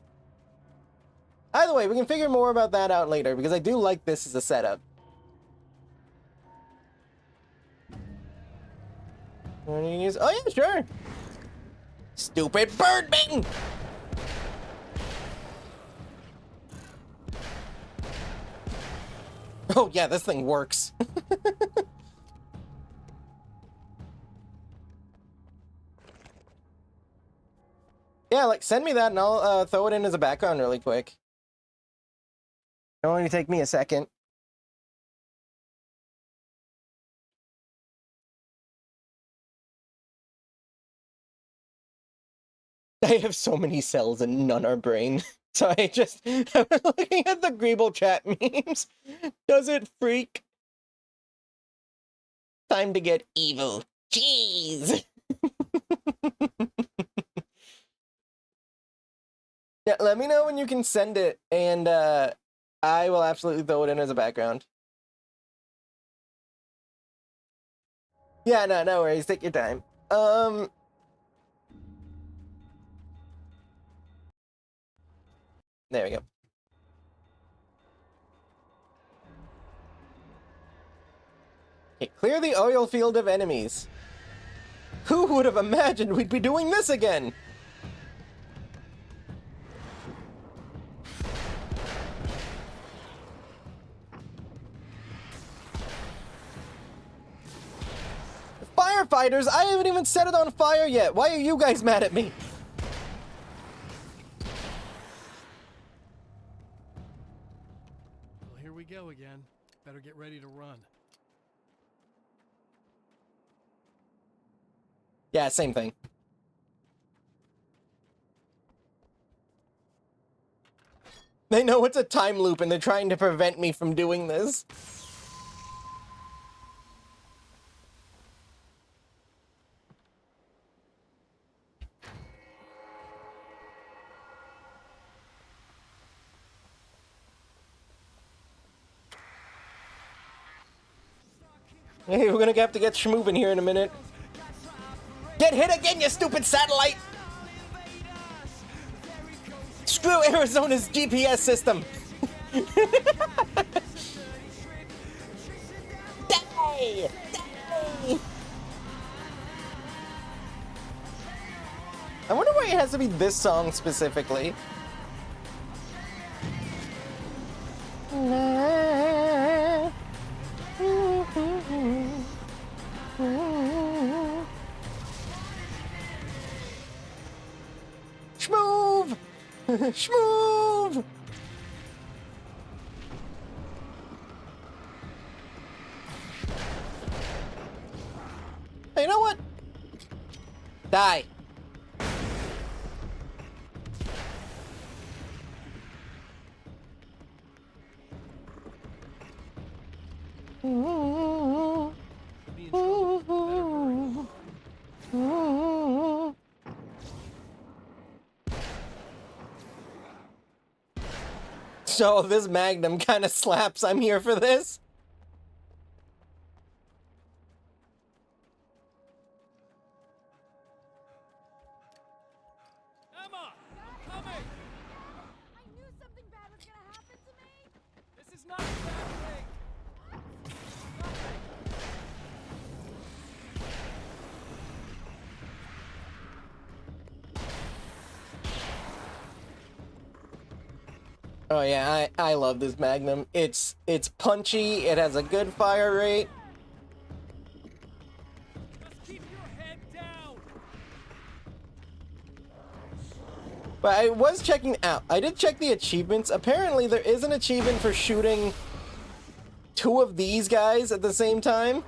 Either way, we can figure more about that out later, because I do like this as a setup. Oh yeah, sure. Stupid bird bing! Oh yeah, this thing works. Yeah, like, send me that and I'll throw it in as a background really quick. It'll only take me a second. I have so many cells and none are brain. So I was looking at the Greeble chat memes. Does it freak? Time to get evil. Jeez. Yeah, let me know when you can send it, and I will absolutely throw it in as a background. Yeah, no worries. Take your time. There we go. Okay, clear the oil field of enemies. Who would have imagined we'd be doing this again? Firefighters? I haven't even set it on fire yet. Why are you guys mad at me? here we go again. Better get ready to run. Yeah, same thing. They know it's a time loop and they're trying to prevent me from doing this. Hey, we're gonna have to get schmoving here in a minute. Get hit again, you stupid satellite! Screw Arizona's GPS system! Die! Die! I wonder why it has to be this song specifically. Schmoove! Schmoove! Hey, you know what? Die. So this Magnum kind of slaps. I'm here for this. Emma, I'm coming. I knew something bad was gonna happen to me. This is not a bad thing. Oh yeah, I love this Magnum. It's punchy, it has a good fire rate. Just keep your head down. But I was checking out. I did check the achievements. Apparently there is an achievement for shooting 2 of these guys at the same time.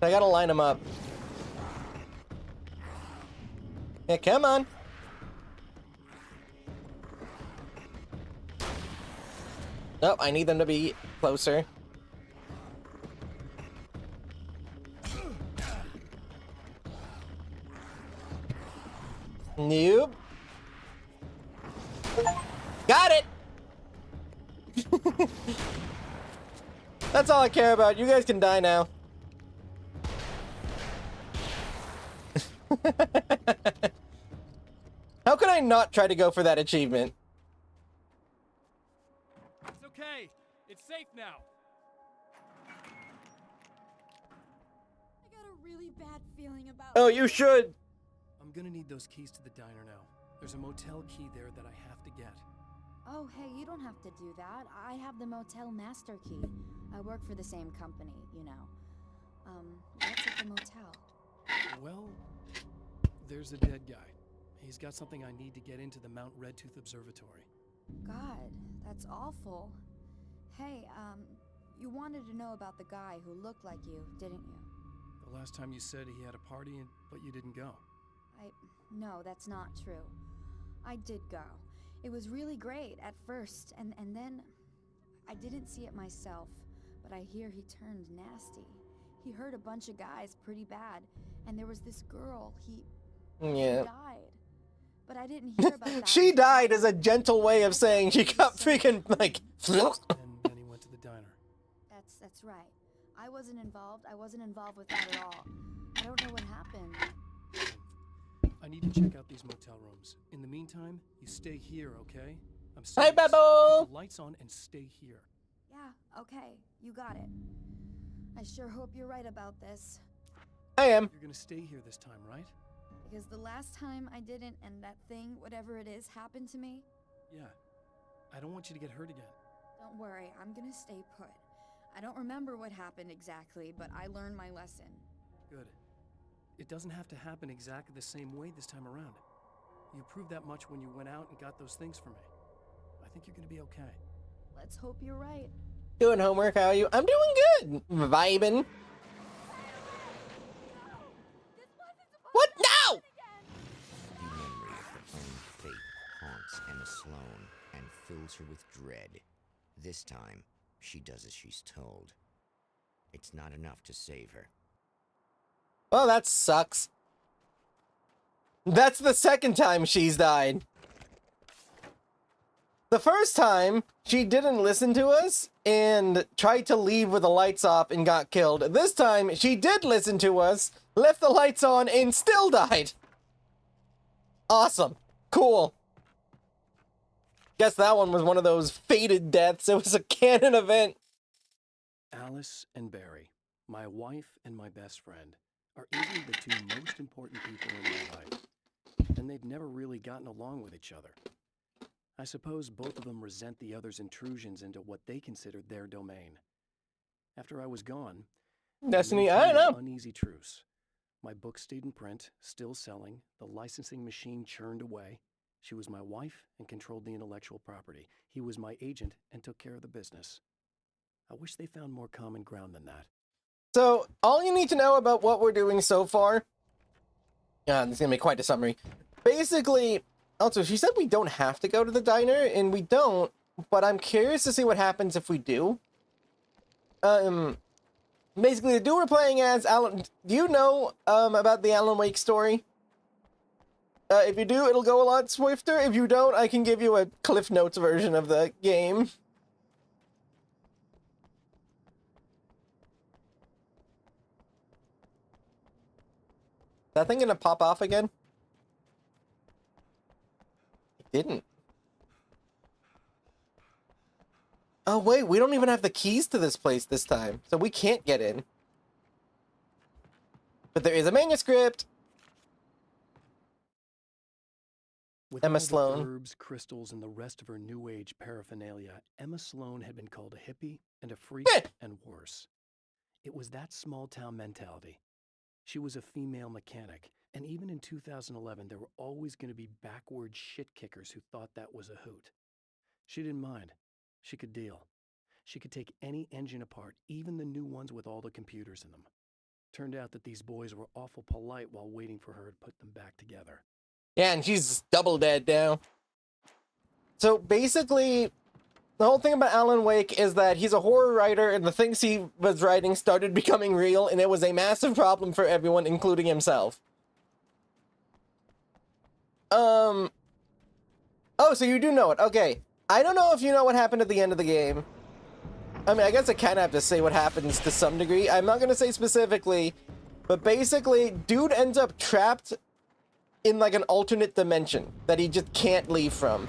I gotta line them up. Yeah, come on. Nope, I need them to be closer. Nope. Got it! That's all I care about. You guys can die now. How could I not try to go for that achievement? It's okay. It's safe now. I got a really bad feeling about Oh, you should. I'm gonna need those keys to the diner now. There's a motel key there that I have to get. Oh, hey, you don't have to do that. I have the motel master key. I work for the same company, you know. What's at the motel? Well, there's a dead guy. He's got something I need to get into the Mount Redtooth Observatory. God, that's awful. Hey, you wanted to know about the guy who looked like you, didn't you? The last time you said he had a party, but you didn't go. No, that's not true. I did go. It was really great at first, and then I didn't see it myself, but I hear he turned nasty. He hurt a bunch of guys pretty bad, and there was this girl, she died. But I didn't hear about that. She died is a gentle way of saying she got freaking, like... And then he went to the diner. That's right. I wasn't involved with that at all. I don't know what happened. I need to check out these motel rooms. In the meantime, you stay here, okay? I'm Hi, serious. Bebo! Keep the lights on and stay here. Yeah, okay, you got it. I sure hope you're right about this. I am. You're gonna stay here this time, right? Because the last time I didn't, and that thing, whatever it is, happened to me. Yeah. I don't want you to get hurt again. Don't worry, I'm gonna stay put. I don't remember what happened exactly, but I learned my lesson. Good. It doesn't have to happen exactly the same way this time around. You proved that much when you went out and got those things for me. I think you're gonna be okay. Let's hope you're right. Doing homework, how are you? I'm doing good. Vibing. What? No! The memory of her own fate haunts Emma Sloan and fills her with dread. This time, she does as she's told. It's not enough to save her. Well, that sucks. That's the second time she's died. The first time, she didn't listen to us and tried to leave with the lights off and got killed. This time, she did listen to us, left the lights on, and still died. Awesome. Cool. Guess that one was one of those fated deaths. It was a canon event. Alice and Barry, my wife and my best friend, are easily the two most important people in my life. And they've never really gotten along with each other. I suppose both of them resent the other's intrusions into what they considered their domain. After I was gone, Destiny, I don't know. Uneasy truce. My book stayed in print, still selling, the licensing machine churned away. She was my wife and controlled the intellectual property. He was my agent and took care of the business. I wish they found more common ground than that. So, all you need to know about what we're doing so far... this is going to be quite a summary. Basically, also, she said we don't have to go to the diner, and we don't, but I'm curious to see what happens if we do. Basically, the dude we're playing as, Alan... Do you know, about the Alan Wake story? If you do, it'll go a lot swifter. If you don't, I can give you a Cliff Notes version of the game. That thing gonna pop off again? It didn't. Oh wait, we don't even have the keys to this place this time, so we can't get in. But there is a manuscript! With Emma all Sloan. the herbs, crystals, and the rest of her New Age paraphernalia, Emma Sloan had been called a hippie and a freak and worse. It was that small-town mentality. She was a female mechanic, and even in 2011, there were always going to be backward shit-kickers who thought that was a hoot. She didn't mind. She could deal. She could take any engine apart, even the new ones with all the computers in them. Turned out that these boys were awful polite while waiting for her to put them back together. Yeah, and she's double dead now. So basically, the whole thing about Alan Wake is that he's a horror writer, and the things he was writing started becoming real, and it was a massive problem for everyone, including himself. Oh, so you do know it. Okay. I don't know if you know what happened at the end of the game. I mean, I guess I kind of have to say what happens to some degree. I'm not going to say specifically, but basically, dude ends up trapped in like an alternate dimension that he just can't leave from.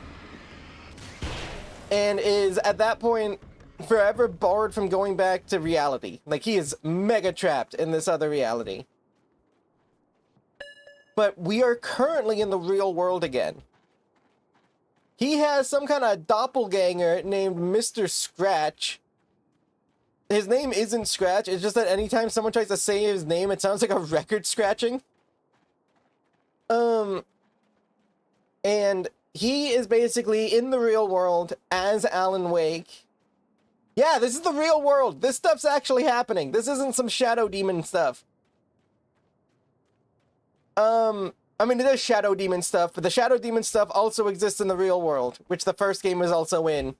And is, at that point, forever barred from going back to reality. Like, he is mega trapped in this other reality. But we are currently in the real world again. He has some kind of doppelganger named Mr. Scratch. His name isn't Scratch, it's just that anytime someone tries to say his name, it sounds like a record scratching. And he is basically in the real world as Alan Wake. Yeah, this is the real world. This stuff's actually happening. This isn't some Shadow Demon stuff. I mean, it is Shadow Demon stuff, but the Shadow Demon stuff also exists in the real world, which the first game was also in.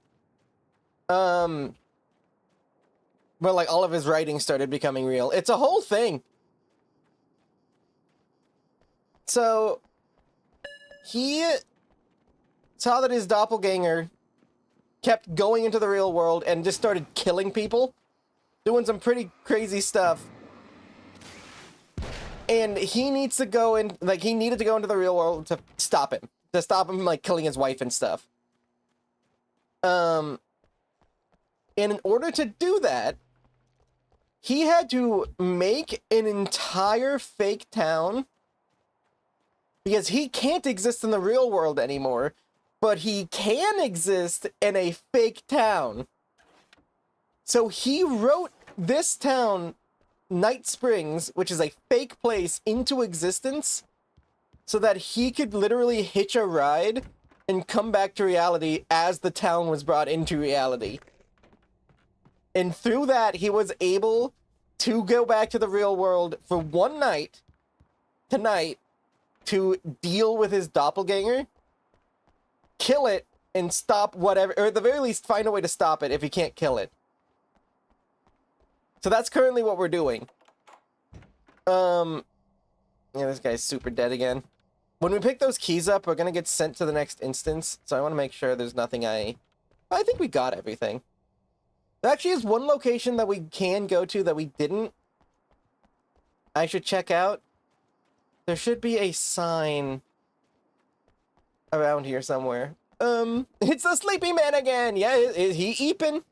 Where, like, all of his writing started becoming real. It's a whole thing. So, he saw that his doppelganger kept going into the real world and just started killing people, doing some pretty crazy stuff. And he needs to go in, like, he needed to go into the real world to stop him. To stop him, like, killing his wife and stuff. And in order to do that, he had to make an entire fake town. Because he can't exist in the real world anymore, but he can exist in a fake town. So he wrote this town Night Springs, which is a fake place, into existence so that he could literally hitch a ride and come back to reality as the town was brought into reality. And through that, he was able to go back to the real world for one night, tonight, to deal with his doppelganger, kill it, and stop whatever, or at the very least find a way to stop it if he can't kill it. So that's currently what we're doing. Yeah, this guy's super dead again. When we pick those keys up, we're gonna get sent to the next instance, so I want to make sure there's nothing I think we got everything. There actually is one location that we can go to that we didn't. I should check out. There should be a sign around here somewhere. It's the sleepy man again! Yeah, is he eeping?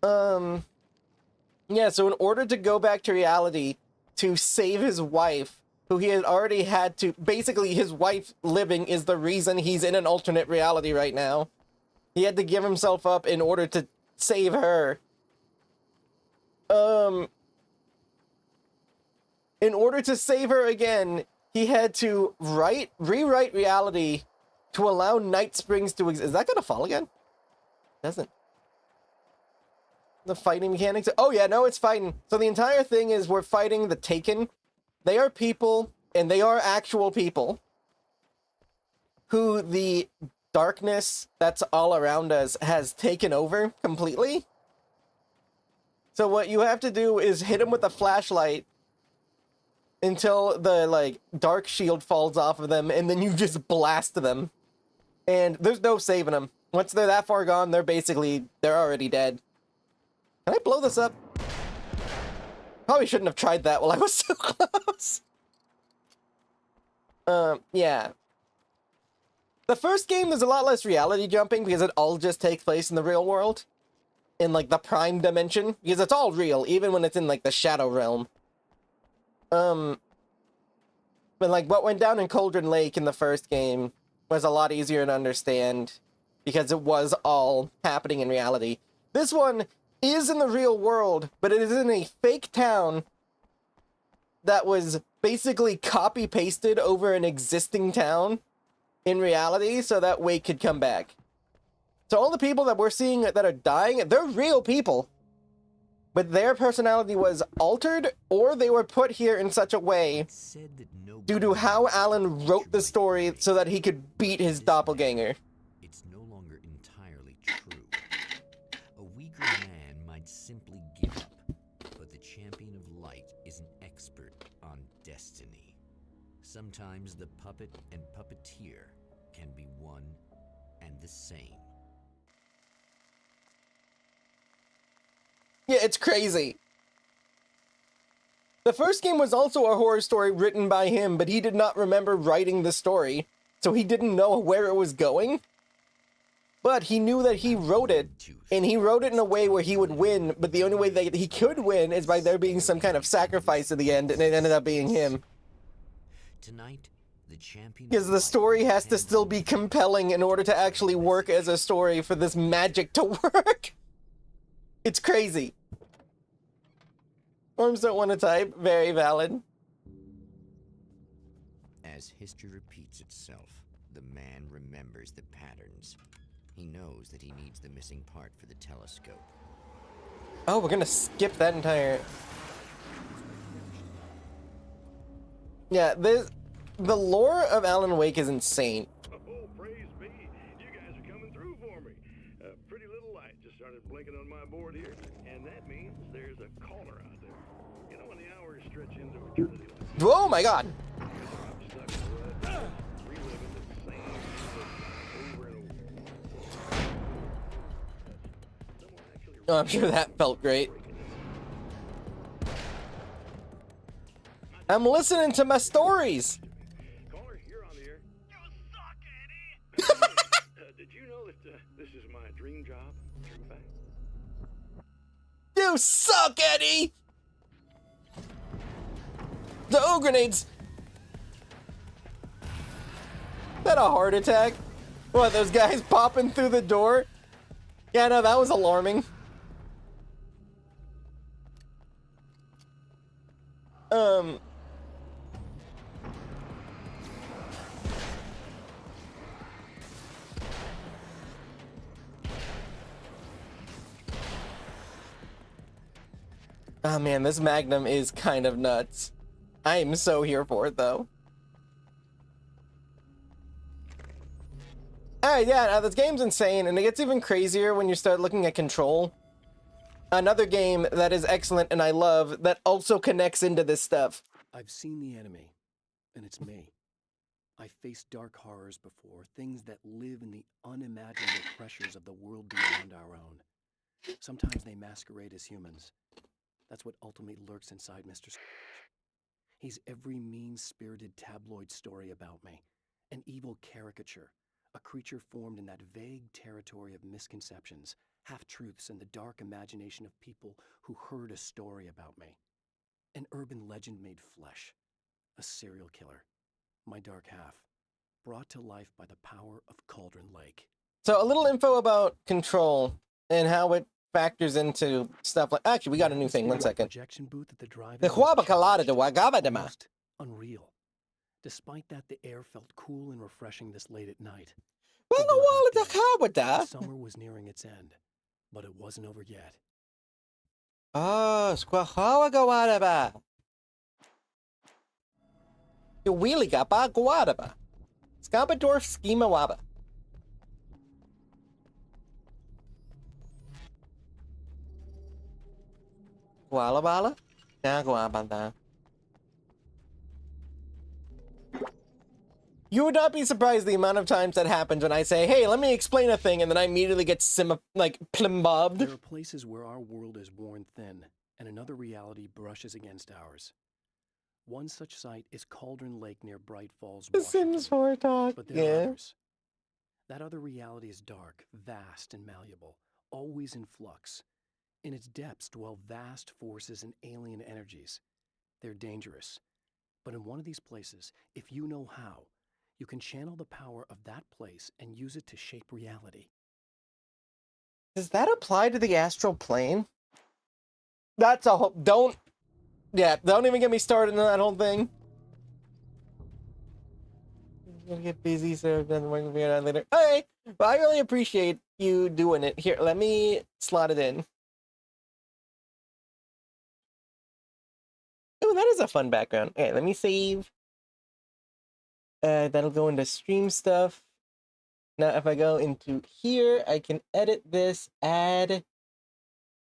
Yeah, so in order to go back to reality to save his wife, who he had already had to... Basically, his wife living is the reason he's in an alternate reality right now. He had to give himself up in order to save her. In order to save her again, he had to rewrite reality to allow Night Springs to exist. Is that gonna fall again? Doesn't. The fighting mechanics. Oh yeah, no, it's fighting. So the entire thing is we're fighting the Taken. They are people, and they are actual people, who the darkness that's all around us has taken over completely. So what you have to do is hit them with a flashlight until the, like, dark shield falls off of them, and then you just blast them. And there's no saving them. Once they're that far gone, they're already dead. Can I blow this up? Probably shouldn't have tried that while I was so close. Yeah. The first game, there's a lot less reality jumping because it all just takes place in the real world. In, like, the prime dimension. Because it's all real, even when it's in, like, the shadow realm. But, like, what went down in Cauldron Lake in the first game was a lot easier to understand because it was all happening in reality. This one is in the real world, but it is in a fake town that was basically copy-pasted over an existing town in reality so that Wake could come back. So all the people that we're seeing that are dying, they're real people. But their personality was altered, or they were put here in such a way due to how Alan wrote the story so that he could beat his doppelganger. It's no longer entirely true. A weaker man might simply give up, but the champion of light is an expert on destiny. Sometimes the puppet and puppeteer can be one and the same. Yeah, it's crazy. The first game was also a horror story written by him, but he did not remember writing the story, so he didn't know where it was going. But he knew that he wrote it, and he wrote it in a way where he would win, but the only way that he could win is by there being some kind of sacrifice at the end, and it ended up being him. Tonight, the champion because the story has to still be compelling in order to actually work as a story for this magic to work. It's crazy. Worms don't want to type. Very valid. As history repeats itself, the man remembers the patterns. He knows that he needs the missing part for the telescope. Oh, we're gonna skip that entire... Yeah, the lore of Alan Wake is insane. Oh, praise be. You guys are coming through for me. A pretty little light just started blinking on my board here, and that means there's a caller out there. You know when the hours stretch into eternity like that? Oh my god! I'm stuck in the rut, reliving the same shit over and over. Oh, I'm sure that felt great. I'm listening to my stories! Caller, you're on the air. You suck, Eddie! Did you know that this is my dream job? True fact. You suck, Eddie! The O grenades! Is that a heart attack? What, those guys popping through the door? Yeah, no, that was alarming. Oh man, this Magnum is kind of nuts. I am so here for it though. Alright, yeah, this game's insane, and it gets even crazier when you start looking at Control. Another game that is excellent and I love that also connects into this stuff. I've seen the enemy, and it's me. I've faced dark horrors before, things that live in the unimaginable pressures of the world beyond our own. Sometimes they masquerade as humans. That's what ultimately lurks inside Mr. Scrooge. He's every mean-spirited tabloid story about me, an evil caricature, a creature formed in that vague territory of misconceptions, half-truths, and the dark imagination of people who heard a story about me. An urban legend made flesh, a serial killer, my dark half, brought to life by the power of Cauldron Lake. So a little info about Control and how it factors into stuff like... Actually, we got a new thing. 1 second. Projection booth at the drive-in The was Huabakalada de charged, Wagabadama. almost unreal. Despite that, the air felt cool and refreshing this late at night. The summer was nearing its end, but it wasn't over yet. Ah, Squahawagadaba. You wheelie gapa guadaba. Scabadorf schema waba. Gualabala? Guabanda. You would not be surprised the amount of times that happens when I say, hey, let me explain a thing, and then I immediately get plimbobbed. There are places where our world is worn thin, and another reality brushes against ours. One such site is Cauldron Lake near Bright Falls, The Washington. Sims 4 talk, But there are yeah. others. That other reality is dark, vast, and malleable, always in flux. In its depths dwell vast forces and alien energies. They're dangerous. But in one of these places, if you know how, you can channel the power of that place and use it to shape reality. Does that apply to the astral plane? That's a whole... Don't even get me started on that whole thing. I'm gonna get busy, so then we're gonna figure it out later. Alright, well, I really appreciate you doing it. Here, let me slot it in. Oh, that is a fun background. Okay, let me save. That'll go into stream stuff. Now, if I go into here, I can edit this, add...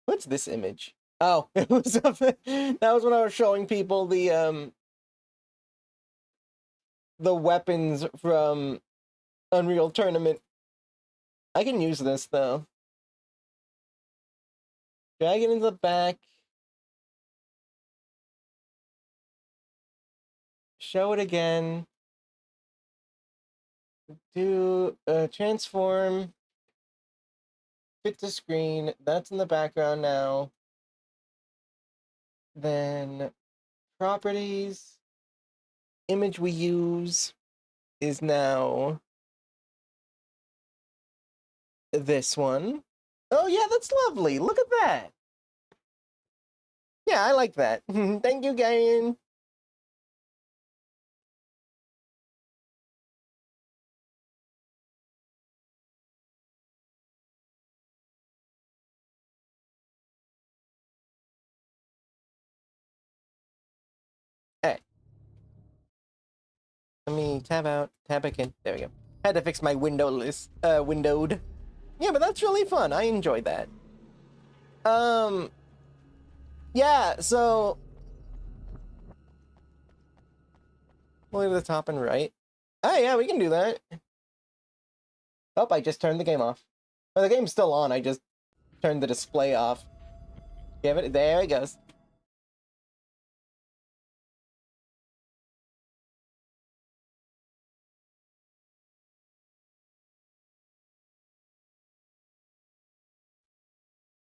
What's this image? Oh, it was that was when I was showing people the weapons from Unreal Tournament. I can use this, though. Drag it into the back. Show it again. Do transform. Fit to screen. That's in the background now. Then properties. Image we use is now this one. Oh yeah, that's lovely. Look at that. Yeah, I like that. Thank you, Garion. Hey. Let me tab out, tab back in. There we go. Had to fix my windowless, windowed. Yeah, but that's really fun. I enjoyed that. Yeah, so... Look at the top and right. Oh, yeah, we can do that. Oh, I just turned the game off. Well, the game's still on. I just turned the display off. Give it... There it goes.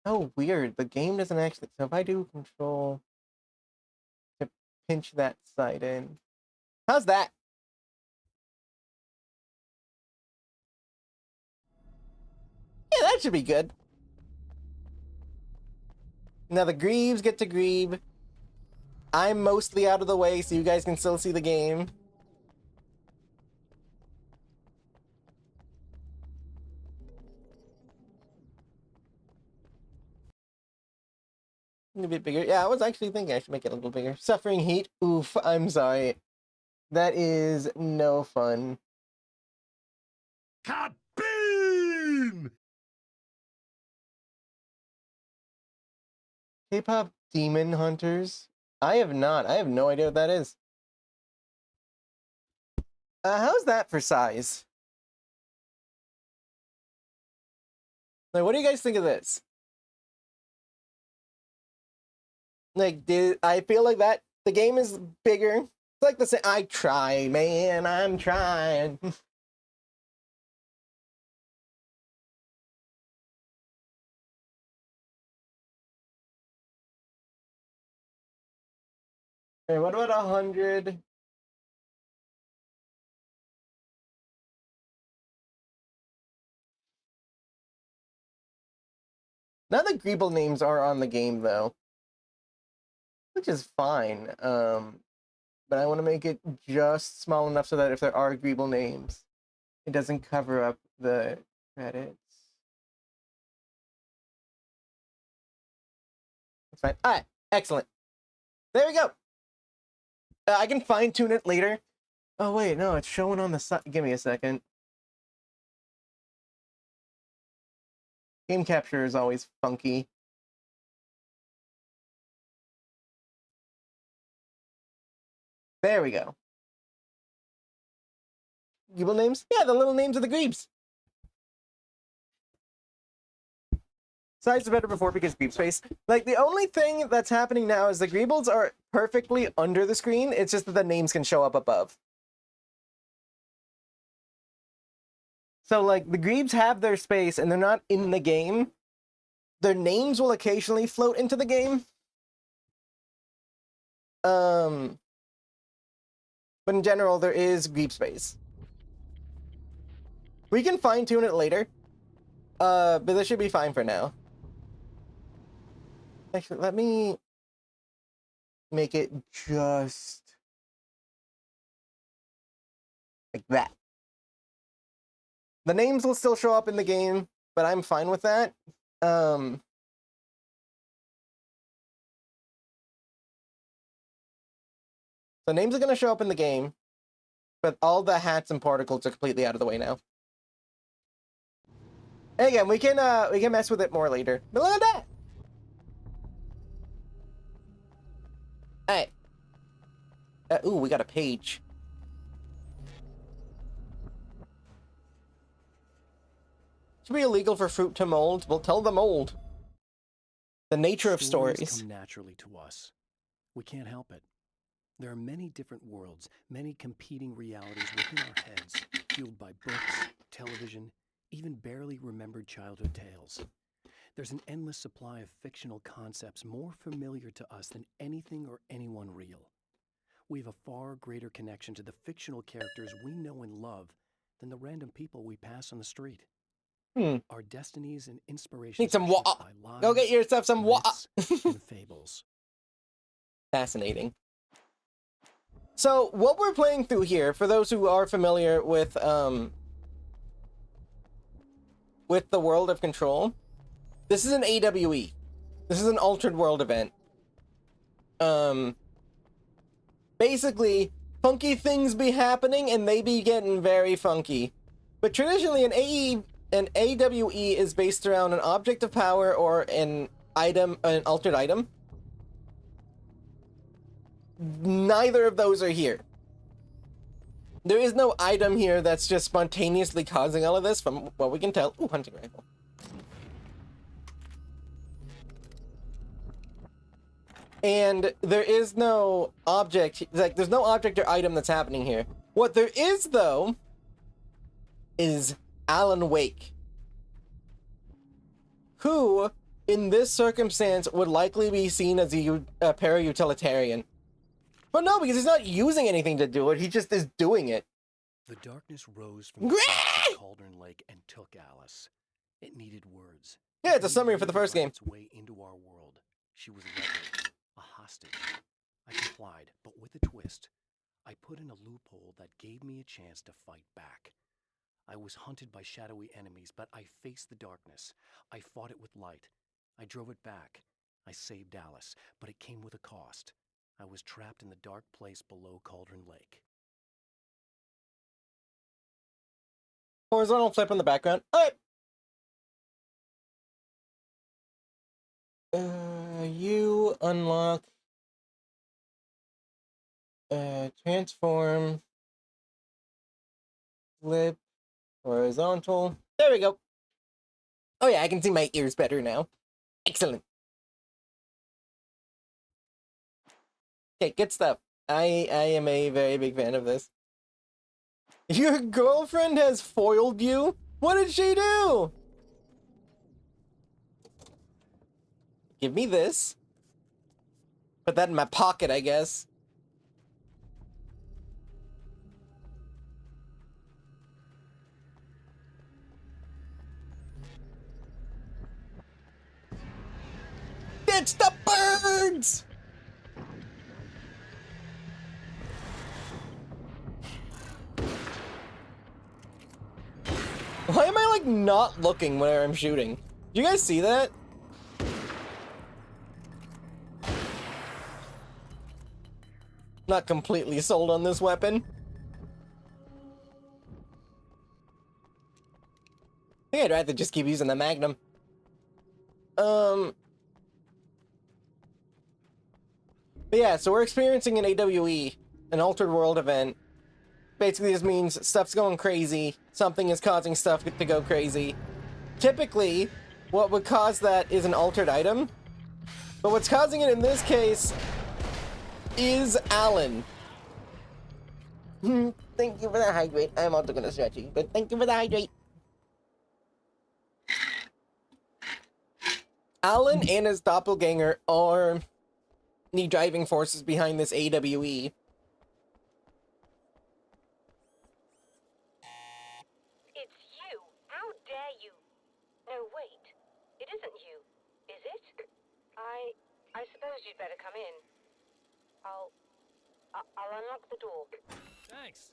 Oh, weird. The game doesn't actually... So if I do control to pinch that side in... How's that? Yeah, that should be good. Now the Greaves get to grieve. I'm mostly out of the way so you guys can still see the game. A bit bigger. Yeah, I was actually thinking I should make it a little bigger. Suffering heat. Oof, I'm sorry. That is no fun. Kaboom! K-pop Demon Hunters? I have not. I have no idea what that is. How's that for size? Like, what do you guys think of this? Like, I feel like that the game is bigger. It's like the same. I try, man. I'm trying. Hey, what about 100? Now the Greeble names are on the game though, which is fine. But I want to make it just small enough so that if there are Greeble names, it doesn't cover up the credits. That's fine. All right, excellent. There we go. I can fine tune it later. Oh wait, no, it's showing on the side. Give me a second. Game capture is always funky. There we go. Greeble names? Yeah, the little names of the Greebs. Size is better before because Greeb space. Like, the only thing that's happening now is the Greebles are perfectly under the screen. It's just that the names can show up above. So, like, the Greebs have their space and they're not in the game. Their names will occasionally float into the game. But in general, there is Greeb space. We can fine-tune it later. But this should be fine for now. Actually, let me make it just like that. The names will still show up in the game, but I'm fine with that. So names are going to show up in the game, but all the hats and particles are completely out of the way now. And again, we can mess with it more later. But look at that. Hey. Ooh, we got a page. Should be illegal for fruit to mold. Well, tell the mold. The nature of stories. Come naturally to us. We can't help it. There are many different worlds, many competing realities within our heads, fueled by books, television, even barely remembered childhood tales. There's an endless supply of fictional concepts more familiar to us than anything or anyone real. We have a far greater connection to the fictional characters we know and love than the random people we pass on the street. Our destinies and inspirations Need some are shaped water. by lies, Go get yourself some water. and fables. Fascinating. So what we're playing through here, for those who are familiar with the World of Control, this is an AWE. This is an Altered World event. Basically, funky things be happening and they be getting very funky. But traditionally, an AWE is based around an object of power or an item, an altered item. Neither of those are here. There is no item here that's just spontaneously causing all of this, from what we can tell. Ooh, hunting rifle. And there is no object, like, there's no object or item that's happening here. What there is, though, is Alan Wake, who, in this circumstance, would likely be seen as a para-utilitarian. But no, because he's not using anything to do it, he just is doing it. The darkness rose from the depths of Cauldron Lake and took Alice. It needed words. Yeah, it's a summary for the first game. Its way into our world. She was leveled, a hostage. I complied, but with a twist. I put in a loophole that gave me a chance to fight back. I was hunted by shadowy enemies, but I faced the darkness. I fought it with light. I drove it back. I saved Alice, but it came with a cost. I was trapped in the dark place below Cauldron Lake. Horizontal flip in the background. Alright. You unlock transform, flip, horizontal. There we go. Oh yeah, I can see my ears better now. Excellent. Okay, good stuff. I am a very big fan of this. Your girlfriend has foiled you? What did she do? Give me this. Put that in my pocket, I guess. It's the birds! Why am I, like, not looking where I'm shooting? Do you guys see that? Not completely sold on this weapon. I think I'd rather just keep using the Magnum. But yeah, so we're experiencing an AWE, an Altered World event. Basically, this means stuff's going crazy. Something is causing stuff to go crazy. Typically, what would cause that is an altered item. But what's causing it in this case is Alan. Thank you for the hydrate. I'm also gonna stretch you, but thank you for the hydrate. Alan and his doppelganger are the driving forces behind this AWE. It's you. How dare you? No, wait. It isn't you, is it? I suppose you'd better come in. I'll unlock the door. Thanks.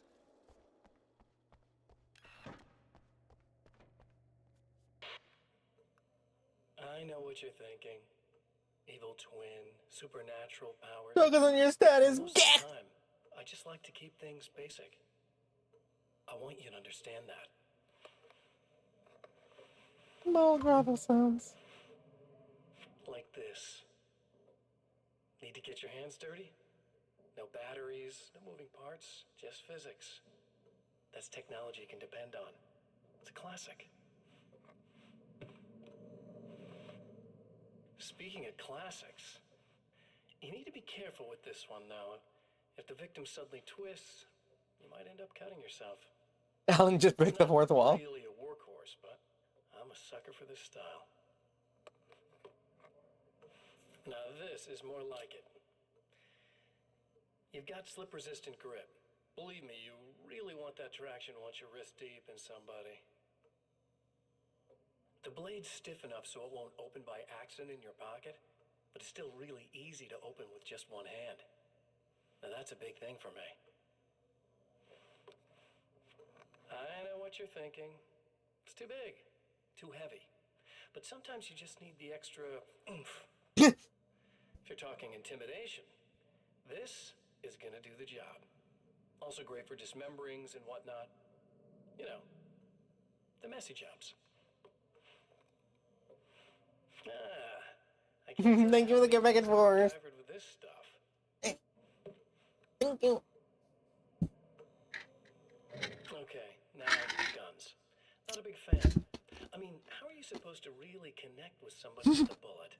I know what you're thinking. Evil twin, supernatural powers. Focus on your status. Most of the time, I just like to keep things basic. I want you to understand that. Small gravel sounds. Like this. Need to get your hands dirty? No batteries, no moving parts, just physics. That's technology you can depend on. It's a classic. Speaking of classics, you need to be careful with this one, though. If the victim suddenly twists, you might end up cutting yourself. Alan just breaks the fourth wall. Really a workhorse, but I'm a sucker for this style. Now this is more like it. You've got slip-resistant grip. Believe me, you really want that traction once you're wrist deep in somebody. The blade's stiff enough so it won't open by accident in your pocket, but it's still really easy to open with just one hand. Now that's a big thing for me. I know what you're thinking. It's too big, too heavy. But sometimes you just need the extra oomph. If you're talking intimidation, this is gonna do the job. Also great for dismemberings and whatnot. You know, the messy jobs. I can't Thank you for the get back and forth. with this stuff. Thank you. Okay, now guns. Not a big fan. I mean, how are you supposed to really connect with somebody with a bullet?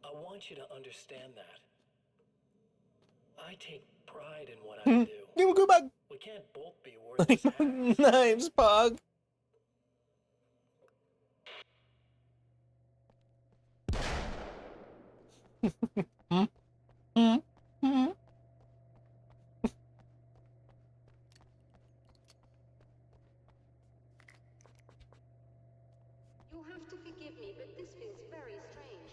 I want you to understand that. I take pride in what I do. Give a good bug. We can't both be worthless hackers. Knives, Pog. You'll have to forgive me, but this feels very strange.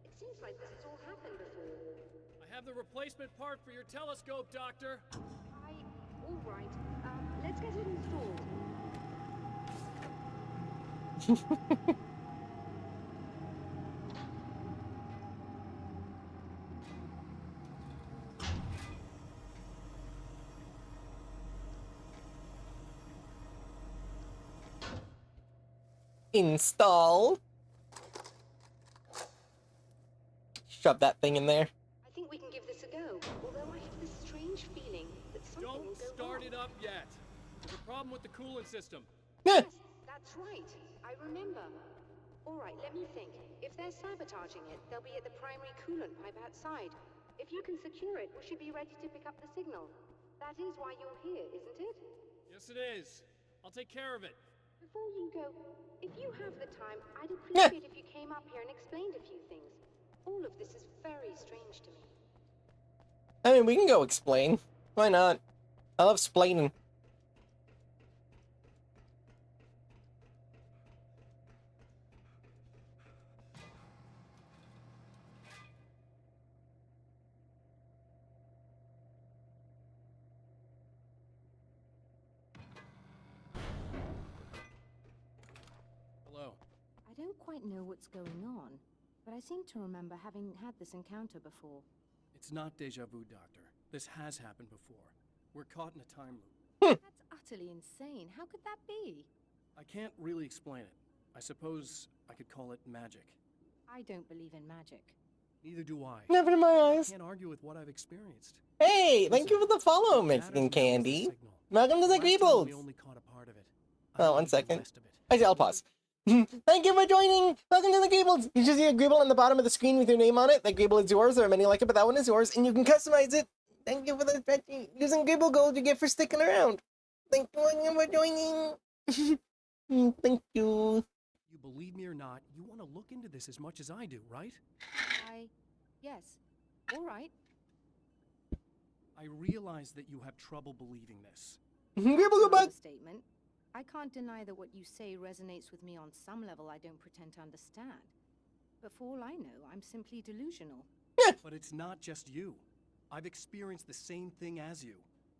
It seems like this has all happened before. I have the replacement part for your telescope, Doctor. All right. Let's get it installed. Install. Shove that thing in there. I think we can give this a go. Although I have this strange feeling that something will Don't go start wrong. it up yet. There's a problem with the coolant system. Yes, that's right. I remember. All right, let me think. If they're sabotaging it, they'll be at the primary coolant pipe outside. If you can secure it, we should be ready to pick up the signal. That is why you're here, isn't it? Yes, it is. I'll take care of it. Before you go, if you have the time, I'd appreciate if you came up here and explained a few things. All of this is very strange to me. I mean, we can go explain. Why not? I love splaining. Hello. I don't quite know what's going on, but I seem to remember having had this encounter before. It's not deja vu, Doctor. This has happened before. We're caught in a time loop. That's utterly insane. How could that be? I can't really explain it. I suppose I could call it magic. I don't believe in magic. Neither do I. Never in my eyes. I can't argue with what I've experienced. Hey, thank you for the follow, Mexican Candy. Welcome to the Greebles. We only caught a part of it. Oh, 1 second. I'll pause. Thank you for joining. Welcome to the Greebles. You just see a Greeble on the bottom of the screen with your name on it. That Greeble is yours. There are many like it, but that one is yours, and you can customize it. Thank you for the using Greeble Gold you get for sticking around. Thank you for joining. Thank you. You believe me or not, you want to look into this as much as I do, right? Yes. All right. I realize that you have trouble believing this. Greeble go back. Statement. I can't deny that what you say resonates with me on some level I don't pretend to understand. But for all I know, I'm simply delusional. But it's not just you. I've experienced the same thing as you.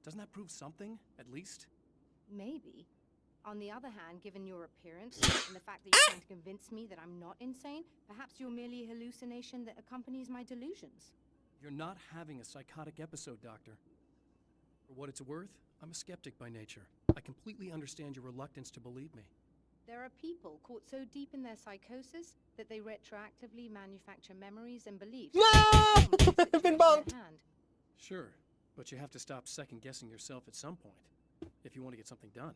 Doesn't that prove something, at least? Maybe. On the other hand, given your appearance and the fact that you're trying to convince me that I'm not insane, perhaps you're merely a hallucination that accompanies my delusions. You're not having a psychotic episode, Doctor. For what it's worth, I'm a skeptic by nature. I completely understand your reluctance to believe me. There are people caught so deep in their psychosis that they retroactively manufacture memories and beliefs. I've been bonked. Sure, but you have to stop second-guessing yourself at some point, if you want to get something done.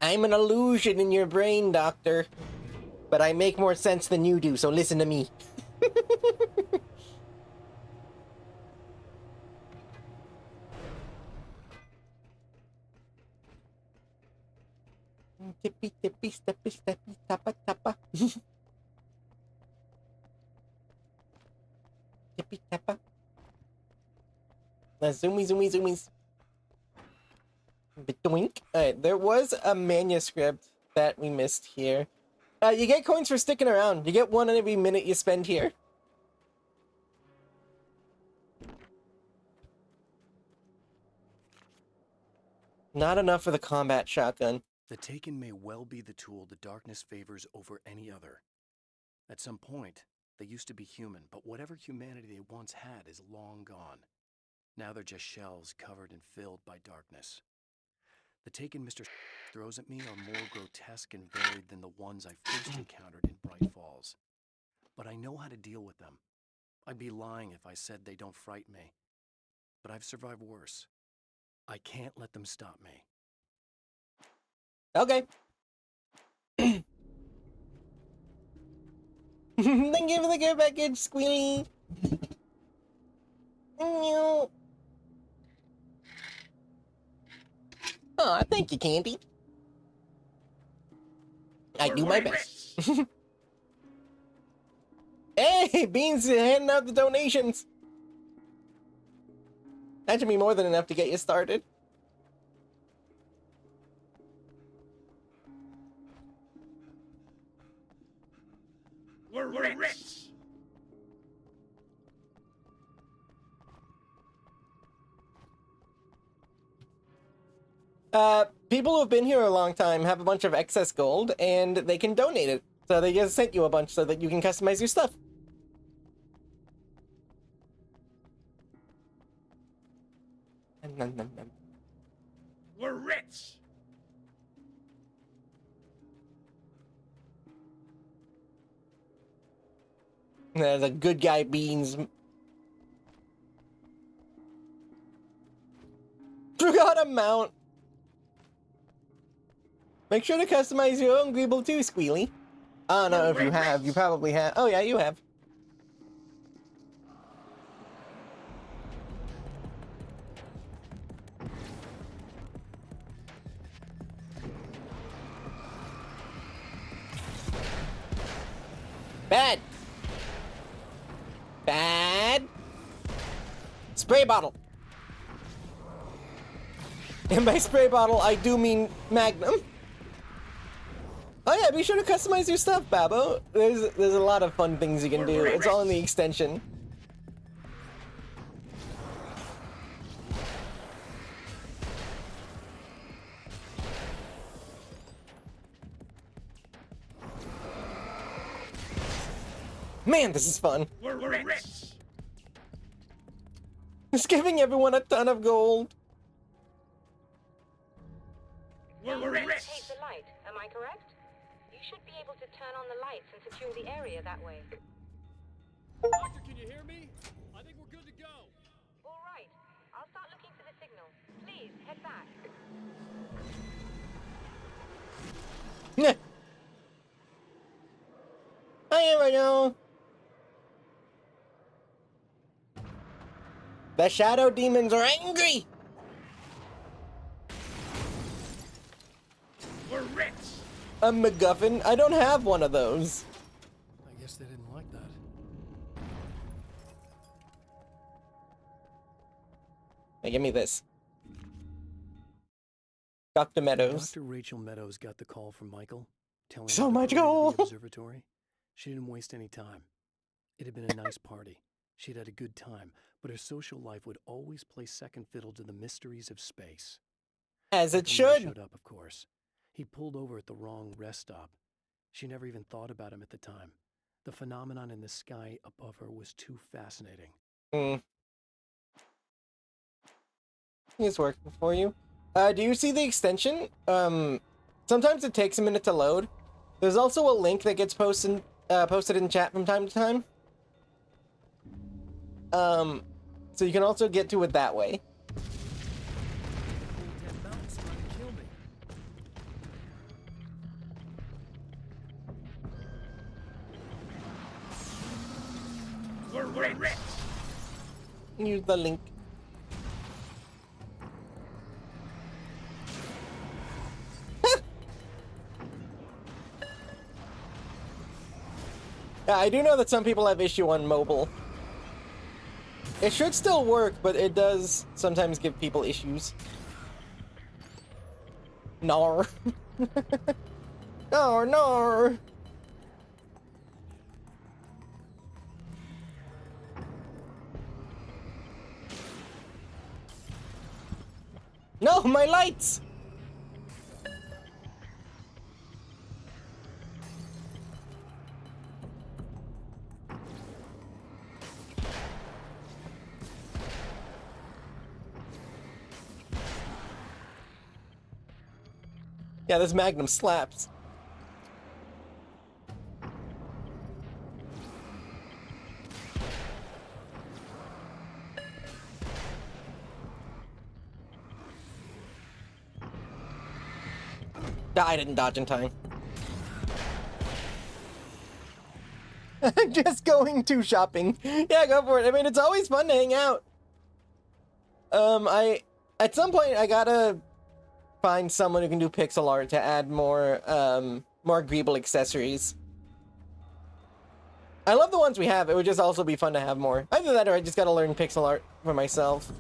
I'm an illusion in your brain, Doctor. But I make more sense than you do, so listen to me. Tippy, tippy, steppy, steppy, tappa, tappa. Tippy, tappa. Zoomy, zoomy, zoomies. Doink. Alright, there was a manuscript that we missed here. You get coins for sticking around. You get one in every minute you spend here. Not enough for the combat shotgun. The Taken may well be the tool the darkness favors over any other. At some point, they used to be human, but whatever humanity they once had is long gone. Now they're just shells covered and filled by darkness. The Taken Mr. throws at me are more grotesque and varied than the ones I first encountered in Bright Falls. But I know how to deal with them. I'd be lying if I said they don't frighten me. But I've survived worse. I can't let them stop me. Okay. Thank you for the care package, Squealy. Aw, thank you, Candy. I do my best. Hey, Beans handing out the donations. That should be more than enough to get you started. We're rich! People who have been here a long time have a bunch of excess gold, and they can donate it. So they just sent you a bunch so that you can customize your stuff. We're rich! There's a good guy beans. Forgot a mount. Make sure to customize your own Greeble too, Squealy. I don't know if you have. You probably have. Oh yeah, you have. Bad. Bad. Spray bottle. And by spray bottle, I do mean Magnum. Oh yeah, be sure to customize your stuff, Babbo. There's a lot of fun things you can do. It's all in the extension. Man, this is fun. We're rich! It's giving everyone a ton of gold. You rotate the light, am I correct? You should be able to turn on the lights and secure the area that way. Doctor, can you hear me? I think we're good to go. All right. I'll start looking for the signal. Please, head back. Yeah. I know. The shadow demons are angry. We're rich! A MacGuffin? I don't have one of those. I guess they didn't like that. Hey, give me this. Dr. Meadows. Dr. Rachel Meadows got the call from Michael, telling So her to much hurry to gold. the observatory. She didn't waste any time. It had been a nice party. She'd had a good time, but her social life would always play second fiddle to the mysteries of space. As it Michael should. never showed up, of course. He pulled over at the wrong rest stop. She never even thought about him at the time. The phenomenon in the sky above her was too fascinating. He's working for you. Do you see the extension? Sometimes it takes a minute to load. There's also a link that gets posted in chat from time to time. So you can also get to it that way. We're rich! Use the link. Yeah, I do know that some people have issue on mobile. It should still work, but it does sometimes give people issues. Nar. Nar, nar. No, my lights! Yeah, this Magnum slaps. I didn't dodge in time. Just going to shopping. Yeah, go for it. I mean, it's always fun to hang out. At some point I gotta find someone who can do pixel art to add more Greeble accessories. I love the ones we have. It would just also be fun to have more. Either that or I just gotta learn pixel art for myself.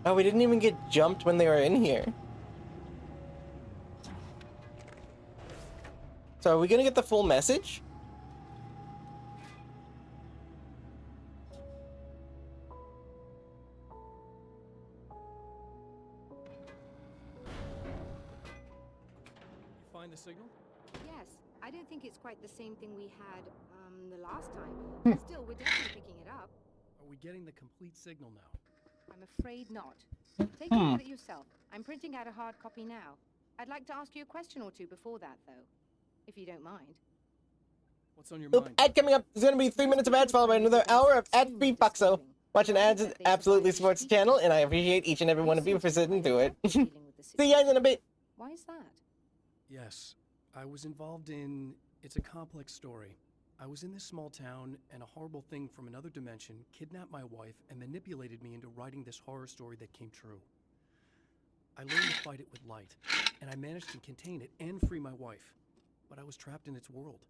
Oh, we didn't even get jumped when they were in here. So are we gonna get the full message? You find the signal? Yes, I don't think it's quite the same thing we had, the last time. But still, we're definitely picking it up. Are we getting the complete signal now? I'm afraid not. Take a look at it yourself. I'm printing out a hard copy now. I'd like to ask you a question or two before that, though, if you don't mind. What's on your Oop, mind? ad coming up. There's gonna be 3 minutes of ads followed by another hour of ad-free Buxo. Watching ads absolutely supports the channel, and I appreciate each and every one of you for sitting through it. See you guys in a bit. Why is that? Yes, I was involved in... It's a complex story. I was in this small town, and a horrible thing from another dimension kidnapped my wife and manipulated me into writing this horror story that came true. I learned to fight it with light, and I managed to contain it and free my wife. But I was trapped in its world.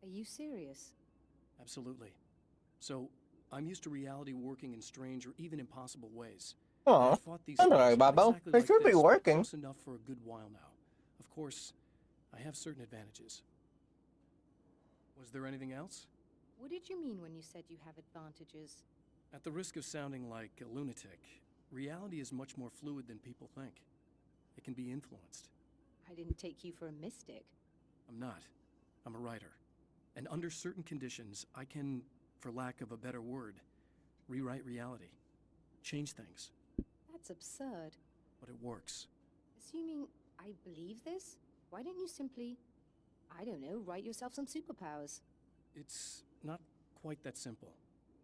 Are you serious? Absolutely. So, I'm used to reality working in strange or even impossible ways. Aw, I fought these I'm things sorry, Bobo. exactly It like should be this, working. close enough for a good while now. Of course, I have certain advantages. Was there anything else? What did you mean when you said you have advantages? At the risk of sounding like a lunatic, reality is much more fluid than people think. It can be influenced. I didn't take you for a mystic. I'm not. I'm a writer. And under certain conditions, I can, for lack of a better word, rewrite reality. Change things. That's absurd. But it works. Assuming I believe this, why don't you simply, I don't know, write yourself some superpowers? It's not quite that simple.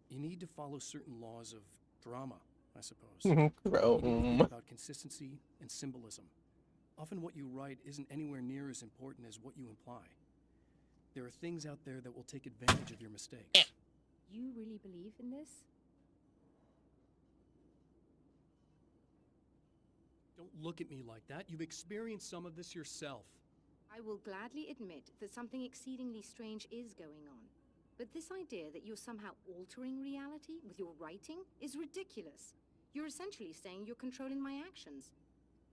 You need to follow certain laws of drama, I suppose. You need to think about consistency and symbolism. Often what you write isn't anywhere near as important as what you imply. There are things out there that will take advantage of your mistakes. You really believe in this? Don't look at me like that. You've experienced some of this yourself. I will gladly admit that something exceedingly strange is going on. But this idea that you're somehow altering reality with your writing is ridiculous. You're essentially saying you're controlling my actions.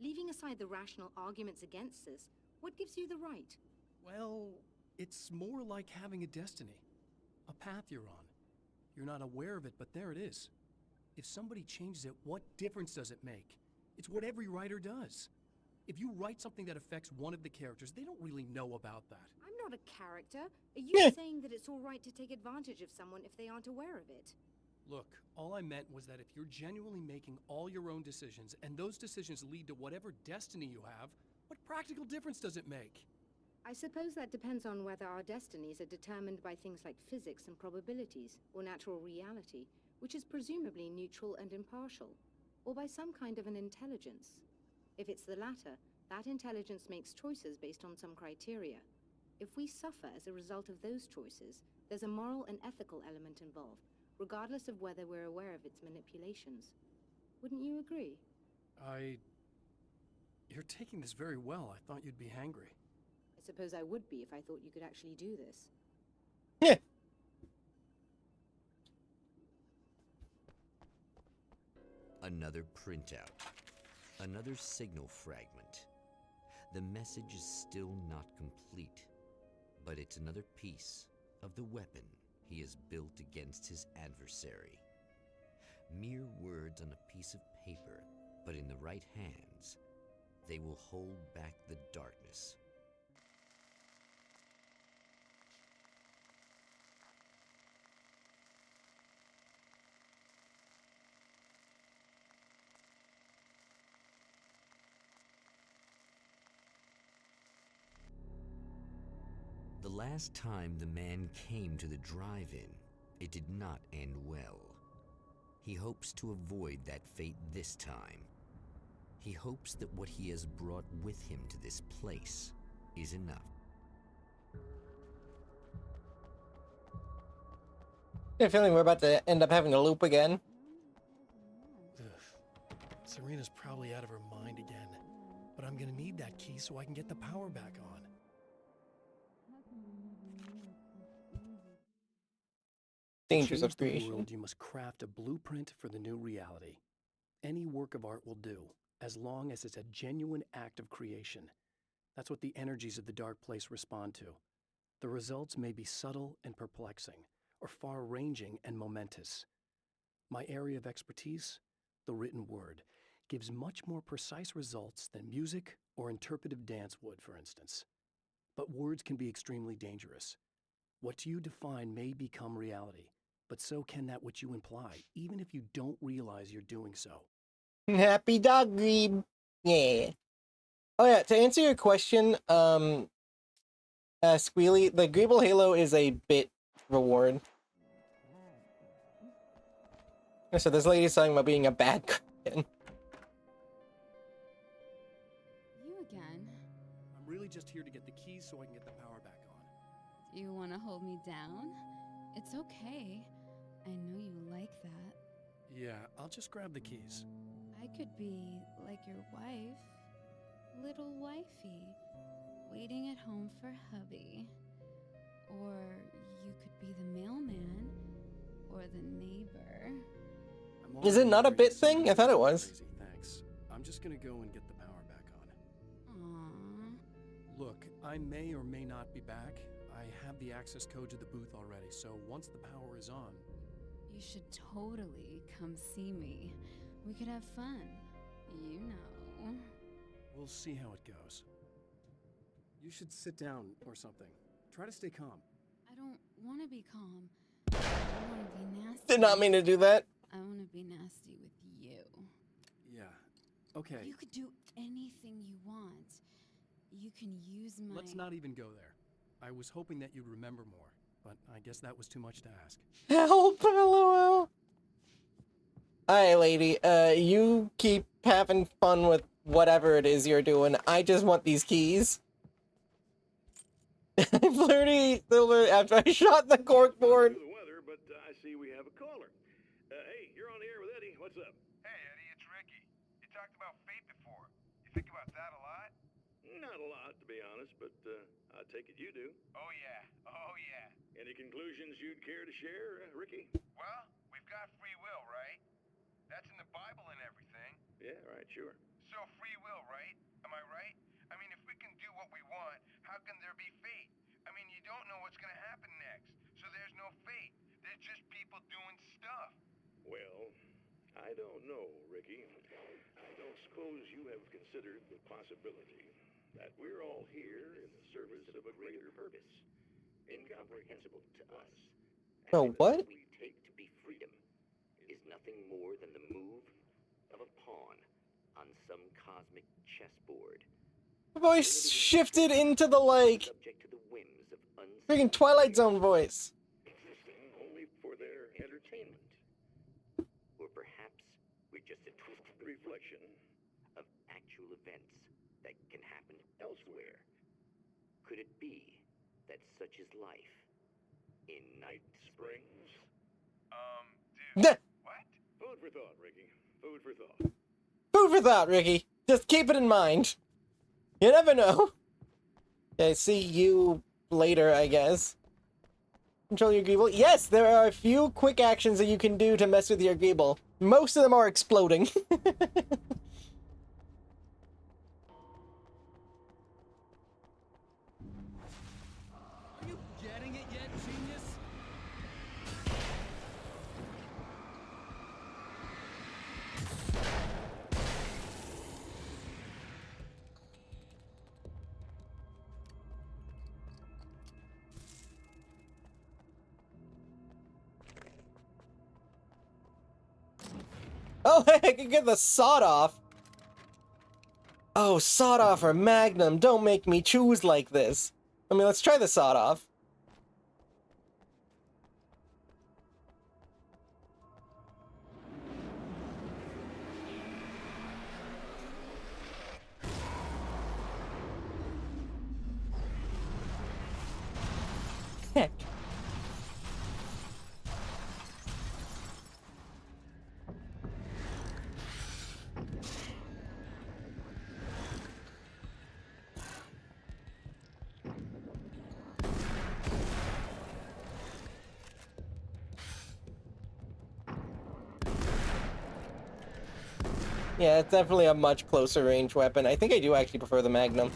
Leaving aside the rational arguments against this, what gives you the right? Well, it's more like having a destiny. A path you're on. You're not aware of it, but there it is. If somebody changes it, what difference does it make? It's what every writer does. If you write something that affects one of the characters, they don't really know about that. I'm not a character. Are you saying that it's all right to take advantage of someone if they aren't aware of it? Look, all I meant was that if you're genuinely making all your own decisions, and those decisions lead to whatever destiny you have, what practical difference does it make? I suppose that depends on whether our destinies are determined by things like physics and probabilities, or natural reality, which is presumably neutral and impartial, or by some kind of an intelligence. If it's the latter, that intelligence makes choices based on some criteria. If we suffer as a result of those choices, there's a moral and ethical element involved, regardless of whether we're aware of its manipulations. Wouldn't you agree? You're taking this very well. I thought you'd be hangry. I suppose I would be if I thought you could actually do this. Yeah. Another printout. Another signal fragment. The message is still not complete, but it's another piece of the weapon he has built against his adversary. Mere words on a piece of paper, but in the right hands, they will hold back the darkness. The last time the man came to the drive-in, it did not end well. He hopes to avoid that fate this time. He hopes that what he has brought with him to this place is enough. I have a feeling we're about to end up having to loop again. Ugh. Serena's probably out of her mind again. But I'm gonna need that key so I can get the power back on. Dangers To of change the creation. world, you must craft a blueprint for the new reality. Any work of art will do, as long as it's a genuine act of creation. That's what the energies of the dark place respond to. The results may be subtle and perplexing, or far-ranging and momentous. My area of expertise, the written word, gives much more precise results than music or interpretive dance would, for instance. But words can be extremely dangerous. What you define may become reality, but so can that which you imply, even if you don't realize you're doing so. Happy dog grebe. Yeah. Oh yeah, to answer your question, Squealy, the Greeble Halo is a bit reward. So this lady's talking about being a bad Christian. You again. I'm really just here to get the keys so I can get the power back on. Do you want to hold me down? It's okay. I know you like that. Yeah, I'll just grab the keys. I could be like your wife, little wifey, waiting at home for hubby. Or you could be the mailman, or the neighbor. Is it not a bit thing? I thought it was. Crazy, thanks. I'm just gonna go and get the power back on. Aww. Look, I may or may not be back. I have the access code to the booth already, so once the power is on... You should totally come see me. We could have fun. You know. We'll see how it goes. You should sit down or something. Try to stay calm. I don't want to be calm. I want to be nasty. Did not mean to do that. I want to be nasty with you. Yeah. Okay. You could do anything you want. You can use my... Let's not even go there. I was hoping that you'd remember more, but I guess that was too much to ask. Help, LOL. Alright, lady. You keep having fun with whatever it is you're doing. I just want these keys. Flirty Silver after I shot the corkboard. The weather, but I see we have a caller. Hey, you're on the air with Eddie. What's up? Hey, Eddie, it's Ricky. You talked about fate before. You think about that a lot? Not a lot, to be honest, but I take it you do. Oh, yeah. Oh, yeah. Any conclusions you'd care to share, Ricky? Well, we've got free will, right? That's in the Bible and everything. Yeah, right, sure. So free will, right? Am I right? I mean, if we can do what we want, how can there be fate? I mean, you don't know what's going to happen next, so there's no fate. There's just people doing stuff. Well, I don't know, Ricky. I don't suppose you have considered the possibility that we're all here in the service of a greater purpose, incomprehensible to us. Oh, what? We take to be freedom is nothing more than the move of a pawn on some cosmic chessboard. Voice shifted into the, like, Subject to the whims of freaking Twilight Zone voice. Existing only for their entertainment. Or perhaps we're just a twisted reflection of actual events that can happen elsewhere. Could it be that such is life in Night Springs? Dude. What? Food for thought, Ricky. Food for thought. Food for thought, Ricky. Just keep it in mind. You never know. Okay, see you later, I guess. Control your Greeble. Yes, there are a few quick actions that you can do to mess with your Greeble. Most of them are exploding. Are you getting it yet, genius? Oh, I can get the sawed off. Oh, sawed off or magnum. Don't make me choose like this. I mean, let's try the sawed off. Heck. Yeah, it's definitely a much closer range weapon. I think I do actually prefer the Magnum.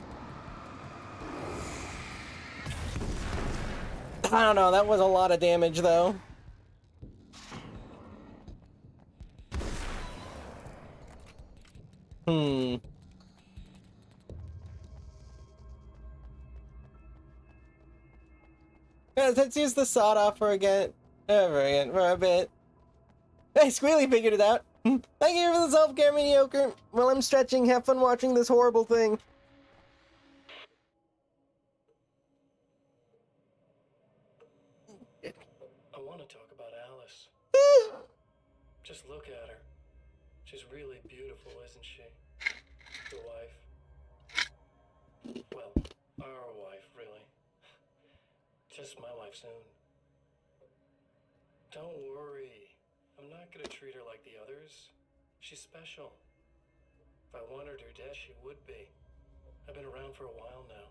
I don't know, that was a lot of damage though. Yeah, let's use the sawed off for again for a bit. Hey, Squealy figured it out. Thank you for the self-care mediocre. While I'm stretching, have fun watching this horrible thing. I want to talk about Alice. Just look at her. She's really beautiful, isn't she? The wife. Well, our wife, really. Just my wife soon. Don't worry. I'm not gonna treat her like the others. She's special. If I wanted her dead, she would be. I've been around for a while now.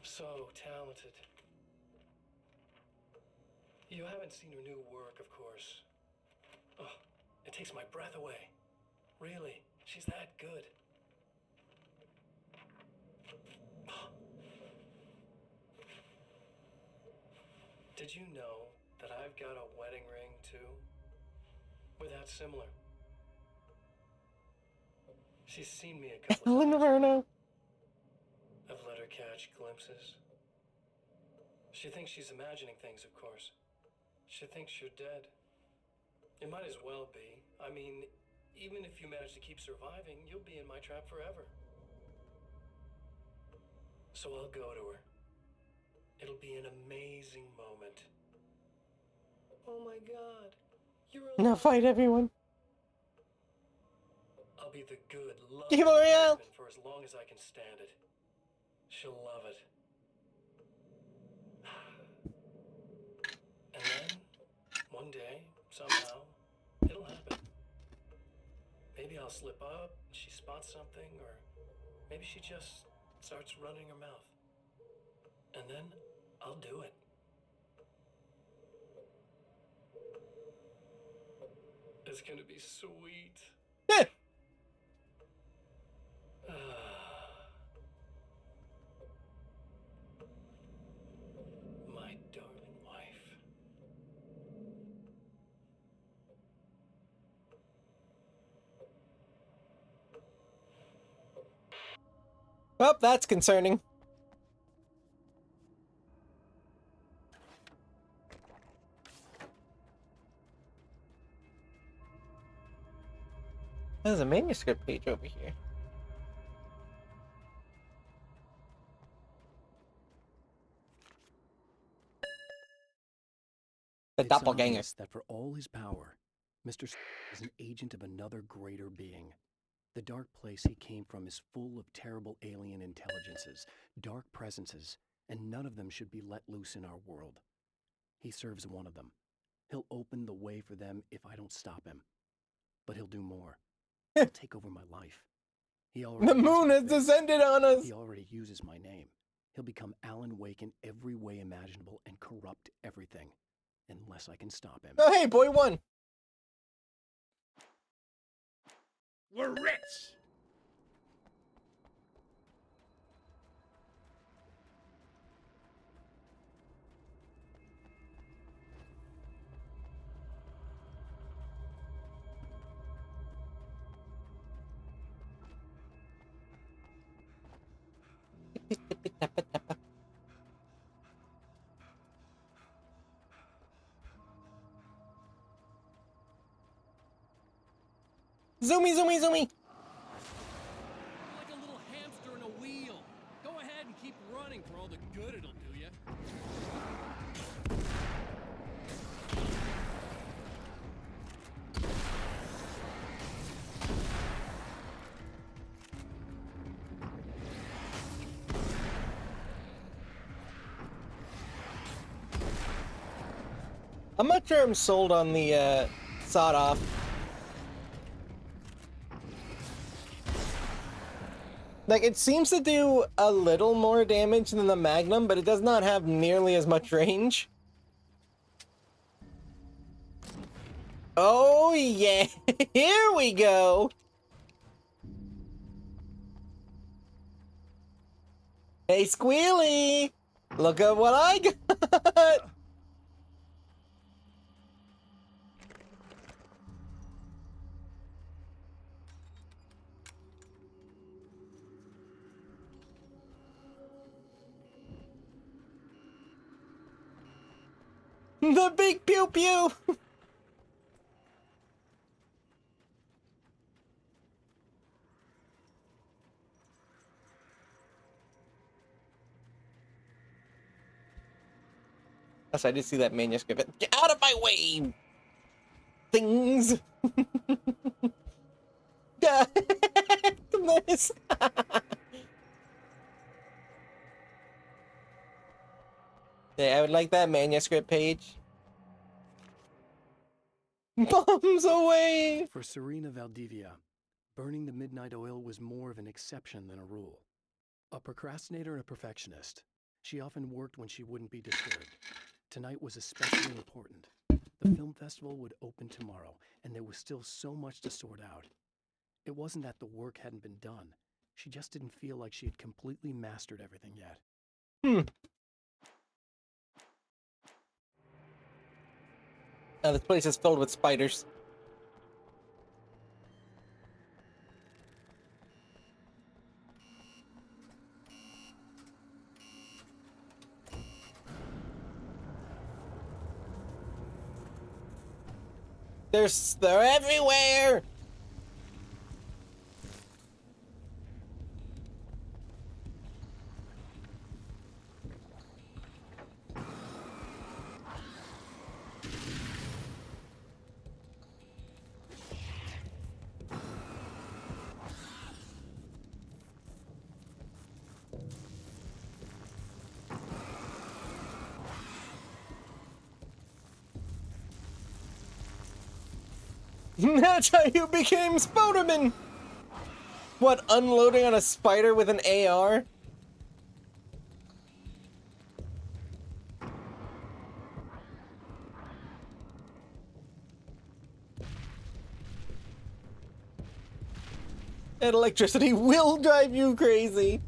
So talented. You haven't seen her new work, of course. Oh, it takes my breath away. Really, she's that good. Did you know that I've got a wedding ring, too? We're that similar. She's seen me a couple of times. I've let her catch glimpses. She thinks she's imagining things, of course. She thinks you're dead. It might as well be. I mean, even if you manage to keep surviving, you'll be in my trap forever. So I'll go to her. It'll be an amazing moment. Oh my God. You're alive. Now fight everyone. I'll be the good, loving husband for as long as I can stand it. She'll love it. And then, one day, somehow, it'll happen. Maybe I'll slip up, she spots something, or maybe she just starts running her mouth. And then, I'll do it. It's gonna be sweet. My darling wife. Well, that's concerning. There's a manuscript page over here. The It's doppelganger. obvious that for all his power, Mr. is an agent of another greater being. The dark place he came from is full of terrible alien intelligences, dark presences, and none of them should be let loose in our world. He serves one of them. He'll open the way for them if I don't stop him. But he'll do more. He'll take over my life. The moon has descended on us! He already uses my name. He'll become Alan Wake in every way imaginable and corrupt everything. Unless I can stop him. Oh, hey, boy won! We're rich! Zoomy, zoomy, zoomy! Like a little hamster in a wheel. Go ahead and keep running for all the good it'll do you. I'm not sure I'm sold on the sawed off. Like, it seems to do a little more damage than the Magnum, but it does not have nearly as much range. Oh yeah, here we go. Hey Squealy, look at what I got. The big pew pew. Yes, I did see that manuscript. Get out of my way! Things! Miss. Yeah, I would like that manuscript page. Bombs away! For Serena Valdivia, burning the midnight oil was more of an exception than a rule. A procrastinator and a perfectionist, she often worked when she wouldn't be disturbed. Tonight was especially important. The film festival would open tomorrow, and there was still so much to sort out. It wasn't that the work hadn't been done. She just didn't feel like she had completely mastered everything yet. Oh, this place is filled with spiders. They're everywhere! That's how you became Spoderman! What, unloading on a spider with an AR? That electricity will drive you crazy!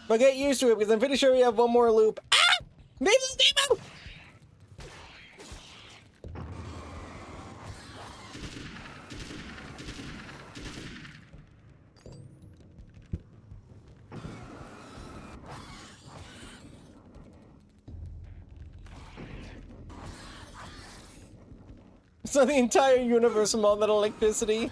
But get used to it, because I'm pretty sure we have one more loop. Ah! Demo! So the entire universe from all that electricity.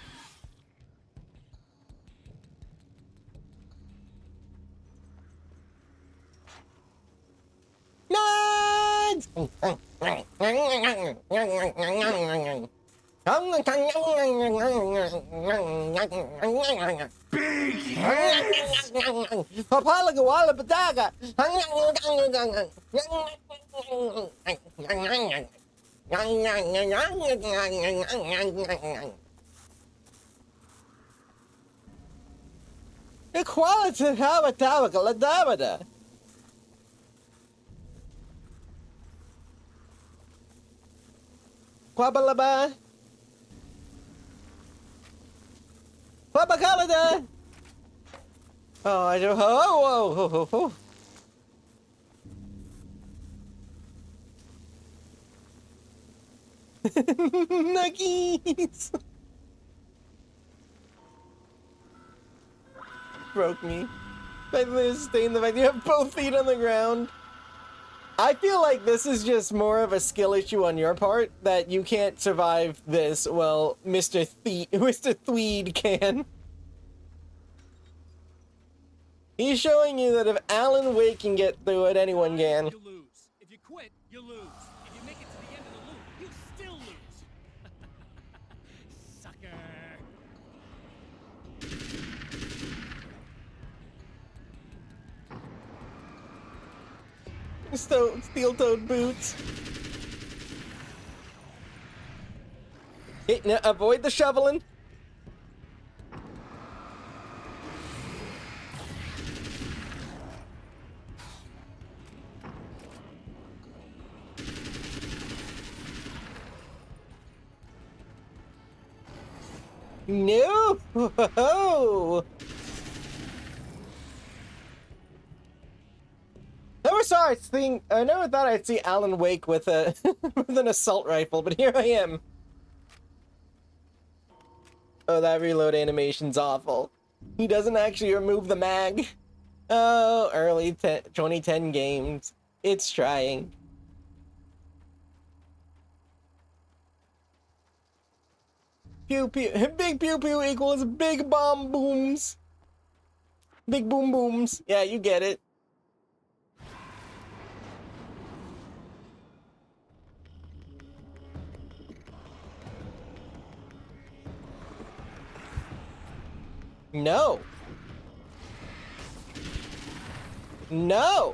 Nuts! Big hits! Papalagawala Bataga! Equality Habatavaka Ladavada. Quabalaba. Quabakalada. Oh, I don't. Oh. Nuggies. Broke me. But stay in the fact you have both feet on the ground. I feel like this is just more of a skill issue on your part that you can't survive this. Well, Mr. Tweed can. He's showing you that if Alan Wake can get through it, anyone can. You lose. If you quit, you lose. If you make it to the end of the loop, you still lose. Sucker. Steel-toed boots. Now avoid the shoveling. No! I never thought I'd see Alan Wake with a with an assault rifle, but here I am. Oh, that reload animation's awful. He doesn't actually remove the mag. Oh, early 2010 games. It's trying. Pew pew. Big pew pew equals big bomb booms. Big boom booms. Yeah, you get it. No. No.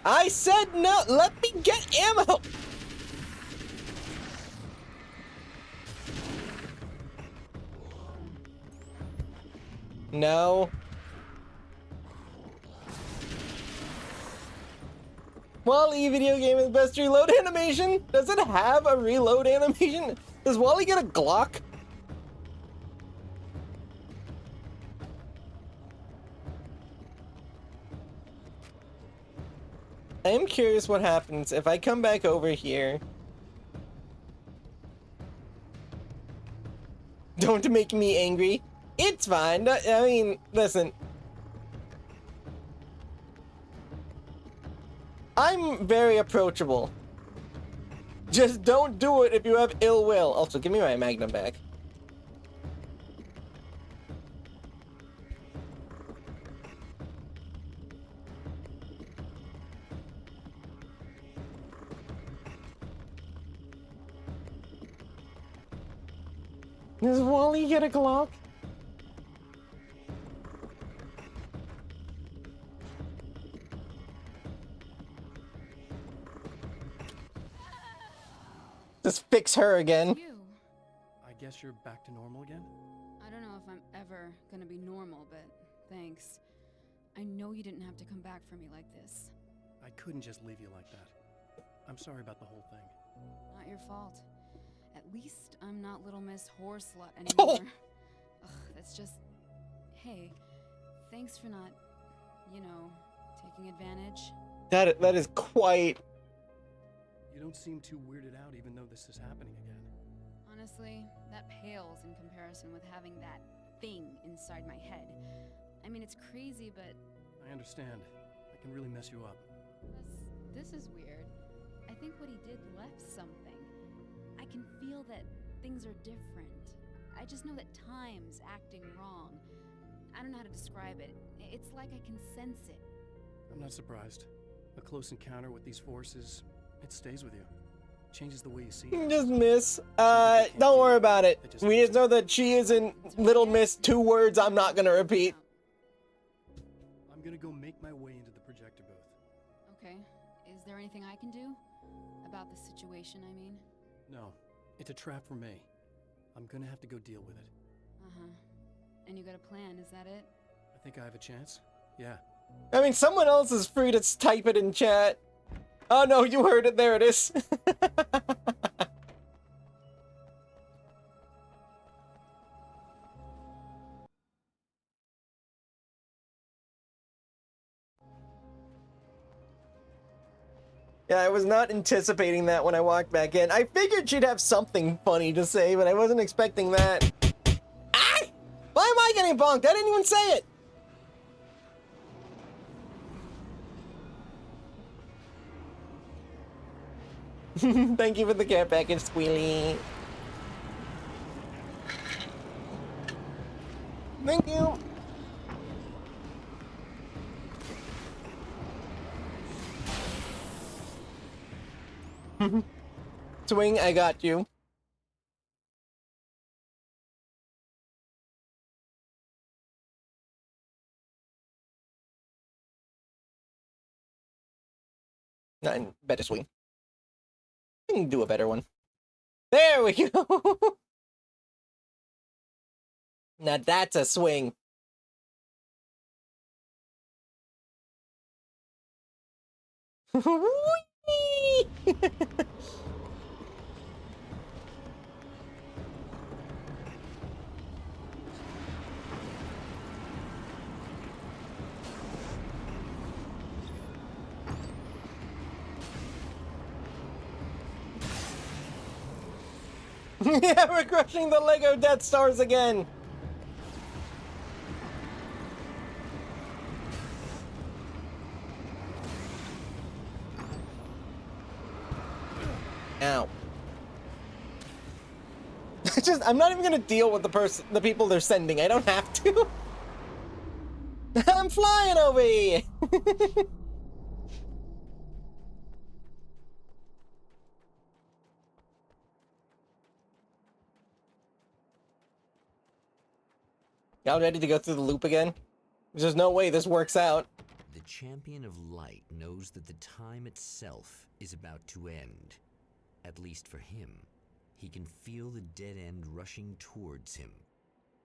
I said no. Let me get ammo. No. Wally video game is best reload animation? Does it have a reload animation? Does Wally get a Glock? I am curious what happens if I come back over here. Don't make me angry. It's fine. I mean, listen. I'm very approachable. Just don't do it if you have ill will. Also, give me my Magnum back. Does Wally get a Glock? Just fix her again. I guess you're back to normal again? I don't know if I'm ever gonna be normal, but thanks. I know you didn't have to come back for me like this. I couldn't just leave you like that. I'm sorry about the whole thing. Not your fault. At least I'm not Little Miss Whore Slut anymore. Ugh, that's just... Hey, thanks for not, you know, taking advantage. That is quite... You don't seem too weirded out even though this is happening again. Honestly, that pales in comparison with having that thing inside my head. I mean, it's crazy, but... I understand. I can really mess you up. This is weird. I think what he did left something. I can feel that things are different. I just know that time's acting wrong. I don't know how to describe it. It's like I can sense it. I'm not surprised. A close encounter with these forces, it stays with you. Changes the way you see it. Just Miss. Don't worry about it. We just know that she isn't Little Miss 2 words I'm not gonna repeat. I'm gonna go make my way into the projector booth. Okay. Is there anything I can do? About the situation, I mean? No. It's a trap for me. I'm gonna have to go deal with it. Uh-huh. And you got a plan, is that it? I think I have a chance. Yeah. I mean, someone else is free to type it in chat. Oh no, you heard it. There it is. Yeah, I was not anticipating that when I walked back in. I figured she'd have something funny to say, but I wasn't expecting that. Ah! Why am I getting bonked? I didn't even say it. Thank you for the care package, Squealy. Thank you. Swing, I got you. Not better swing. I can do a better one. There we go. Now that's a swing. Yeah, we're crushing the Lego Death Stars again. Ow. I'm not even gonna deal with the people they're sending. I don't have to. I'm flying over here. Y'all ready to go through the loop again? There's no way this works out. The champion of light knows that the time itself is about to end. At least for him. He can feel the dead end rushing towards him.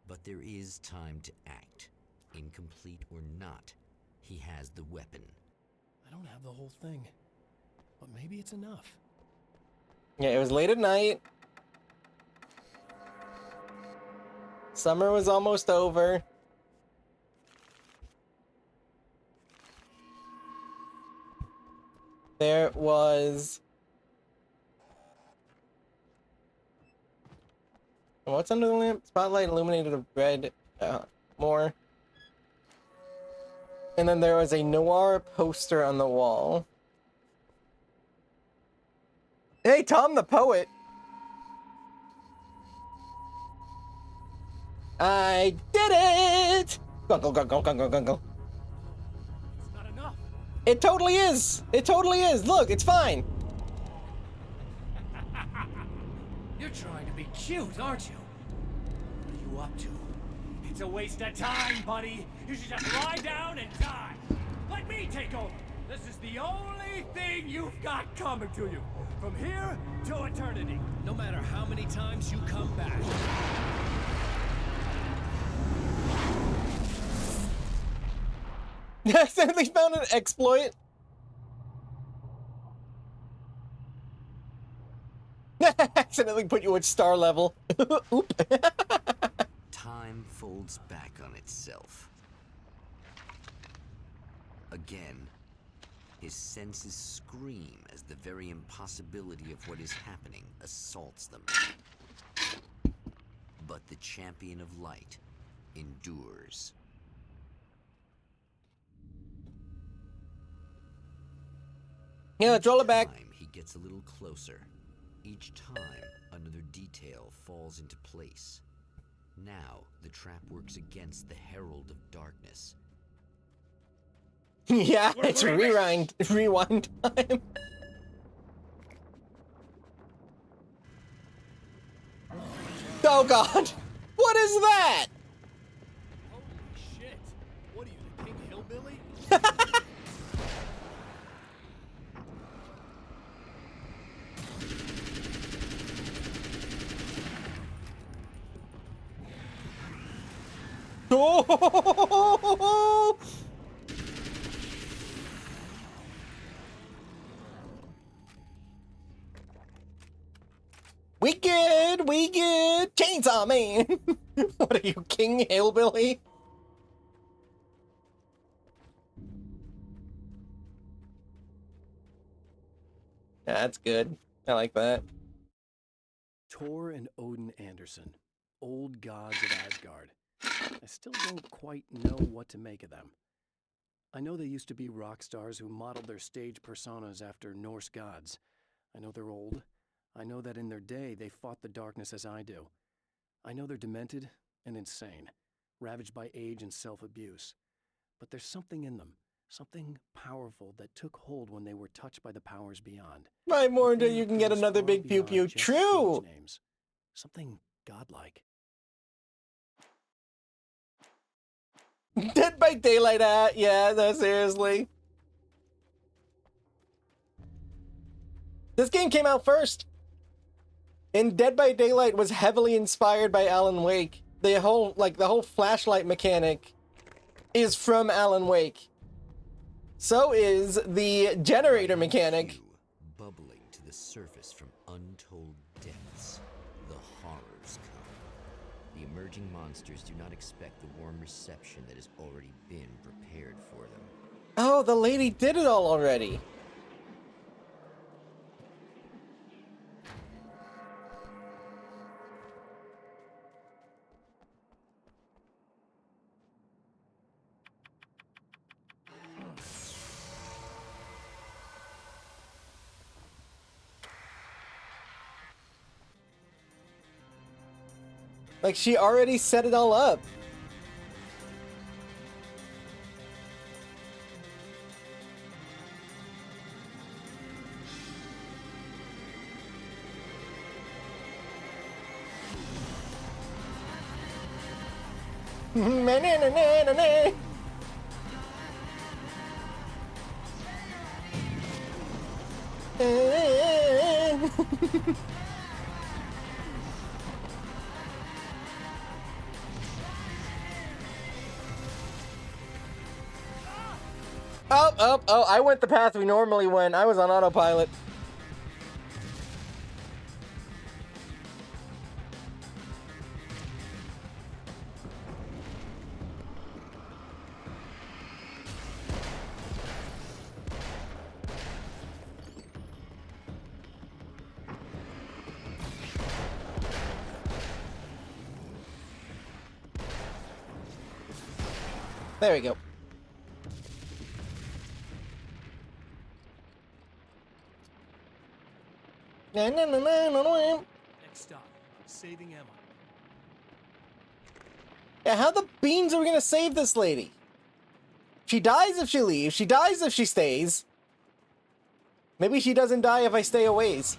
But there is time to act. Incomplete or not, he has the weapon. I don't have the whole thing, but maybe it's enough. Yeah, it was late at night. Summer was almost over. There was... What's under the lamp? Spotlight illuminated a red more. And then there was a noir poster on the wall. Hey, Tom the Poet! I did it! Gunkle, gunkle, gunkle, gunkle. It's not enough. It totally is! It totally is! Look, it's fine! You're trying to be cute, aren't you? What are you up to? It's a waste of time, buddy. You should just lie down and die. Let me take over. This is the only thing you've got coming to you. From here to eternity. No matter how many times you come back. Accidentally found an exploit. Accidentally put you at star level. Oop. Time folds back on itself. Again, his senses scream as the very impossibility of what is happening assaults them. But the champion of light endures. Yeah, let's roll it back. He gets a little closer. Each time, another detail falls into place. Now, the trap works against the Herald of Darkness. Yeah, it's rewind time. Oh god! What is that? Holy shit! What are you, the King Hillbilly? Oh! We good, Chainsaw Man. What are you, King Hillbilly? That's good. I like that. Thor and Odin Anderson, old gods of Asgard. I still don't quite know what to make of them. I know they used to be rock stars who modeled their stage personas after Norse gods. I know they're old. I know that in their day they fought the darkness as I do. I know they're demented and insane, ravaged by age and self-abuse. But there's something in them, something powerful that took hold when they were touched by the powers beyond. Right more until you can get another big pew pew. True! Names. Something godlike. Dead by Daylight, yeah, no, seriously. This game came out first. And Dead by Daylight was heavily inspired by Alan Wake. The whole flashlight mechanic is from Alan Wake. So is the generator mechanic. Bubbling to the surface from untold depths, the horrors come. The emerging monsters do not expect the warm reception that has already been prepared for them. Oh, the lady did it all already. Like, she already set it all up. Oh, I went the path we normally went. I was on autopilot. There we go. Next stop, saving Emma. Yeah, how the beans are we gonna save this lady? She dies if she leaves. She dies if she stays. Maybe she doesn't die if I stay a ways.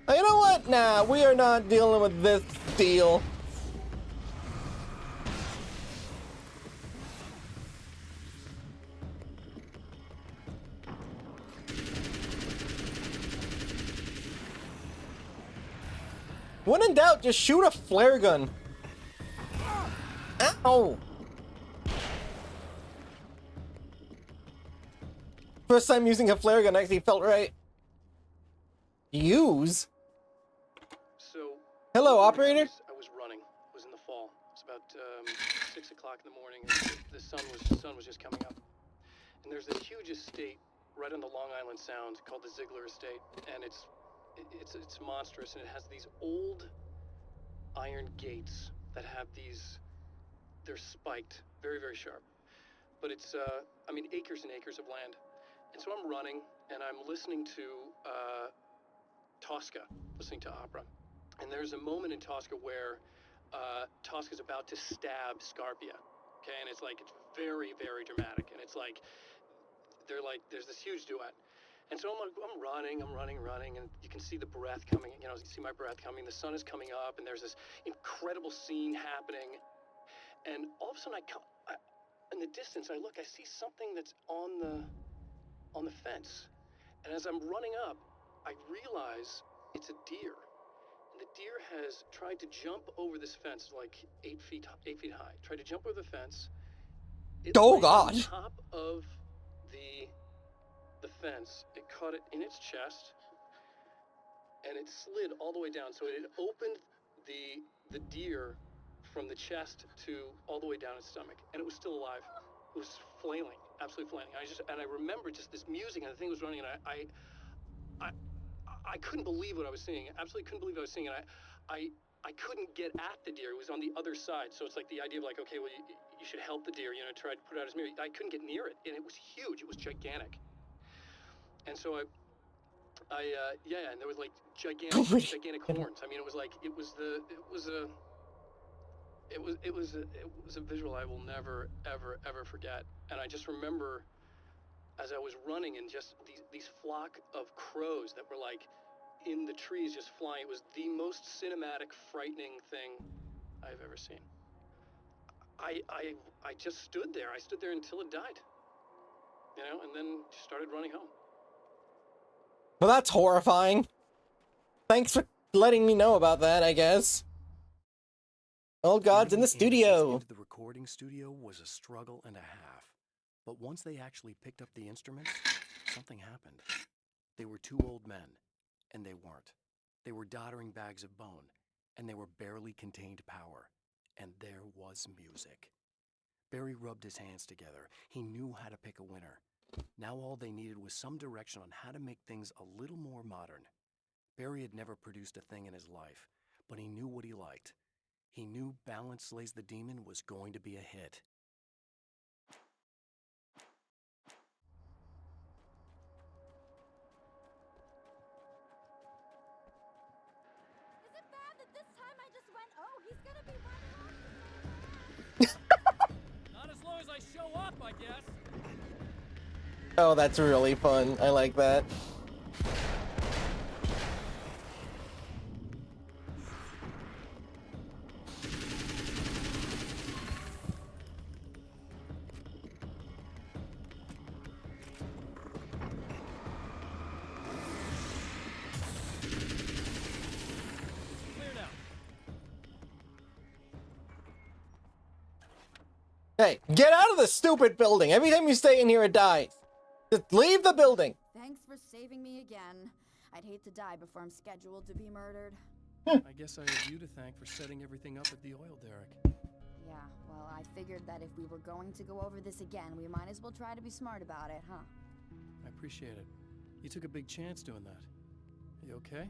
Oh, you know what? Nah, we are not dealing with this deal. When in doubt, just shoot a flare gun. Ow! First time using a flare gun actually felt right. Use? So, hello, operator? I was running. It was in the fall. It was about 6 o'clock in the morning. The sun was just coming up. And there's this huge estate right on the Long Island Sound called the Ziegler Estate, and it's monstrous, and it has these old iron gates that have these. They're spiked, very, very sharp. But it's I mean, acres and acres of land. And so I'm running, and I'm listening to Tosca, listening to opera. And there's a moment in Tosca where Tosca's about to stab Scarpia. Okay, and it's very, very dramatic. And it's like, there's this huge duet. And so I'm running, and you can see the breath coming, you know, you see my breath coming, the sun is coming up, and there's this incredible scene happening. And all of a sudden, in the distance, I look, I see something that's on the fence. And as I'm running up, I realize it's a deer. And the deer has tried to jump over this fence, like 8 feet high. Tried to jump over the fence. It Oh, landed God. on top of the fence. It caught it in its chest, and it slid all the way down. So it opened the deer from the chest to all the way down its stomach, and it was still alive. It was flailing, absolutely flailing. I remember just this music, and the thing was running, and I couldn't believe what I was seeing. Absolutely couldn't believe what I was seeing, and I couldn't get at the deer. It was on the other side, so it's like the idea of like, okay, well, you should help the deer, you know, try to put out his meal. I couldn't get near it, and it was huge. It was gigantic. And so yeah, and there was like gigantic horns. I mean, it was a visual I will never, ever forget. And I just remember as I was running, and just these flock of crows that were like in the trees just flying. It was the most cinematic, frightening thing I've ever seen. I just stood there. I stood there until it died, you know, and then started running home. Well, that's horrifying. Thanks for letting me know about that, I guess. Old God's in the studio. Into the recording studio was a struggle and a half. But once they actually picked up the instruments, something happened. They were two old men, and they weren't. They were doddering bags of bone, and they were barely contained power. And there was music. Barry rubbed his hands together. He knew how to pick a winner. Now all they needed was some direction on how to make things a little more modern. Barry had never produced a thing in his life, but he knew what he liked. He knew Balance Slays the Demon was going to be a hit. up, I guess. Oh, that's really fun. I like that. Clear now. Hey, get out of the stupid building. Every time you stay in here, it dies. Just leave the building. Thanks for saving me again. I'd hate to die before I'm scheduled to be murdered. I guess I have you to thank for setting everything up at the oil derrick. Yeah, well, I figured that if we were going to go over this again, we might as well try to be smart about it, huh? I appreciate it. You took a big chance doing that. You okay?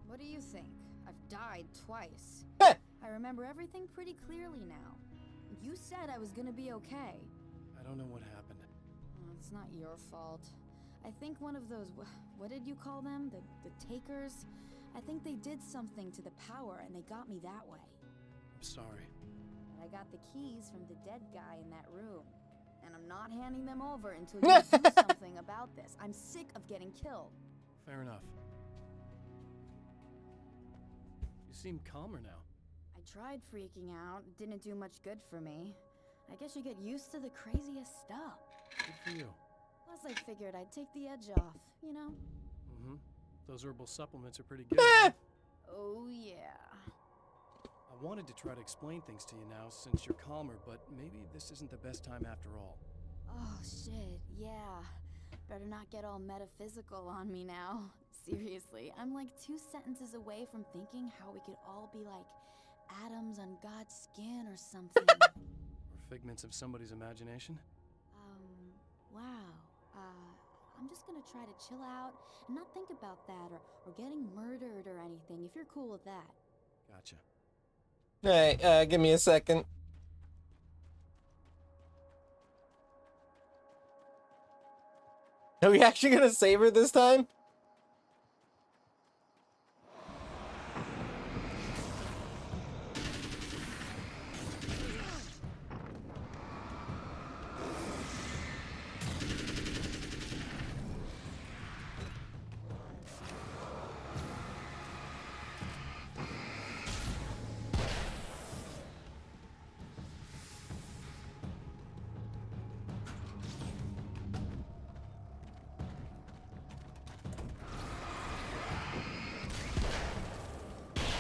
What do you think? I've died twice. Heh. I remember everything pretty clearly now. You said I was gonna be okay. I don't know what happened. It's not your fault. I think one of those, what did you call them? The takers? I think they did something to the power and they got me that way. I'm sorry. But I got the keys from the dead guy in that room. And I'm not handing them over until you do something about this. I'm sick of getting killed. Fair enough. You seem calmer now. I tried freaking out. It didn't do much good for me. I guess you get used to the craziest stuff. Good for you. Plus, I figured I'd take the edge off, you know? Mm-hmm. Those herbal supplements are pretty good. Right? Oh, yeah. I wanted to try to explain things to you now since you're calmer, but maybe this isn't the best time after all. Oh, shit, yeah. Better not get all metaphysical on me now. Seriously, I'm like 2 sentences away from thinking how we could all be like atoms on God's skin or something. Or figments of somebody's imagination? Wow. I'm just gonna try to chill out and not think about that or getting murdered or anything, if you're cool with that. Gotcha. Alright, give me a second. Are we actually gonna save her this time?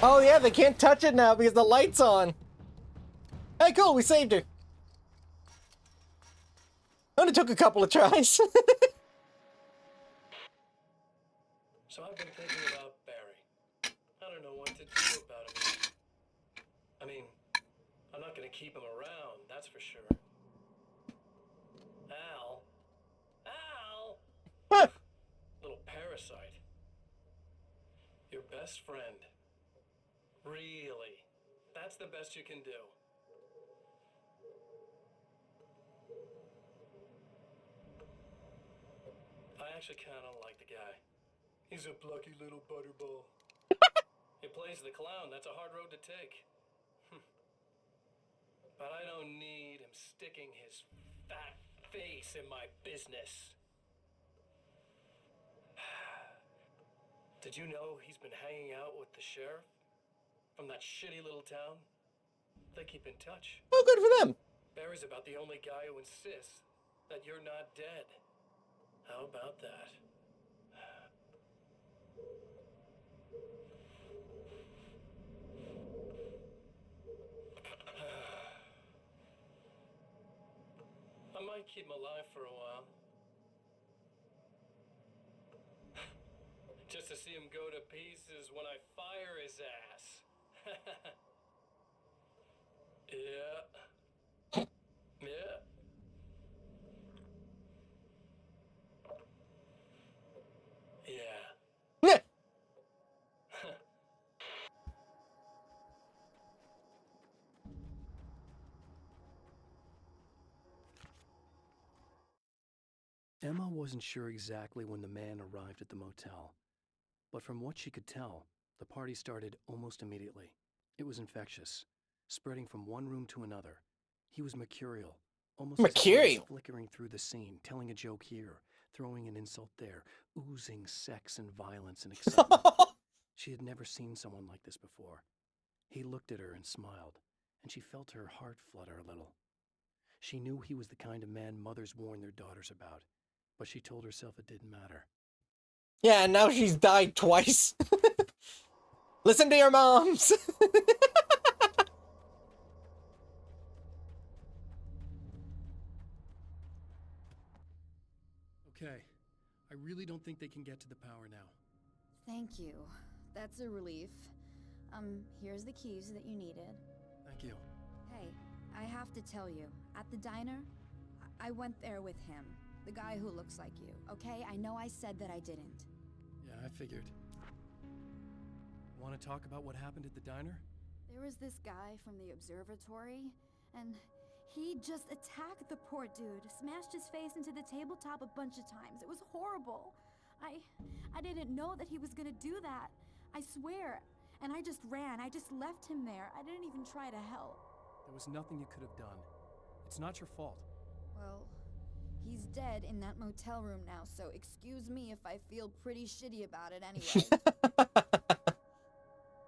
Oh yeah, they can't touch it now because the light's on. Hey, cool, we saved her. Only took a couple of tries. So I've been thinking about Barry. I don't know what to do about him yet. I mean, I'm not gonna keep him around, that's for sure. Al? Little parasite. Your best friend. Really? That's the best you can do. I actually kind of like the guy. He's a plucky little butterball. He plays the clown. That's a hard road to take. But I don't need him sticking his fat face in my business. Did you know he's been hanging out with the sheriff from that shitty little town? They keep in touch. Oh, good for them. Barry's about the only guy who insists that you're not dead. How about that? I might keep him alive for a while. Just to see him go to pieces when I fire his ass. Yeah. Yeah. Yeah. Emma wasn't sure exactly when the man arrived at the motel, but from what she could tell, the party started almost immediately. It was infectious, spreading from one room to another. He was mercurial, Almost as if he was Mercurial. flickering through the scene, telling a joke here, throwing an insult there, oozing sex and violence and excitement. She had never seen someone like this before. He looked at her and smiled, and she felt her heart flutter a little. She knew he was the kind of man mothers warn their daughters about, but she told herself it didn't matter. Yeah, and now she's died twice. Listen to your moms. Okay, I really don't think they can get to the power now. Thank you. That's a relief. Here's the keys that you needed. Thank you. Hey, I have to tell you, at the diner, I went there with him. The guy who looks like you, okay? I know I said that I didn't. Yeah, I figured. Want to talk about what happened at the diner? There was this guy from the observatory, and he just attacked the poor dude, smashed his face into the tabletop a bunch of times. It was horrible. I didn't know that he was gonna do that. I swear. And I just ran. I just left him there. I didn't even try to help. There was nothing you could have done. It's not your fault. Well, he's dead in that motel room now, so excuse me if I feel pretty shitty about it anyway.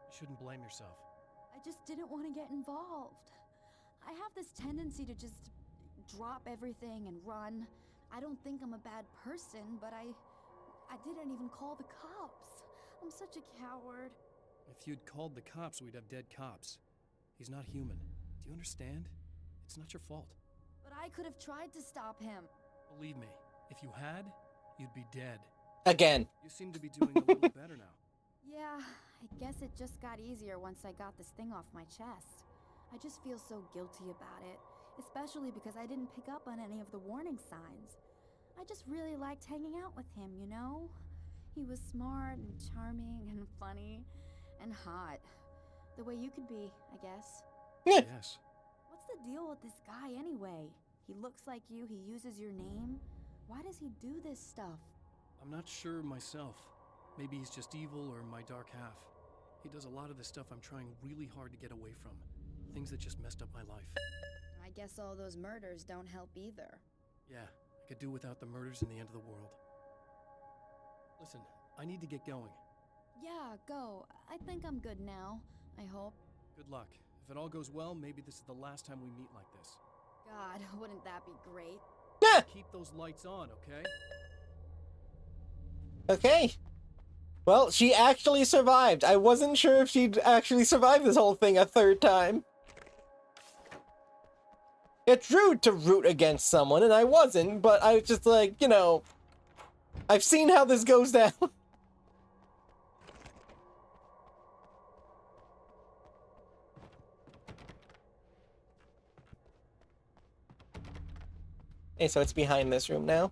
You shouldn't blame yourself. I just didn't want to get involved. I have this tendency to just drop everything and run. I don't think I'm a bad person, but I didn't even call the cops. I'm such a coward. If you'd called the cops, we'd have dead cops. He's not human. Do you understand? It's not your fault. But I could have tried to stop him. Believe me, if you had, you'd be dead. Again. You seem to be doing a little better now. Yeah, I guess it just got easier once I got this thing off my chest. I just feel so guilty about it, especially because I didn't pick up on any of the warning signs. I just really liked hanging out with him, you know? He was smart and charming and funny and hot. The way you could be, I guess. Yes. What's the deal with this guy anyway? He looks like you, he uses your name. Why does he do this stuff? I'm not sure myself. Maybe he's just evil or my dark half. He does a lot of the stuff I'm trying really hard to get away from. Things that just messed up my life. I guess all those murders don't help either. Yeah, I could do without the murders and the end of the world. Listen, I need to get going. Yeah, go. I think I'm good now. I hope. Good luck. If it all goes well, maybe this is the last time we meet like this. God, wouldn't that be great? Keep those lights on, okay? Okay. Well, she actually survived. I wasn't sure if she'd actually survive this whole thing a third time. It's rude to root against someone, and I wasn't, but I was just like, you know, I've seen how this goes down. Okay, so it's behind this room now.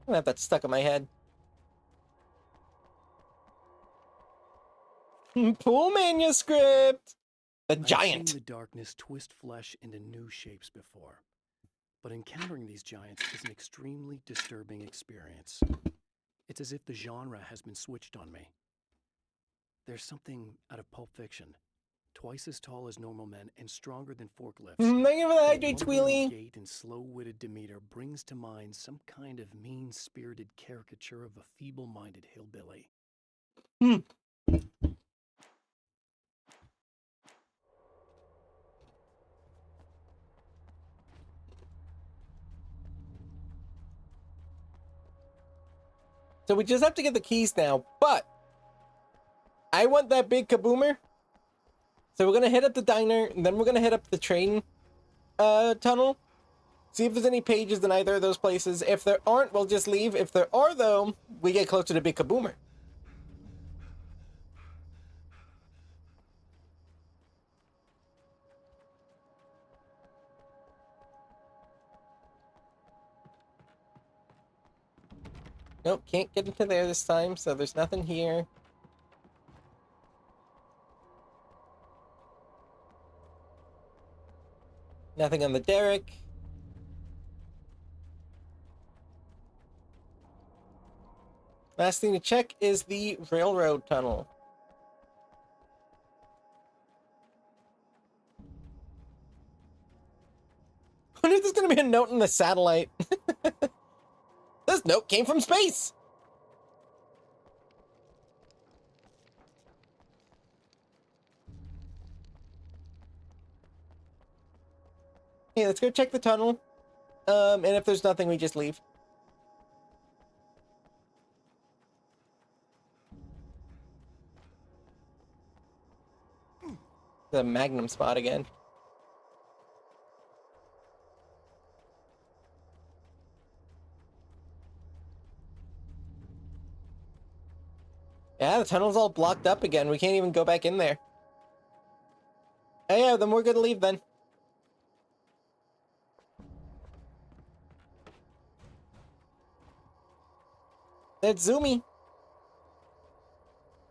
I have that stuck in my head. Pool manuscript! The giant! I've seen the darkness twist flesh into new shapes before. But encountering these giants is an extremely disturbing experience. It's as if the genre has been switched on me. There's something out of Pulp Fiction. Twice as tall as normal men and stronger than forklifts. Thank you for that, Their Jay wandering Tweely. gait and slow-witted demeanor brings to mind some kind of mean-spirited caricature of a feeble-minded hillbilly. So we just have to get the keys now, but I want that big kaboomer. So we're gonna hit up the diner, and then we're gonna hit up the train tunnel. See if there's any pages in either of those places. If there aren't, we'll just leave. If there are, though, we get closer to big kaboomer. Nope, can't get into there this time, so there's nothing here. Nothing on the derrick. Last thing to check is the railroad tunnel. I wonder if there's gonna be a note in the satellite. This note came from space! Hey, let's go check the tunnel. And if there's nothing, we just leave. The Magnum spot again. Yeah, the tunnel's all blocked up again. We can't even go back in there. Oh yeah, then we're gonna leave then. That's Zoomy.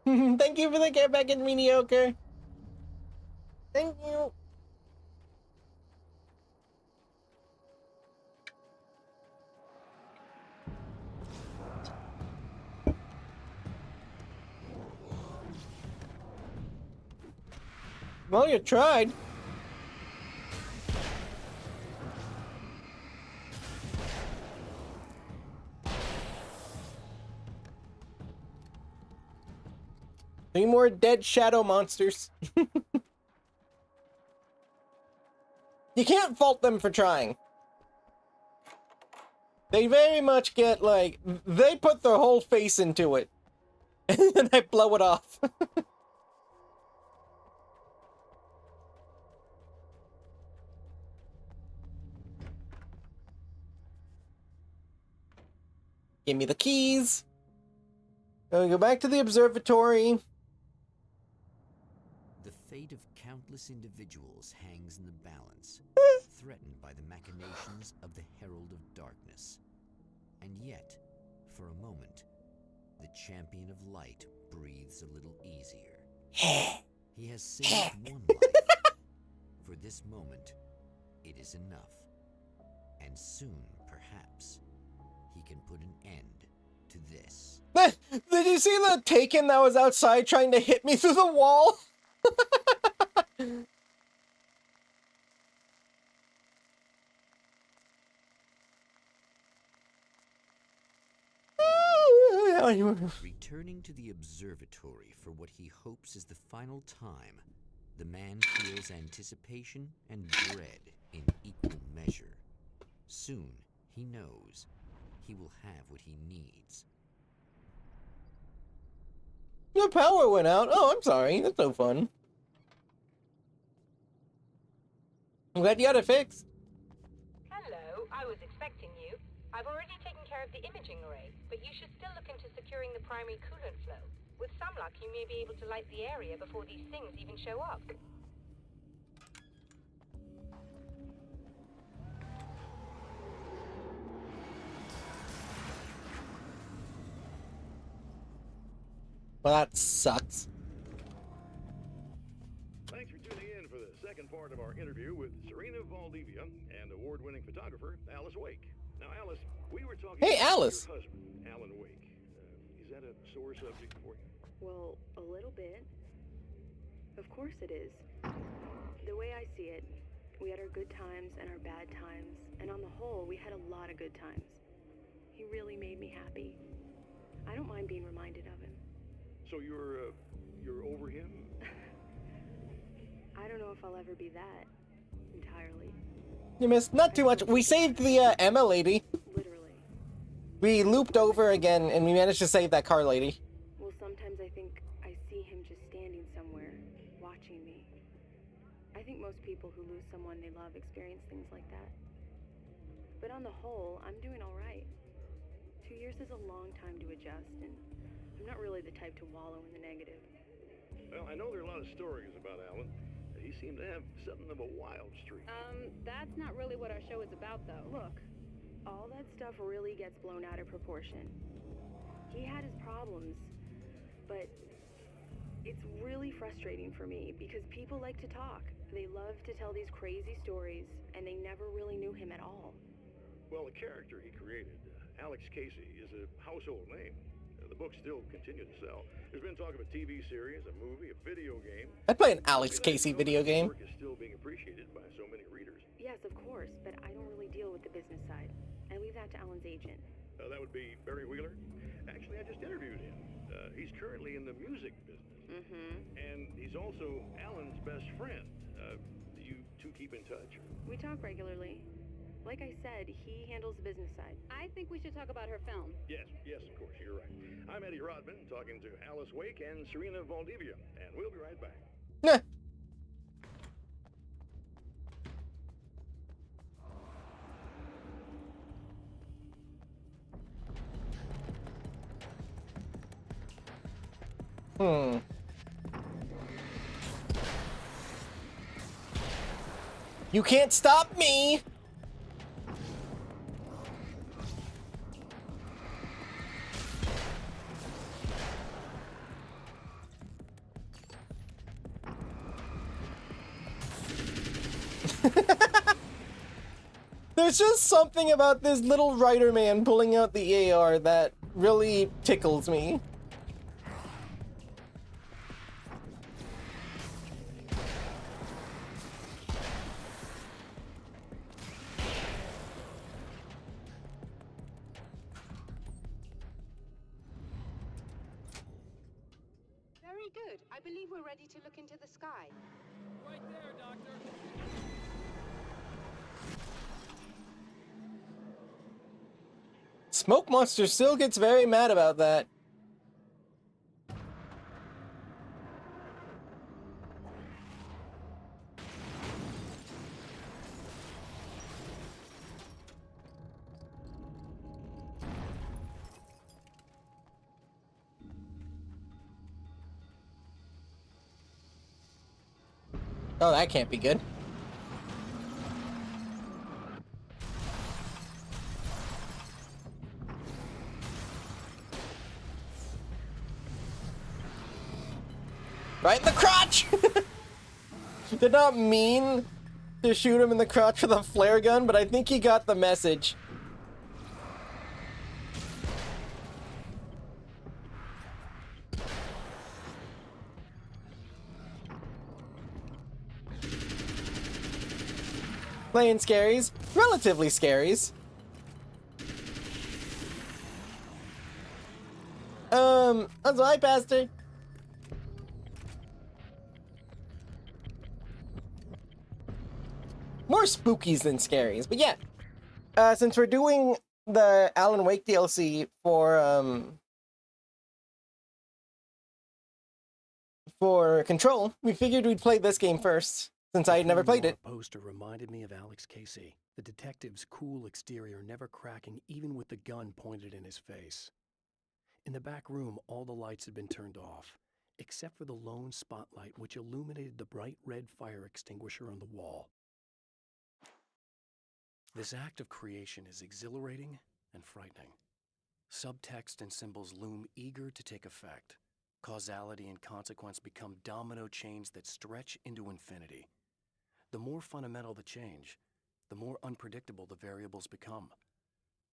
Thank you for the get back in mediocre. Thank you. Well, you tried. Three more dead shadow monsters. You can't fault them for trying. They very much get, like, they put their whole face into it. And then I blow it off. Give me the keys. We go back to the observatory. The fate of countless individuals hangs in the balance, threatened by the machinations of the Herald of Darkness. And yet, for a moment, the Champion of Light breathes a little easier. He has saved one life. For this moment, it is enough. And soon, perhaps, he can put an end to this. Did you see the Taken that was outside trying to hit me through the wall? Returning to the observatory for what he hopes is the final time, the man feels anticipation and dread in equal measure. Soon, he knows he will have what he needs. Your power went out. Oh, I'm sorry. That's no fun. I'm glad you got it fixed. Hello, I was expecting you. I've already taken care of the imaging array, but you should still look into securing the primary coolant flow. With some luck, you may be able to light the area before these things even show up. Well, that sucks. Thanks for tuning in for the second part of our interview with Serena Valdivia and award-winning photographer Alice Wake. Now, Alice, we were talking Hey, about Alice. your husband, Alan Wake. Is that a sore subject for you? Well, a little bit. Of course it is. The way I see it, we had our good times and our bad times, and on the whole, we had a lot of good times. He really made me happy. I don't mind being reminded of him. So you're over him? I don't know if I'll ever be that, entirely. You missed not too much. We saved the Emma lady. Literally. We looped over again, and we managed to save that car lady. Well, sometimes I think I see him just standing somewhere, watching me. I think most people who lose someone they love experience things like that. But on the whole, I'm doing all right. 2 years is a long time to adjust, and I'm not really the type to wallow in the negative. Well, I know there are a lot of stories about Alan. He seemed to have something of a wild streak. That's not really what our show is about, though. Look, all that stuff really gets blown out of proportion. He had his problems, but it's really frustrating for me because people like to talk. They love to tell these crazy stories, and they never really knew him at all. Well, the character he created, Alex Casey, is a household name. The books still continue to sell. There's been talk of a TV series, a movie, a video game. I'd play an Alex Casey video game. Work is still being appreciated by so many readers. Yes, of course, but I don't really deal with the business side. I leave that to Alan's agent. That would be Barry Wheeler. Actually, I just interviewed him. He's currently in the music business. Mm-hmm. And he's also Alan's best friend. Do you two keep in touch? We talk regularly. Like I said, he handles the business side. I think we should talk about her film. Yes, of course, you're right. I'm Eddie Rodman, talking to Alice Wake and Serena Valdivia, and we'll be right back. Nah. You can't stop me! There's just something about this little writer man pulling out the AR that really tickles me. Very good. I believe we're ready to look into the sky. Right there, Doctor. Smoke Monster still gets very mad about that. Oh, that can't be good. Right in the crotch! Did not mean to shoot him in the crotch with a flare gun, but I think he got the message. Playing scaries, relatively scaries. That's why, Pastor. More spookies than scaries, but yeah. Since we're doing the Alan Wake DLC for Control, we figured we'd play this game first, since I had never played it. The poster reminded me of Alex Casey, the detective's cool exterior never cracking even with the gun pointed in his face. In the back room, all the lights had been turned off, except for the lone spotlight which illuminated the bright red fire extinguisher on the wall. This act of creation is exhilarating and frightening. Subtext and symbols loom eager to take effect. Causality and consequence become domino chains that stretch into infinity. The more fundamental the change, the more unpredictable the variables become.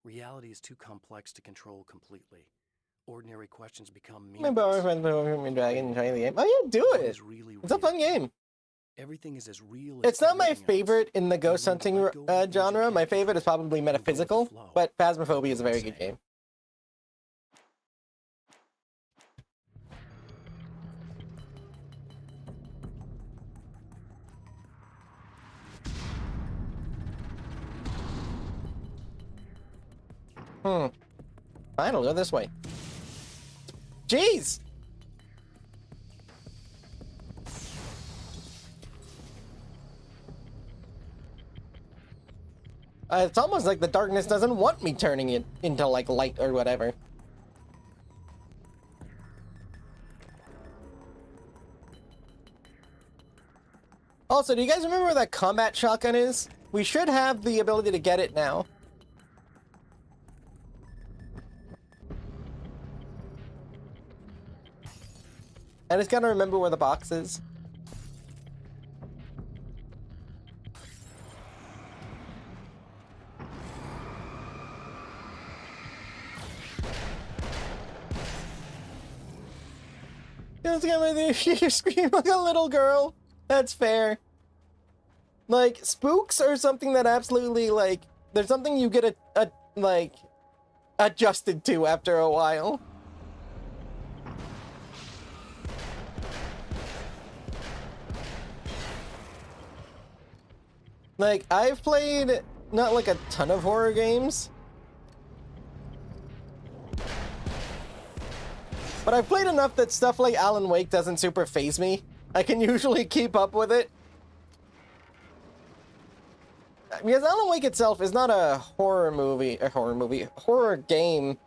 Reality is too complex to control completely. Ordinary questions become meaningless. My boyfriend's been over from Dragon and trying the game. Oh yeah, do it! It's a fun game. Everything is as real as it's not my favorite in the ghost hunting genre. My favorite is probably Metaphysical, but Phasmophobia is a very good game. Fine, I'll go this way. Jeez! It's almost like the darkness doesn't want me turning it into, like, light or whatever. Also, do you guys remember where that combat shotgun is? We should have the ability to get it now. I just gotta remember where the box is. You scream like a little girl. That's fair. Like, spooks are something that absolutely, like, there's something you get like, adjusted to after a while. Like, I've played not like a ton of horror games, but I've played enough that stuff like Alan Wake doesn't super faze me. I can usually keep up with it. Because Alan Wake itself is not a horror game.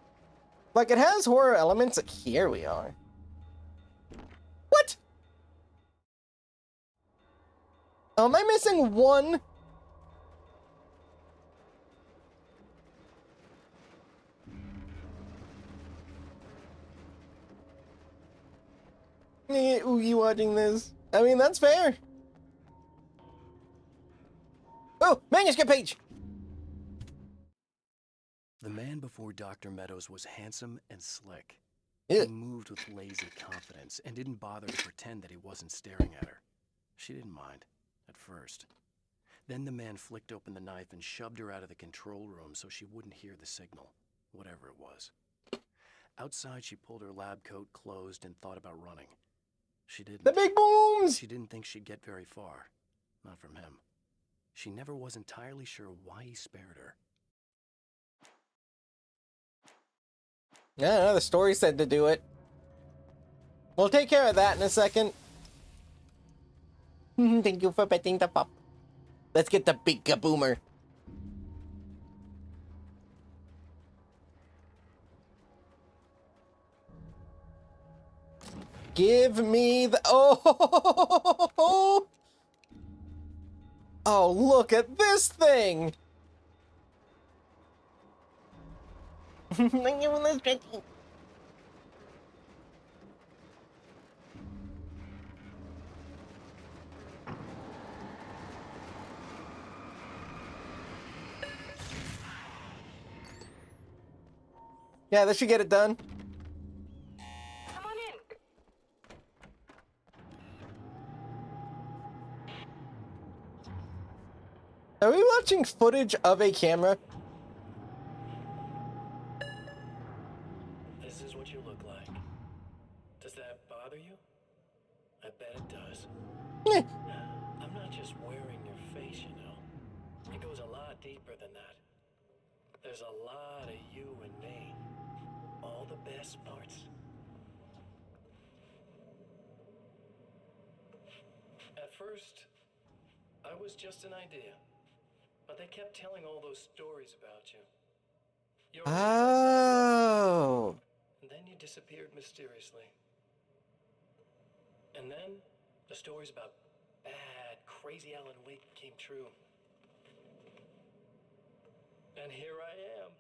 Like, it has horror elements. Here we are. What? Oh, am I missing one? You watching this? I mean, that's fair. Oh, manuscript page! The man before Dr. Meadows was handsome and slick. Yeah. He moved with lazy confidence and didn't bother to pretend that he wasn't staring at her. She didn't mind, at first. Then the man flicked open the knife and shoved her out of the control room so she wouldn't hear the signal, whatever it was. Outside, she pulled her lab coat closed and thought about running. She didn't. The big booms! She didn't think she'd get very far. Not from him. She never was entirely sure why he spared her. Yeah, the story said to do it. We'll take care of that in a second. Thank you for petting the pup. Let's get the big kaboomer. Give me the... Oh! Oh, look at this thing! Yeah, this should get it done. Come on in. Are we watching footage of a camera? This is what you look like. Does that bother you? I bet it does. I'm not just wearing your face, you know. It goes a lot deeper than that. There's a lot of you and me. All the best parts. At first, I was just an idea. But they kept telling all those stories about you. Oh. And then you disappeared mysteriously. And then the stories about bad, crazy Alan Wake came true. And here I am.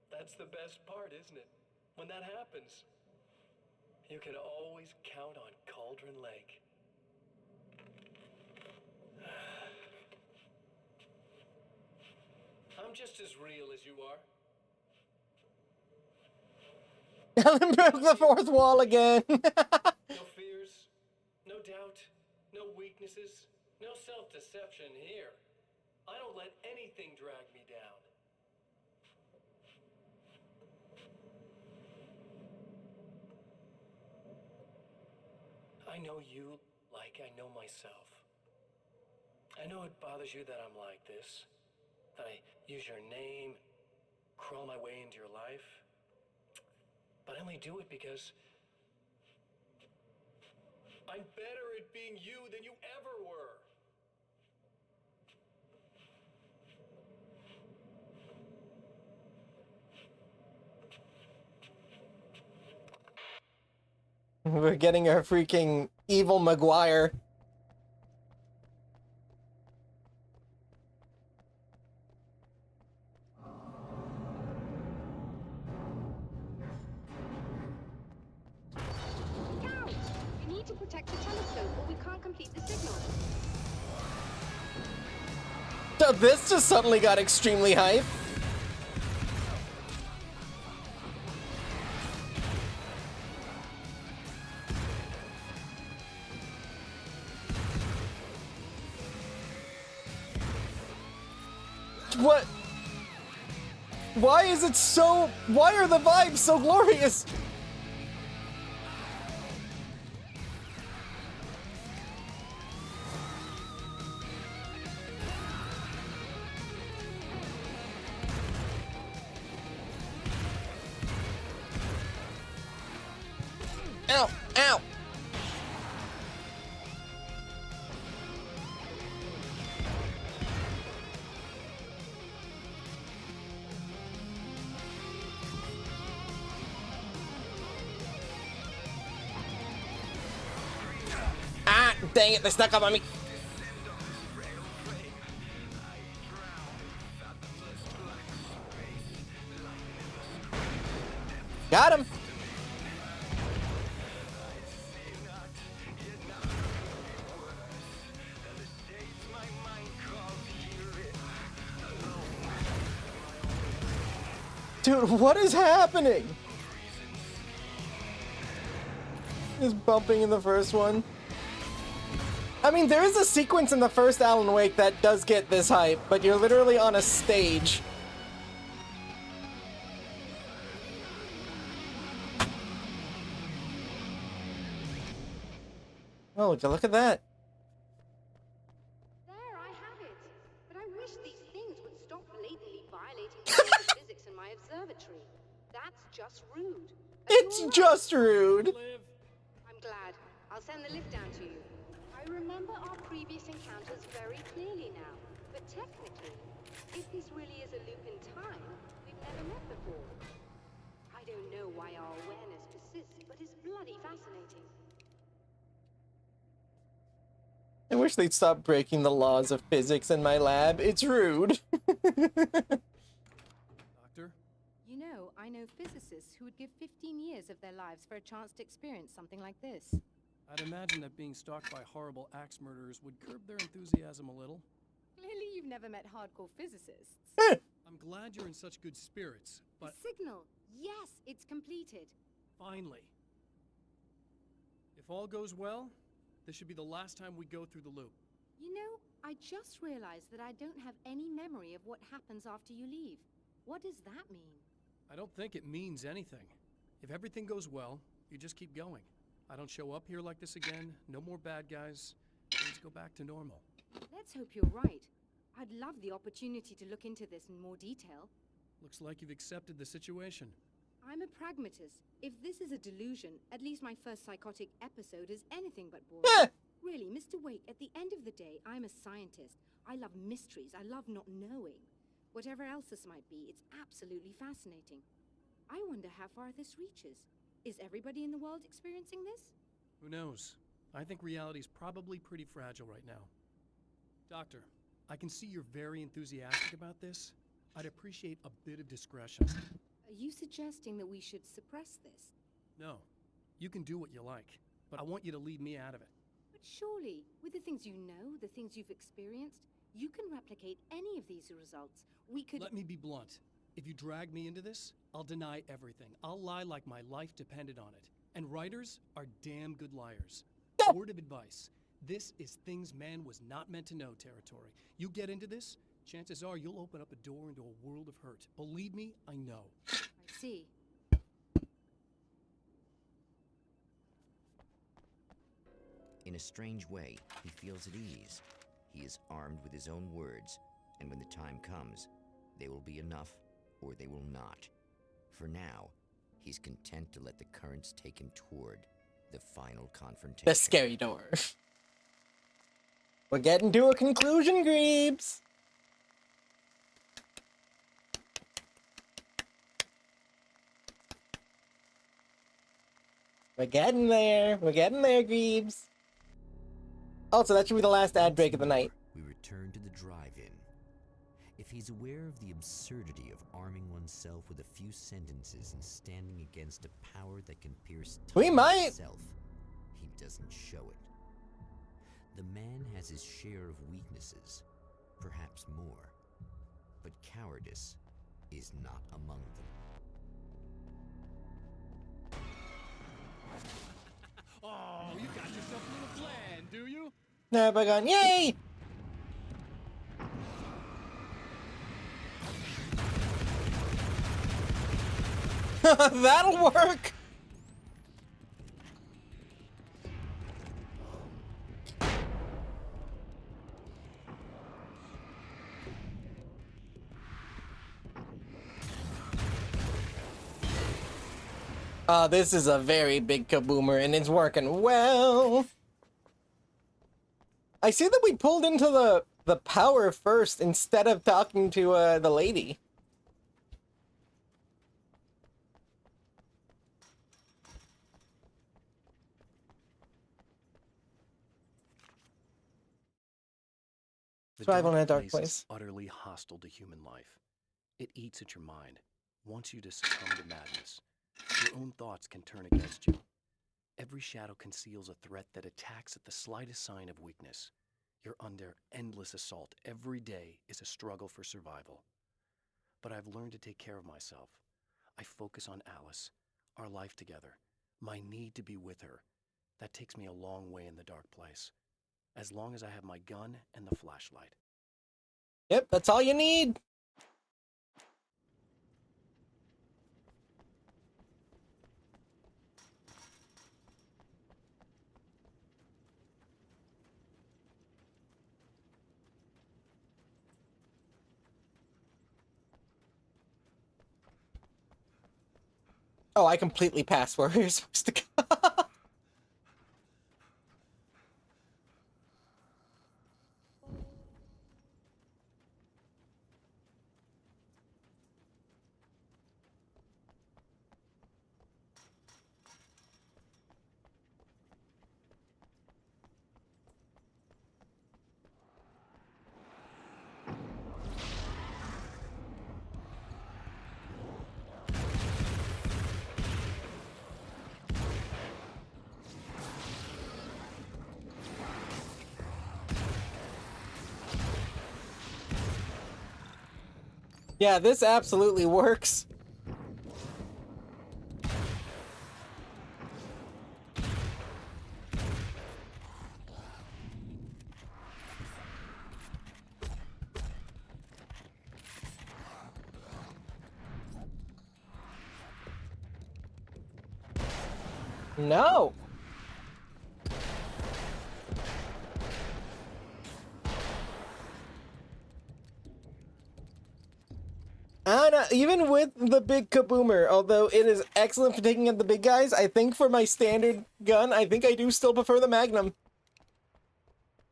That's the best part, isn't it? When that happens, you can always count on Cauldron Lake. I'm just as real as you are. Alan broke the fourth wall again. No fears, no doubt, no weaknesses, no self-deception here. I don't let anything drag me down. I know you like I know myself. I know it bothers you that I'm like this, that I use your name, crawl my way into your life. But I only do it because I'm better at being you than you ever were. We're getting a freaking evil Maguire. You need to protect the telescope or we can't complete the signal. So this just suddenly got extremely hype. What? Why is it so... Why are the vibes so glorious? Ow! Ow! Ah! Dang it, they snuck up on me! Got him! Dude, what is happening? Is bumping in the first one. I mean, there is a sequence in the first Alan Wake that does get this hype, but you're literally on a stage. Oh, would you look at that? There, I have it. But I wish these things would stop blatantly violating the laws of physics in my observatory. That's just rude. It's just rude. I'm glad. I'll send the lift down to you. I remember our previous encounters very clearly now. But technically, if this really is a loop in time, we've never met before. I don't know why our awareness persists, but it's bloody fascinating. I wish they'd stop breaking the laws of physics in my lab. It's rude. Doctor? You know, I know physicists who would give 15 years of their lives for a chance to experience something like this. I'd imagine that being stalked by horrible axe murderers would curb their enthusiasm a little. Clearly you've never met hardcore physicists. I'm glad you're in such good spirits, but... The signal! Yes, it's completed. Finally. If all goes well, this should be the last time we go through the loop. You know, I just realized that I don't have any memory of what happens after you leave. What does that mean? I don't think it means anything. If everything goes well, you just keep going. I don't show up here like this again, no more bad guys. Things go back to normal. Let's hope you're right. I'd love the opportunity to look into this in more detail. Looks like you've accepted the situation. I'm a pragmatist. If this is a delusion, at least my first psychotic episode is anything but boring. Really, Mr. Wake, at the end of the day, I'm a scientist. I love mysteries. I love not knowing. Whatever else this might be, it's absolutely fascinating. I wonder how far this reaches. Is everybody in the world experiencing this? Who knows? I think reality's probably pretty fragile right now. Doctor, I can see you're very enthusiastic about this. I'd appreciate a bit of discretion. Are you suggesting that we should suppress this? No. You can do what you like, but I want you to leave me out of it. But surely, with the things you know, the things you've experienced, you can replicate any of these results. We could— Let me be blunt. If you drag me into this, I'll deny everything. I'll lie like my life depended on it. And writers are damn good liars. Word of advice. This is things man was not meant to know territory. You get into this, chances are you'll open up a door into a world of hurt. Believe me, I know. I see. In a strange way, he feels at ease. He is armed with his own words, and when the time comes, they will be enough or they will not. For now, he's content to let the currents take him toward the final confrontation. The scary door. We're getting to a conclusion, Greebs. We're getting there. We're getting there, Greebs. Also, that should be the last ad break of the night. We return to the drive-in. If he's aware of the absurdity of arming oneself with a few sentences and standing against a power that can pierce time itself, he doesn't show it. The man has his share of weaknesses, perhaps more, but cowardice is not among them. Oh, you got yourself a little plan, do you? No, but gone. Yay! That'll work! This is a very big kaboomer, and it's working well. I see that we pulled into the power first instead of talking to the lady. Survival in a dark place. Is utterly hostile to human life. It eats at your mind, wants you to succumb to madness. Your own thoughts can turn against you. Every shadow conceals a threat that attacks at the slightest sign of weakness. You're under endless assault. Every day is a struggle for survival. But I've learned to take care of myself. I focus on Alice, our life together, my need to be with her. That takes me a long way in the dark place. As long as I have my gun and the flashlight. Yep, that's all you need. Oh, I completely passed where we were supposed to go. Yeah, this absolutely works. No. And even with the big kaboomer, although it is excellent for taking out the big guys, I think for my standard gun, I think I do still prefer the Magnum.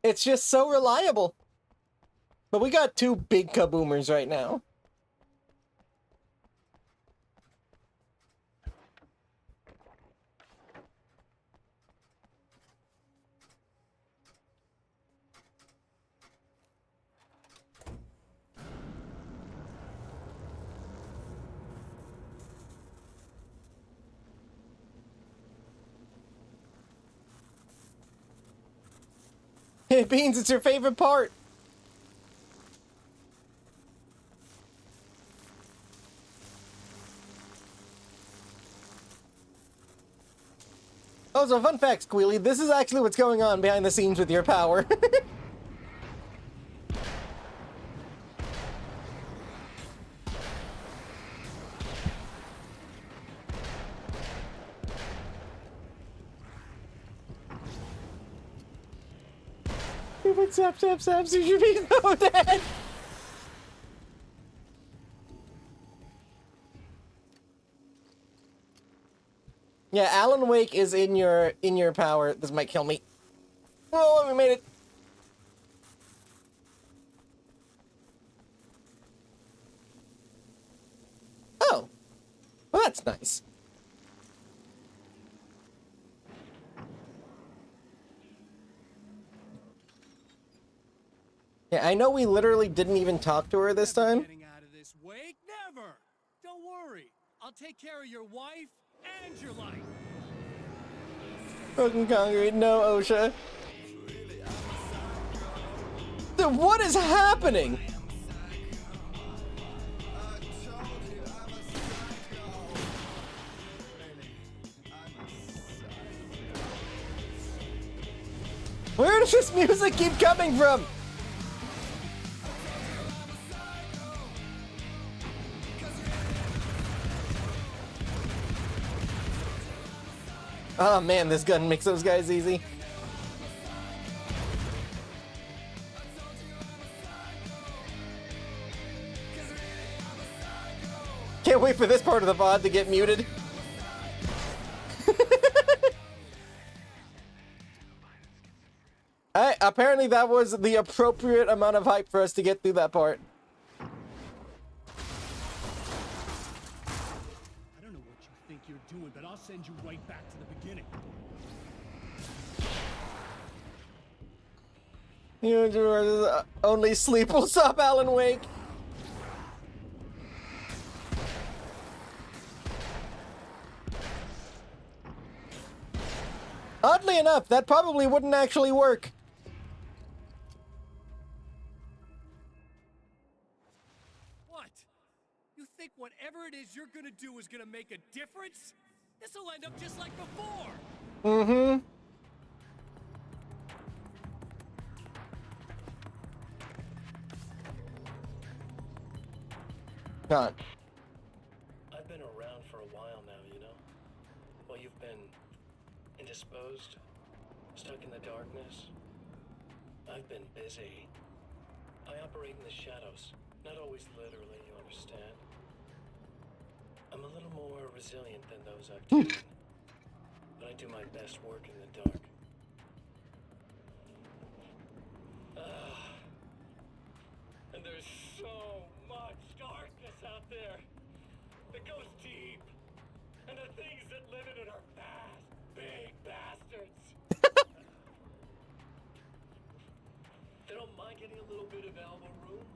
It's just so reliable. But we got two big kaboomers right now. Beans, it's your favorite part. Oh, so fun fact, Squealy, this is actually what's going on behind the scenes with your power. Stupid Seph, you should be so dead! Yeah, Alan Wake is in your power. This might kill me. Oh, we made it. Oh. Well, that's nice. Yeah, I know we literally didn't even talk to her this time. Getting out of this wake? Never! Don't worry. I'll take care of your wife and your life. Broken concrete, no OSHA. Dude, what is happening? Where does this music keep coming from? Oh man, this gun makes those guys easy. Can't wait for this part of the VOD to get muted. Apparently that was the appropriate amount of hype for us to get through that part. I don't know what you think you're doing, but I'll send you right back to the beginning. Only sleep will stop Alan Wake. Oddly enough, that probably wouldn't actually work. What? You think whatever it is you're gonna do is gonna make a difference? This'll end up just like before! Mm-hmm. God. I've been around for a while now, you know? Well, you've been indisposed, stuck in the darkness. I've been busy. I operate in the shadows, not always literally, you understand? I'm a little more resilient than those I've taken, but I do my best work in the dark. And there's so much darkness out there that goes deep, and the things that live in it are fast, big bastards. They don't mind getting a little bit of elbow room.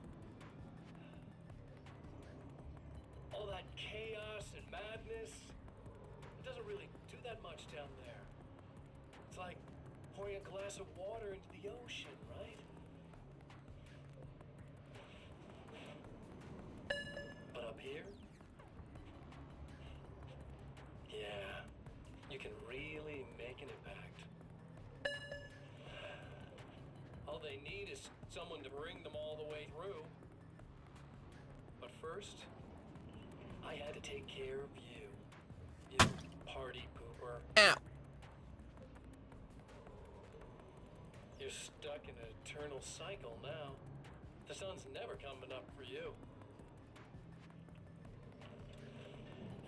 All that chaos and madness, it doesn't really do that much down there. It's like pouring a glass of water into the ocean, right? But up here, yeah, you can really make an impact. All they need is someone to bring them all the way through. But first, I had to take care of you. You party pooper. Ow. You're stuck in an eternal cycle now. The sun's never coming up for you.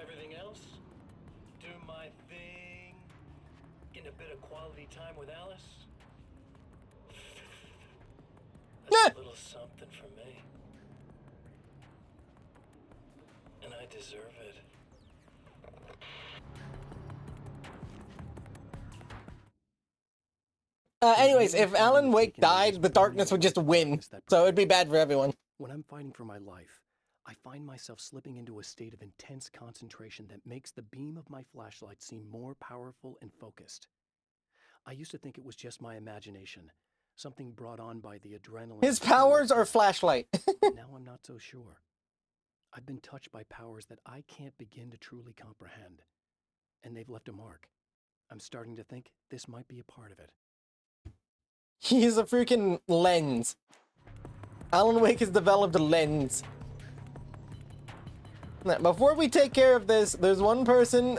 Everything else? Do my thing. Getting a bit of quality time with Alice. That's a little something for me. And I deserve it. Anyways, if Alan Wake died, the darkness would just win. So it'd be bad for everyone. When I'm fighting for my life, I find myself slipping into a state of intense concentration that makes the beam of my flashlight seem more powerful and focused. I used to think it was just my imagination, something brought on by the adrenaline. His powers are flashlight. Now I'm not so sure. I've been touched by powers that I can't begin to truly comprehend, and they've left a mark. I'm starting to think this might be a part of it. He's a freaking lens. Alan Wake has developed a lens. Now, before we take care of this, there's one person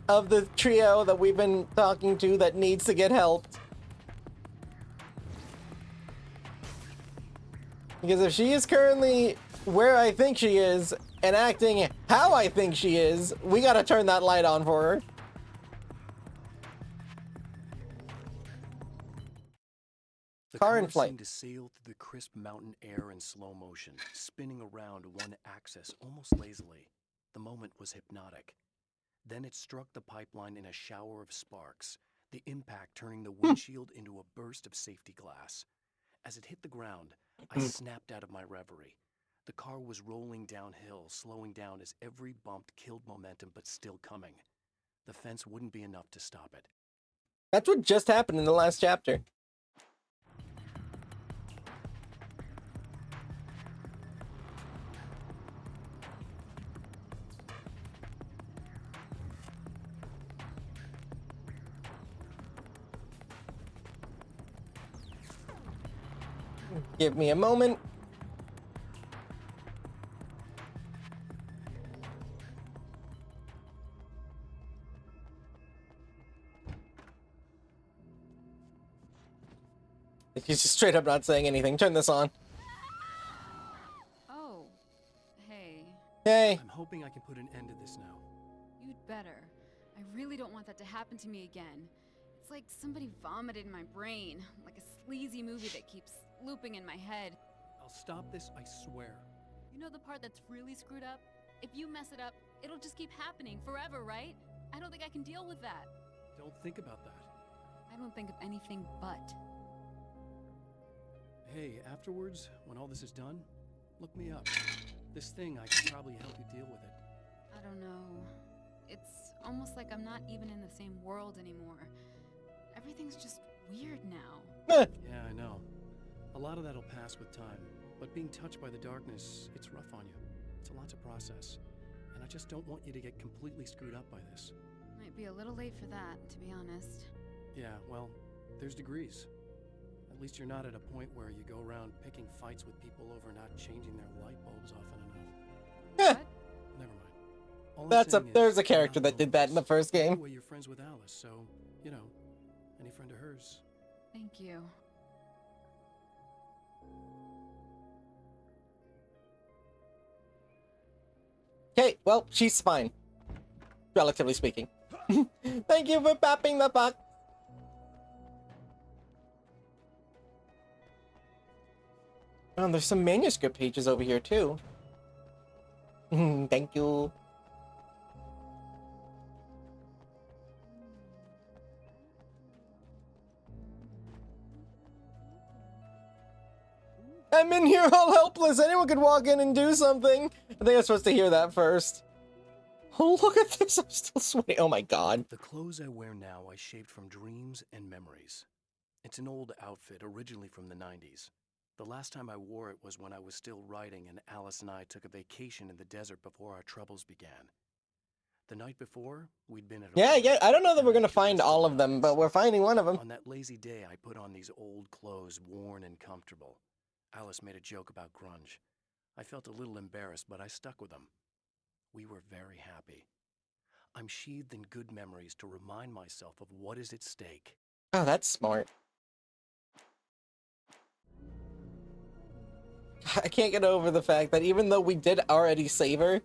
of the trio that we've been talking to that needs to get helped. Because if she is currently where I think she is, and acting how I think she is, we gotta turn that light on for her. The Car in car flight. seemed to sail through the crisp mountain air in slow motion, spinning around one axis almost lazily. The moment was hypnotic. Then it struck the pipeline in a shower of sparks, the impact turning the windshield into a burst of safety glass. As it hit the ground, I snapped out of my reverie. The car was rolling downhill, slowing down as every bump killed momentum but still coming. The fence wouldn't be enough to stop it. That's what just happened in the last chapter. Give me a moment. He's just straight up not saying anything. Turn this on. Oh, hey. Hey. I'm hoping I can put an end to this now. You'd better. I really don't want that to happen to me again. It's like somebody vomited in my brain, like a sleazy movie that keeps looping in my head. I'll stop this, I swear. You know the part that's really screwed up? If you mess it up, it'll just keep happening forever, right? I don't think I can deal with that. Don't think about that. I don't think of anything but. Hey, afterwards, when all this is done, look me up. This thing, I can probably help you deal with it. I don't know. It's almost like I'm not even in the same world anymore. Everything's just weird now. Yeah, I know. A lot of that'll pass with time, but being touched by the darkness, it's rough on you. It's a lot to process, and I just don't want you to get completely screwed up by this. Might be a little late for that, to be honest. Yeah, well, there's degrees. At least you're not at a point where you go around picking fights with people over not changing their light bulbs often enough. What? Never mind. All I'm That's a saying is, there's a character that did that in the first game. anyway, you're friends with Alice, so, you know, any friend of hers. Thank you. Okay, well, she's fine. Relatively speaking. Thank you for popping the box. Oh, there's some manuscript pages over here, too. Thank you. I'm in here all helpless. Anyone could walk in and do something. I think I'm supposed to hear that first. Oh, look at this. I'm still sweating. Oh my god. The clothes I wear now I shaped from dreams and memories. It's an old outfit, originally from the 90s. The last time I wore it was when I was still writing and Alice and I took a vacation in the desert before our troubles began. The night before, we'd been at a Yeah, I don't know that we're gonna find all of them, but we're finding one of them. On that lazy day, I put on these old clothes, worn and comfortable. Alice made a joke about grunge. I felt a little embarrassed, but I stuck with them. We were very happy. I'm sheathed in good memories to remind myself of what is at stake. Oh, that's smart. I can't get over the fact that even though we did already save her,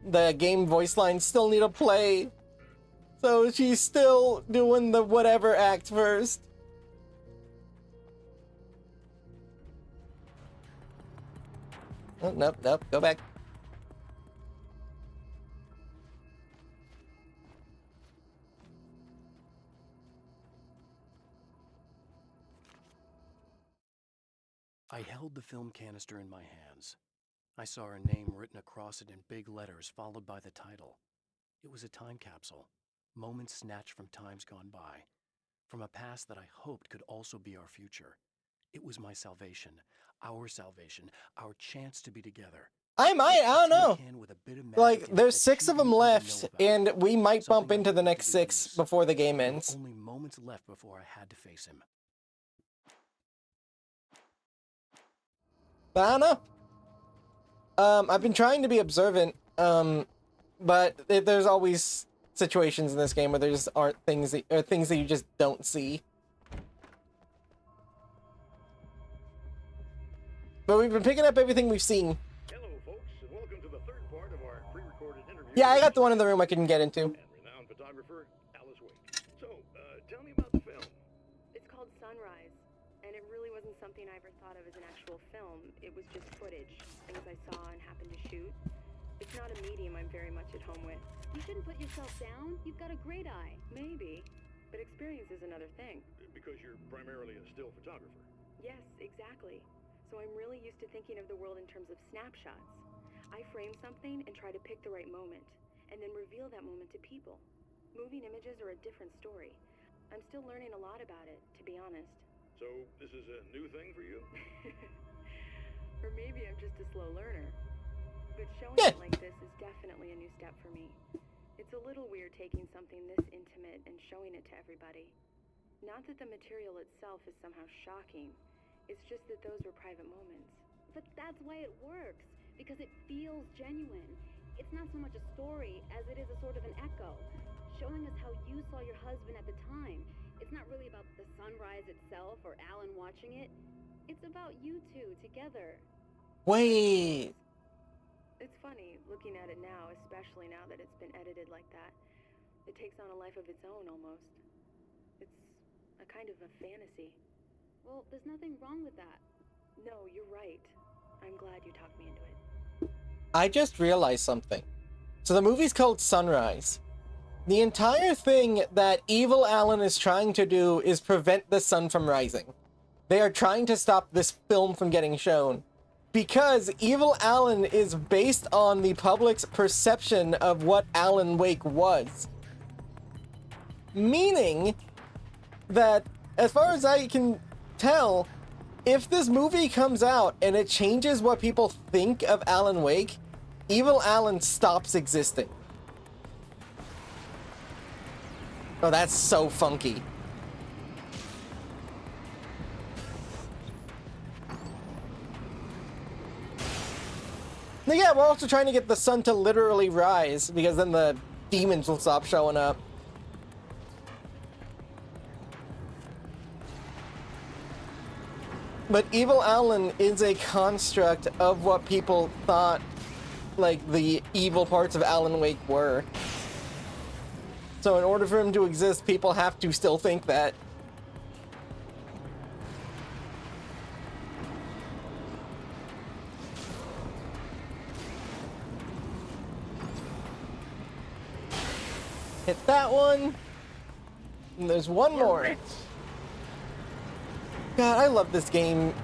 the game voice lines still need to play. So she's still doing the whatever act first. Oh, nope, nope, go back. I held the film canister in my hands. I saw her name written across it in big letters, followed by the title. It was a time capsule, moments snatched from times gone by, from a past that I hoped could also be our future. It was my salvation, our chance to be together. I don't know. Like, there's 6 of them left, and we might bump into the next 6 before the game ends. Only moments left before I had to face him. But I don't know. I've been trying to be observant, but there's always situations in this game where there just aren't things that you just don't see. But we've been picking up everything we've seen. Hello, folks, and welcome to the third part of our pre-recorded interview. Yeah, I got the one in the room I couldn't get into. And renowned photographer Alice Wake. So, tell me about the film. It's called Sunrise, and it really wasn't something I ever thought of as an actual film. It was just footage, things I saw and happened to shoot. It's not a medium I'm very much at home with. You shouldn't put yourself down. You've got a great eye. Maybe, but experience is another thing. Because you're primarily a still photographer. Yes, exactly. So I'm really used to thinking of the world in terms of snapshots. I frame something and try to pick the right moment, and then reveal that moment to people. Moving images are a different story. I'm still learning a lot about it, to be honest. So, this is a new thing for you? Or maybe I'm just a slow learner. But showing it like this is definitely a new step for me. It's a little weird taking something this intimate and showing it to everybody. Not that the material itself is somehow shocking. It's just that those were private moments. But that's why it works, because it feels genuine. It's not so much a story as it is a sort of an echo, showing us how you saw your husband at the time. It's not really about the sunrise itself or Alan watching it. It's about you two together. Wait. It's funny looking at it now, especially now that it's been edited like that. It takes on a life of its own almost. It's a kind of a fantasy. Well, there's nothing wrong with that. No, you're right. I'm glad you talked me into it. I just realized something. So the movie's called Sunrise. The entire thing that Evil Alan is trying to do is prevent the sun from rising. They are trying to stop this film from getting shown. Because Evil Alan is based on the public's perception of what Alan Wake was. Meaning that, as far as I can tell, if this movie comes out and it changes what people think of Alan Wake, Evil Alan stops existing. Oh, that's so funky. Now, yeah, we're also trying to get the sun to literally rise, because then the demons will stop showing up. But Evil Alan is a construct of what people thought, like, the evil parts of Alan Wake were. So in order for him to exist, people have to still think that. Hit that one. And there's one more. God, I love this game.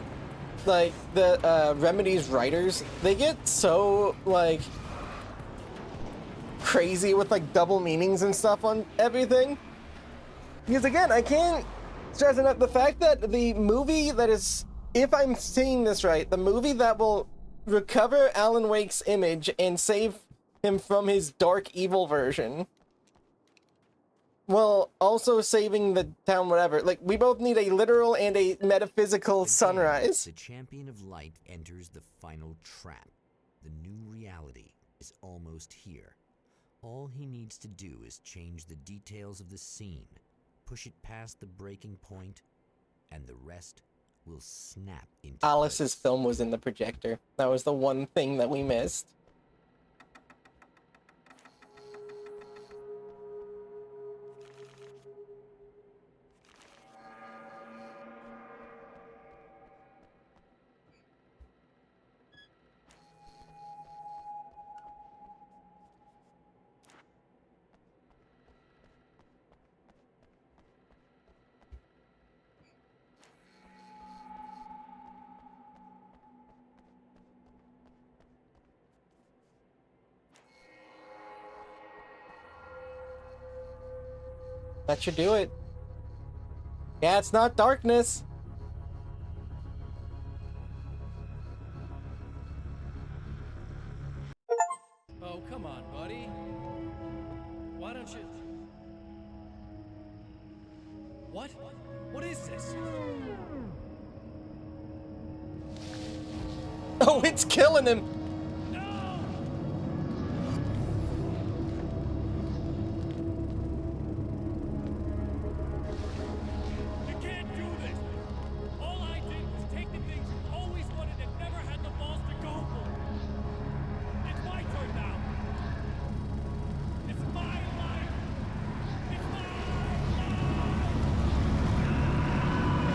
Like, the Remedy's writers, they get so, like, crazy with, like, double meanings and stuff on everything. Because, again, I can't stress enough the fact that the movie that is, if I'm seeing this right, the movie that will recover Alan Wake's image and save him from his dark evil version, well, also saving the town, whatever. Like, we both need a literal and a metaphysical sunrise. The champion of light enters the final trap. The new reality is almost here. All he needs to do is change the details of the scene, push it past the breaking point, and the rest will snap into Alice's film was in the projector. That was the one thing that we missed. That should do it. Yeah, it's not darkness. Oh, come on, buddy. Why don't you... What? What is this? Oh, it's killing him. You can't do this! All I did was take the things you always wanted and never had the balls to go for. It's my turn now. It's my life. It's my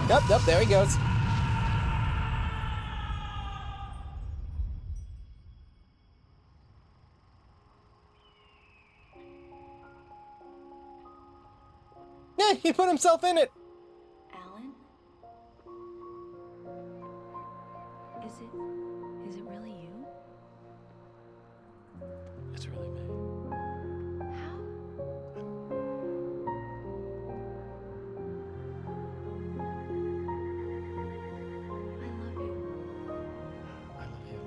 Yep, yep, there he goes. Yeah, he put himself in it. Alan? Is it really you? It's really me. How? I love you. I love you.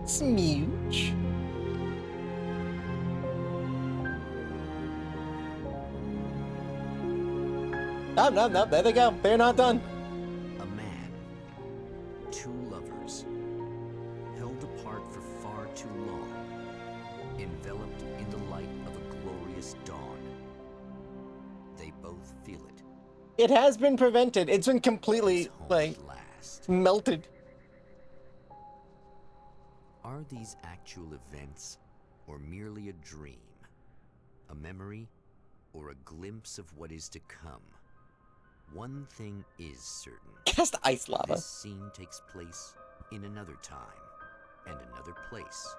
Smooch. No, there they go. They're not done. A man, two It has been prevented. It's been completely, like, melted. Are these actual events, or merely a dream? A memory, or a glimpse of what is to come? One thing is certain. Cast ice lava. This scene takes place in another time, and another place,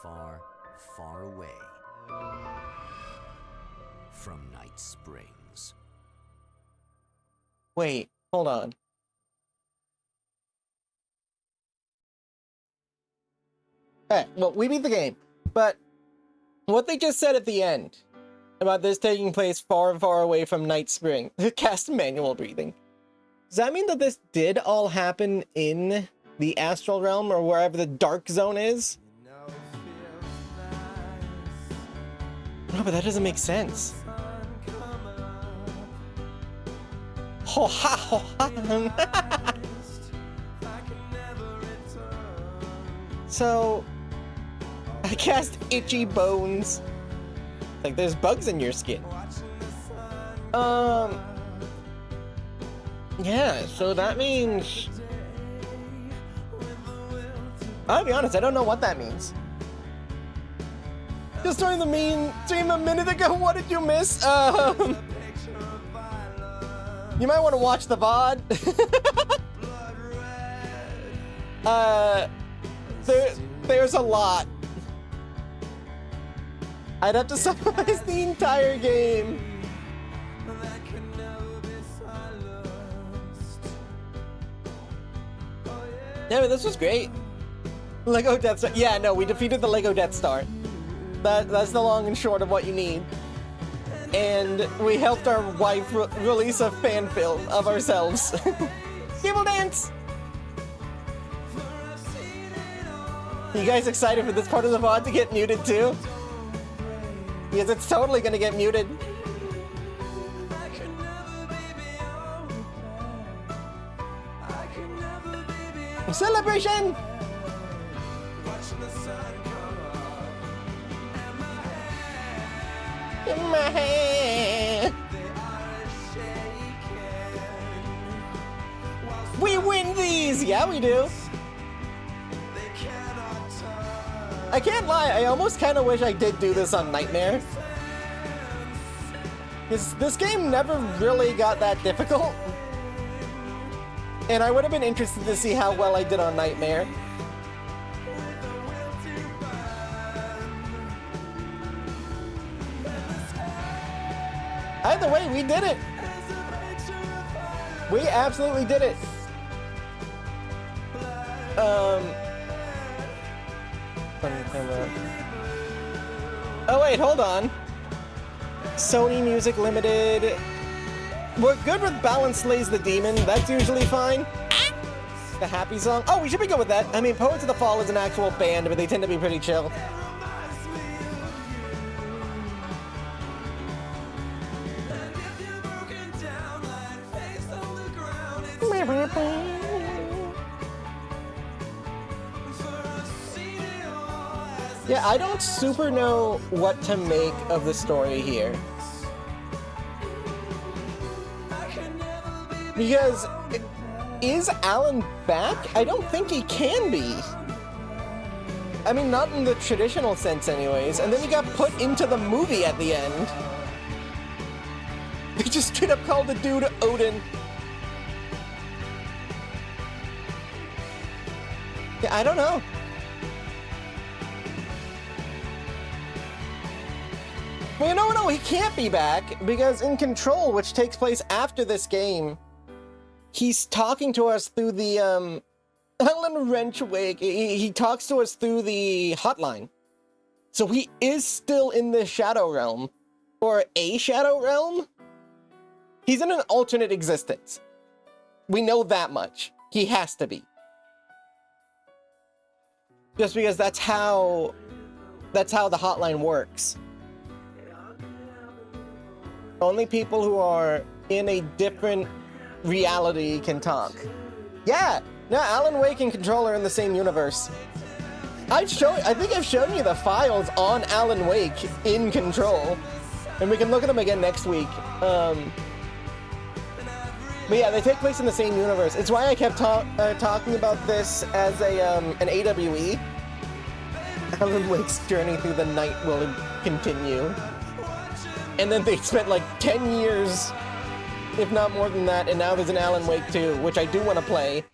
far, far away from Night Springs. Wait, hold on. Alright, well, we beat the game, but what they just said at the end about this taking place far, far away from Night Spring, cast manual breathing. Does that mean that this did all happen in the astral realm or wherever the dark zone is? No, but that doesn't make sense. Ho ha ho ha. So I cast itchy bones. Like there's bugs in your skin. Yeah, so that means I'll be honest, I don't know what that means. Just during the stream a minute ago, what did you miss? You might want to watch the VOD. There's a lot. I'd have to summarize the entire game. Yeah, but this was great. Lego Death Star. Yeah, no, we defeated the Lego Death Star. That's the long and short of what you need. And we helped our wife release a fan film of ourselves. Evil Dance! You guys excited for this part of the VOD to get muted too? Because it's totally gonna get muted. Celebration! In my hand. We win these! Yeah, we do. I can't lie, I almost kind of wish I did do this on Nightmare. This game never really got that difficult. And I would have been interested to see how well I did on Nightmare. Either way, we did it. We absolutely did it. Oh wait, hold on. Sony Music Limited. We're good with Balance Slays the Demon. That's usually fine. The happy song. Oh, we should be good with that. I mean, Poets of the Fall is an actual band, but they tend to be pretty chill. Yeah, I don't super know what to make of the story here. Because, is Alan back? I don't think he can be. I mean, not in the traditional sense anyways. And then he got put into the movie at the end. They just straight up called the dude Odin. Yeah, I don't know. Well, no, he can't be back, because in Control, which takes place after this game, he's talking to us through the, Alan Wrenchwig, he talks to us through the hotline. So he is still in the Shadow Realm. Or a Shadow Realm? He's in an alternate existence. We know that much. He has to be. Just because that's how the hotline works. Only people who are in a different reality can talk. Yeah! No, Alan Wake and Control are in the same universe. I think I've shown you the files on Alan Wake in Control. And we can look at them again next week. But yeah, they take place in the same universe. It's why I kept talking about this as an AWE. Alan Wake's journey through the night will continue. And then they spent like 10 years, if not more than that, and now there's an Alan Wake 2, which I do want to play.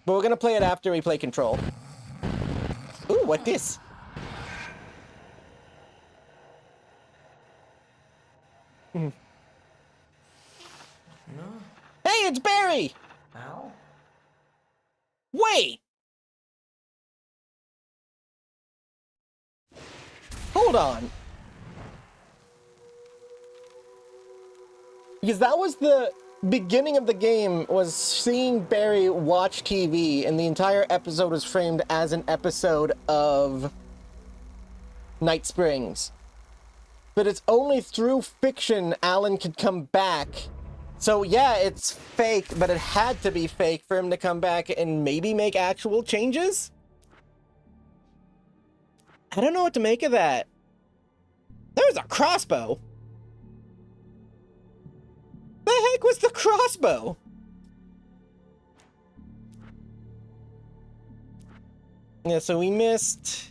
But we're gonna play it after we play Control. Ooh, what this? Hey, it's Barry! Al? Wait! Hold on. Because that was the beginning of the game, was seeing Barry watch TV, and the entire episode was framed as an episode of Night Springs. But it's only through fiction Alan could come back. So yeah, it's fake, but it had to be fake for him to come back and maybe make actual changes? I don't know what to make of that. There's a crossbow. The heck was the crossbow? Yeah, so we missed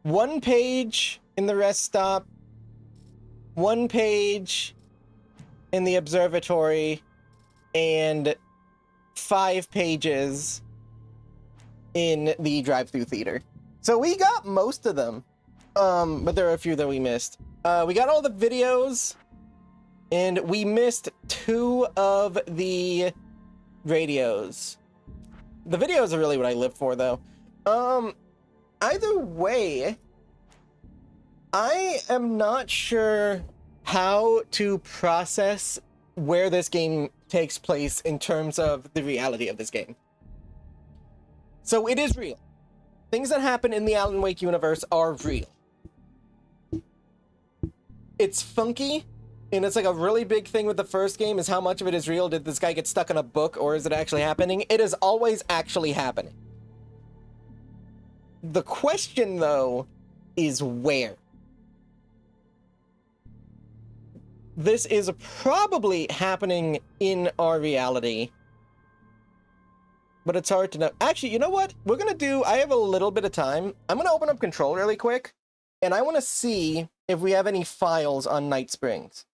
one page in the rest stop, one page in the observatory, and 5 pages in the drive-through theater. So we got most of them, but there are a few that we missed. We got all the videos, and we missed 2 of the radios. The videos are really what I live for, though. Either way, I am not sure how to process where this game takes place in terms of the reality of this game. So it is real. Things that happen in the Alan Wake universe are real. It's funky, and it's like a really big thing with the first game is how much of it is real. Did this guy get stuck in a book, or is it actually happening? It is always actually happening. The question, though, is where? This is probably happening in our reality, but it's hard to know. Actually, you know what? We're gonna do, I have a little bit of time. I'm gonna open up Control really quick, and I want to see if we have any files on Night Springs.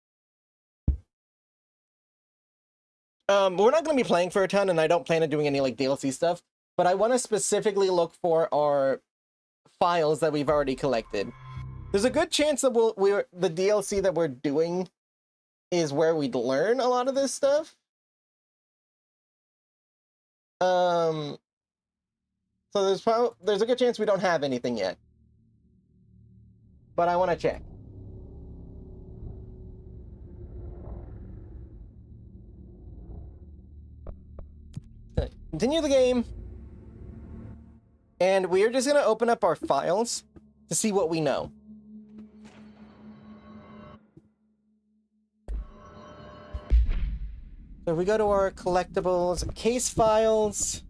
We're not gonna be playing for a ton, and I don't plan on doing any like DLC stuff, but I want to specifically look for our files that we've already collected. There's a good chance that the DLC that we're doing is where we'd learn a lot of this stuff. So there's a good chance we don't have anything yet. But I want to check. Continue the game. And we're just going to open up our files to see what we know. So if we go to our collectibles, case files.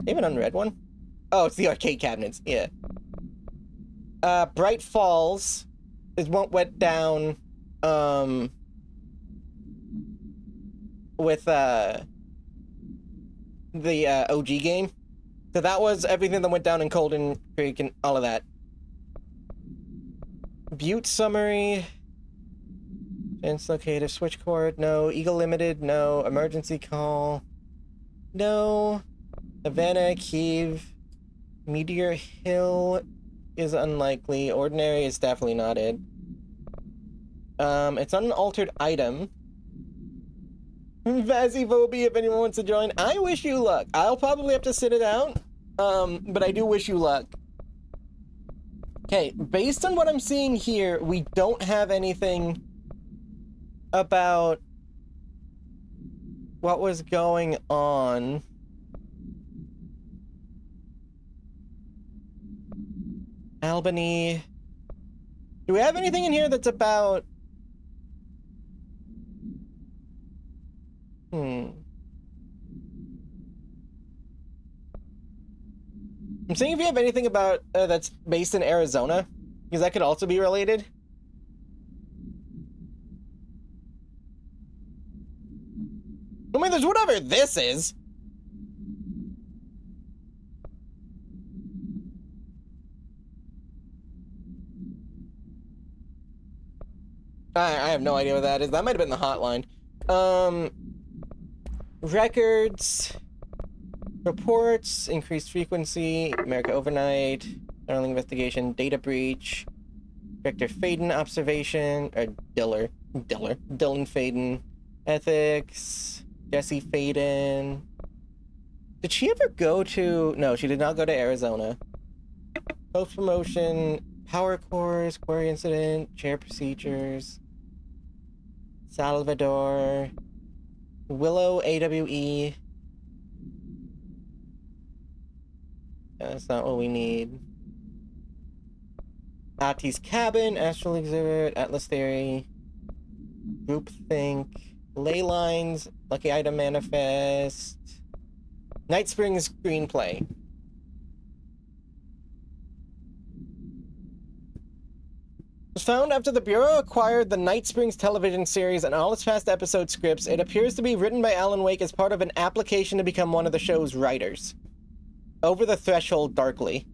Even unread one? Oh, it's the arcade cabinets, yeah. Bright Falls is what went down, with, the, OG game. So that was everything that went down in Colden Creek and all of that. Butte Summary. Translocative Switchcord, no. Eagle Limited, no. Emergency Call, no. Havana, Kiev. Meteor Hill is unlikely. Ordinary is definitely not it. It's an unaltered item. Vaziphobia, if anyone wants to join. I wish you luck. I'll probably have to sit it out, but I do wish you luck. Okay, based on what I'm seeing here, we don't have anything about what was going on. Albany. Do we have anything in here that's about... I'm seeing if you have anything about that's based in Arizona, because that could also be related. mean, there's whatever this is. I have no idea what that is. That might have been the hotline. Records, reports, increased frequency, America overnight, Darling investigation, data breach, Victor Faden observation, or Dylan Faden, ethics, Jesse Faden. Did she ever go to? No, she did not go to Arizona. Post promotion, power cores, query incident, chair procedures, Salvador, Willow AWE. That's not what we need. Ati's cabin, astral exhibit, Atlas theory, groupthink, ley lines, lucky item manifest, Night Springs screenplay. Was found after the Bureau acquired the Night Springs television series and all its past episode scripts. It appears to be written by Alan Wake as part of an application to become one of the show's writers. Over the Threshold Darkly.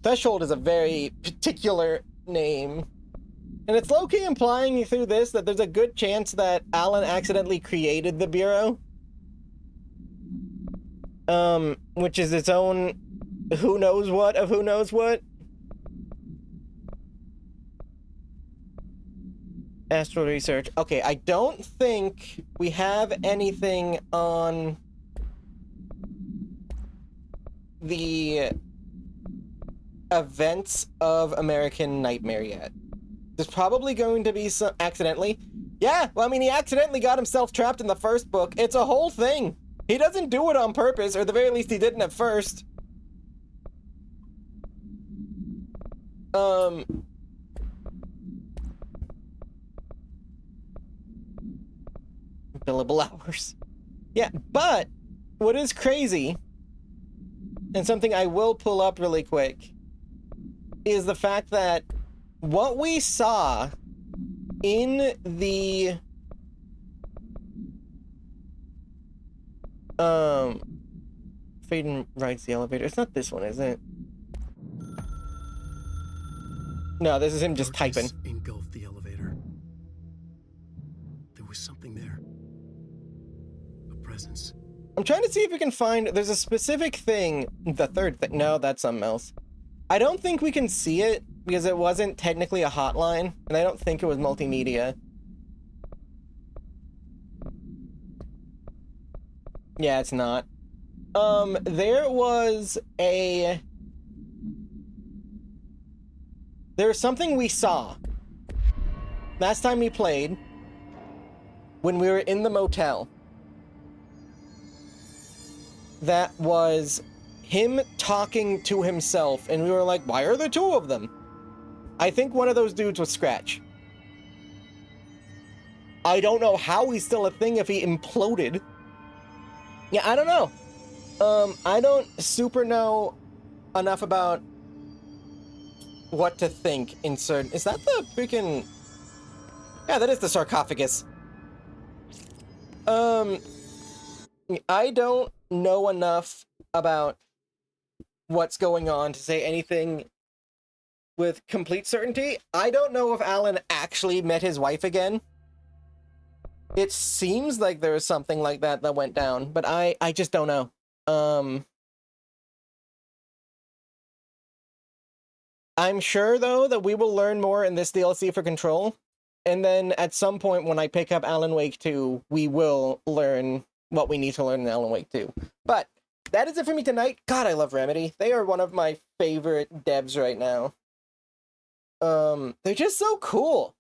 Threshold is a very particular name. And it's low-key implying through this that there's a good chance that Alan accidentally created the Bureau. Which is its own who knows what of who knows what. Astral research. Okay, I don't think we have anything on the events of American Nightmare yet. There's probably going to be some accidentally. Yeah, well, I mean, he accidentally got himself trapped in the first book. It's a whole thing. He doesn't do it on purpose, or at the very least he didn't at first. Billable hours. Yeah, but what is crazy, and something I will pull up really quick, is the fact that what we saw in the Faden rides the elevator. It's not this one, is it? No, this is him just typing. Engulfed the elevator. There was something there. A presence. I'm trying to see if we can find... There's a specific thing. The third thing. No, that's something else. I don't think we can see it because it wasn't technically a hotline, and I don't think it was multimedia. Yeah, it's not. There was something we saw last time we played when we were in the motel that was him talking to himself, and we were like, why are there two of them? I think one of those dudes was Scratch. I don't know how he's still a thing if he imploded. Yeah, I don't know. I don't super know enough about what to think in certain... Is that the freaking... Yeah, that is the sarcophagus. I don't know enough about what's going on to say anything with complete certainty. I don't know if Alan actually met his wife again. It seems like there was something like that that went down, but I just don't know. I'm sure, though, that we will learn more in this DLC for Control. And then at some point when I pick up Alan Wake 2, we will learn what we need to learn in Alan Wake 2. But that is it for me tonight. God, I love Remedy. They are one of my favorite devs right now. They're just so cool.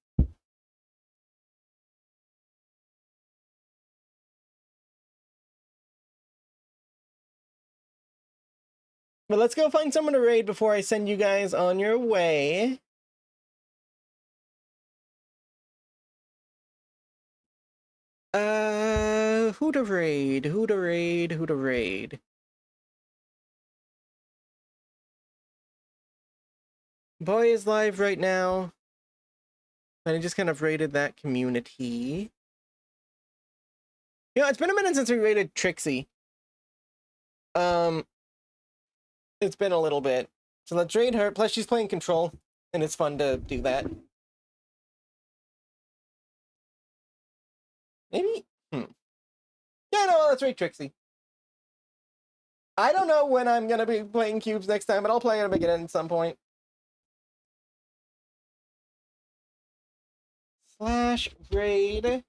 But let's go find someone to raid before I send you guys on your way. Who to raid? Who to raid? Who to raid? Boy is live right now. And I just kind of raided that community. You know, it's been a minute since we rated Trixie. It's been a little bit. So let's raid her. Plus, she's playing Control, and it's fun to do that. Maybe? Yeah, no, let's raid Trixie. I don't know when I'm going to be playing cubes next time, but I'll play them again at some point. Slash raid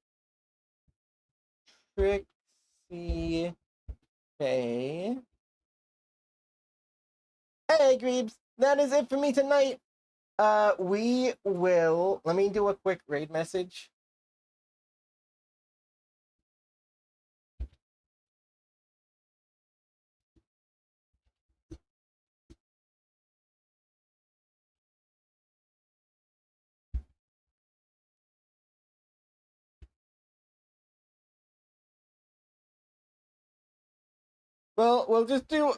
Trixie Bay. Hey, Greebs, that is it for me tonight. We will... Let me do a quick raid message. Well, we'll just do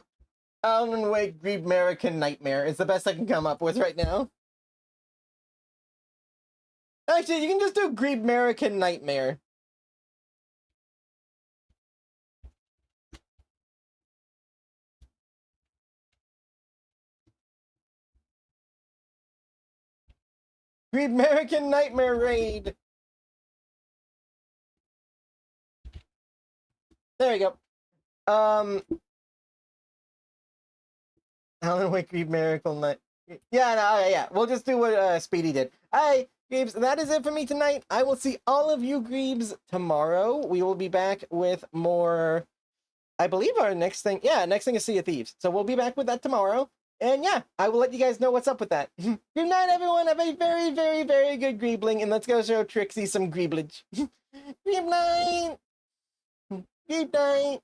Alan Wake Greeb American Nightmare. It's the best I can come up with right now. Actually, you can just do Greeb American Nightmare. Greeb American Nightmare Raid. There we go. Alan Wake Greeb Miracle Night. Yeah, no, yeah. We'll just do what Speedy did. Alright, Greebs, that is it for me tonight. I will see all of you Greebs tomorrow. We will be back with more... I believe our next thing... Yeah, next thing is Sea of Thieves. So we'll be back with that tomorrow. And yeah, I will let you guys know what's up with that. Good night, everyone. Have a very, very, very good Greebling. And let's go show Trixie some Greeblage. Greeb night! Greeb night!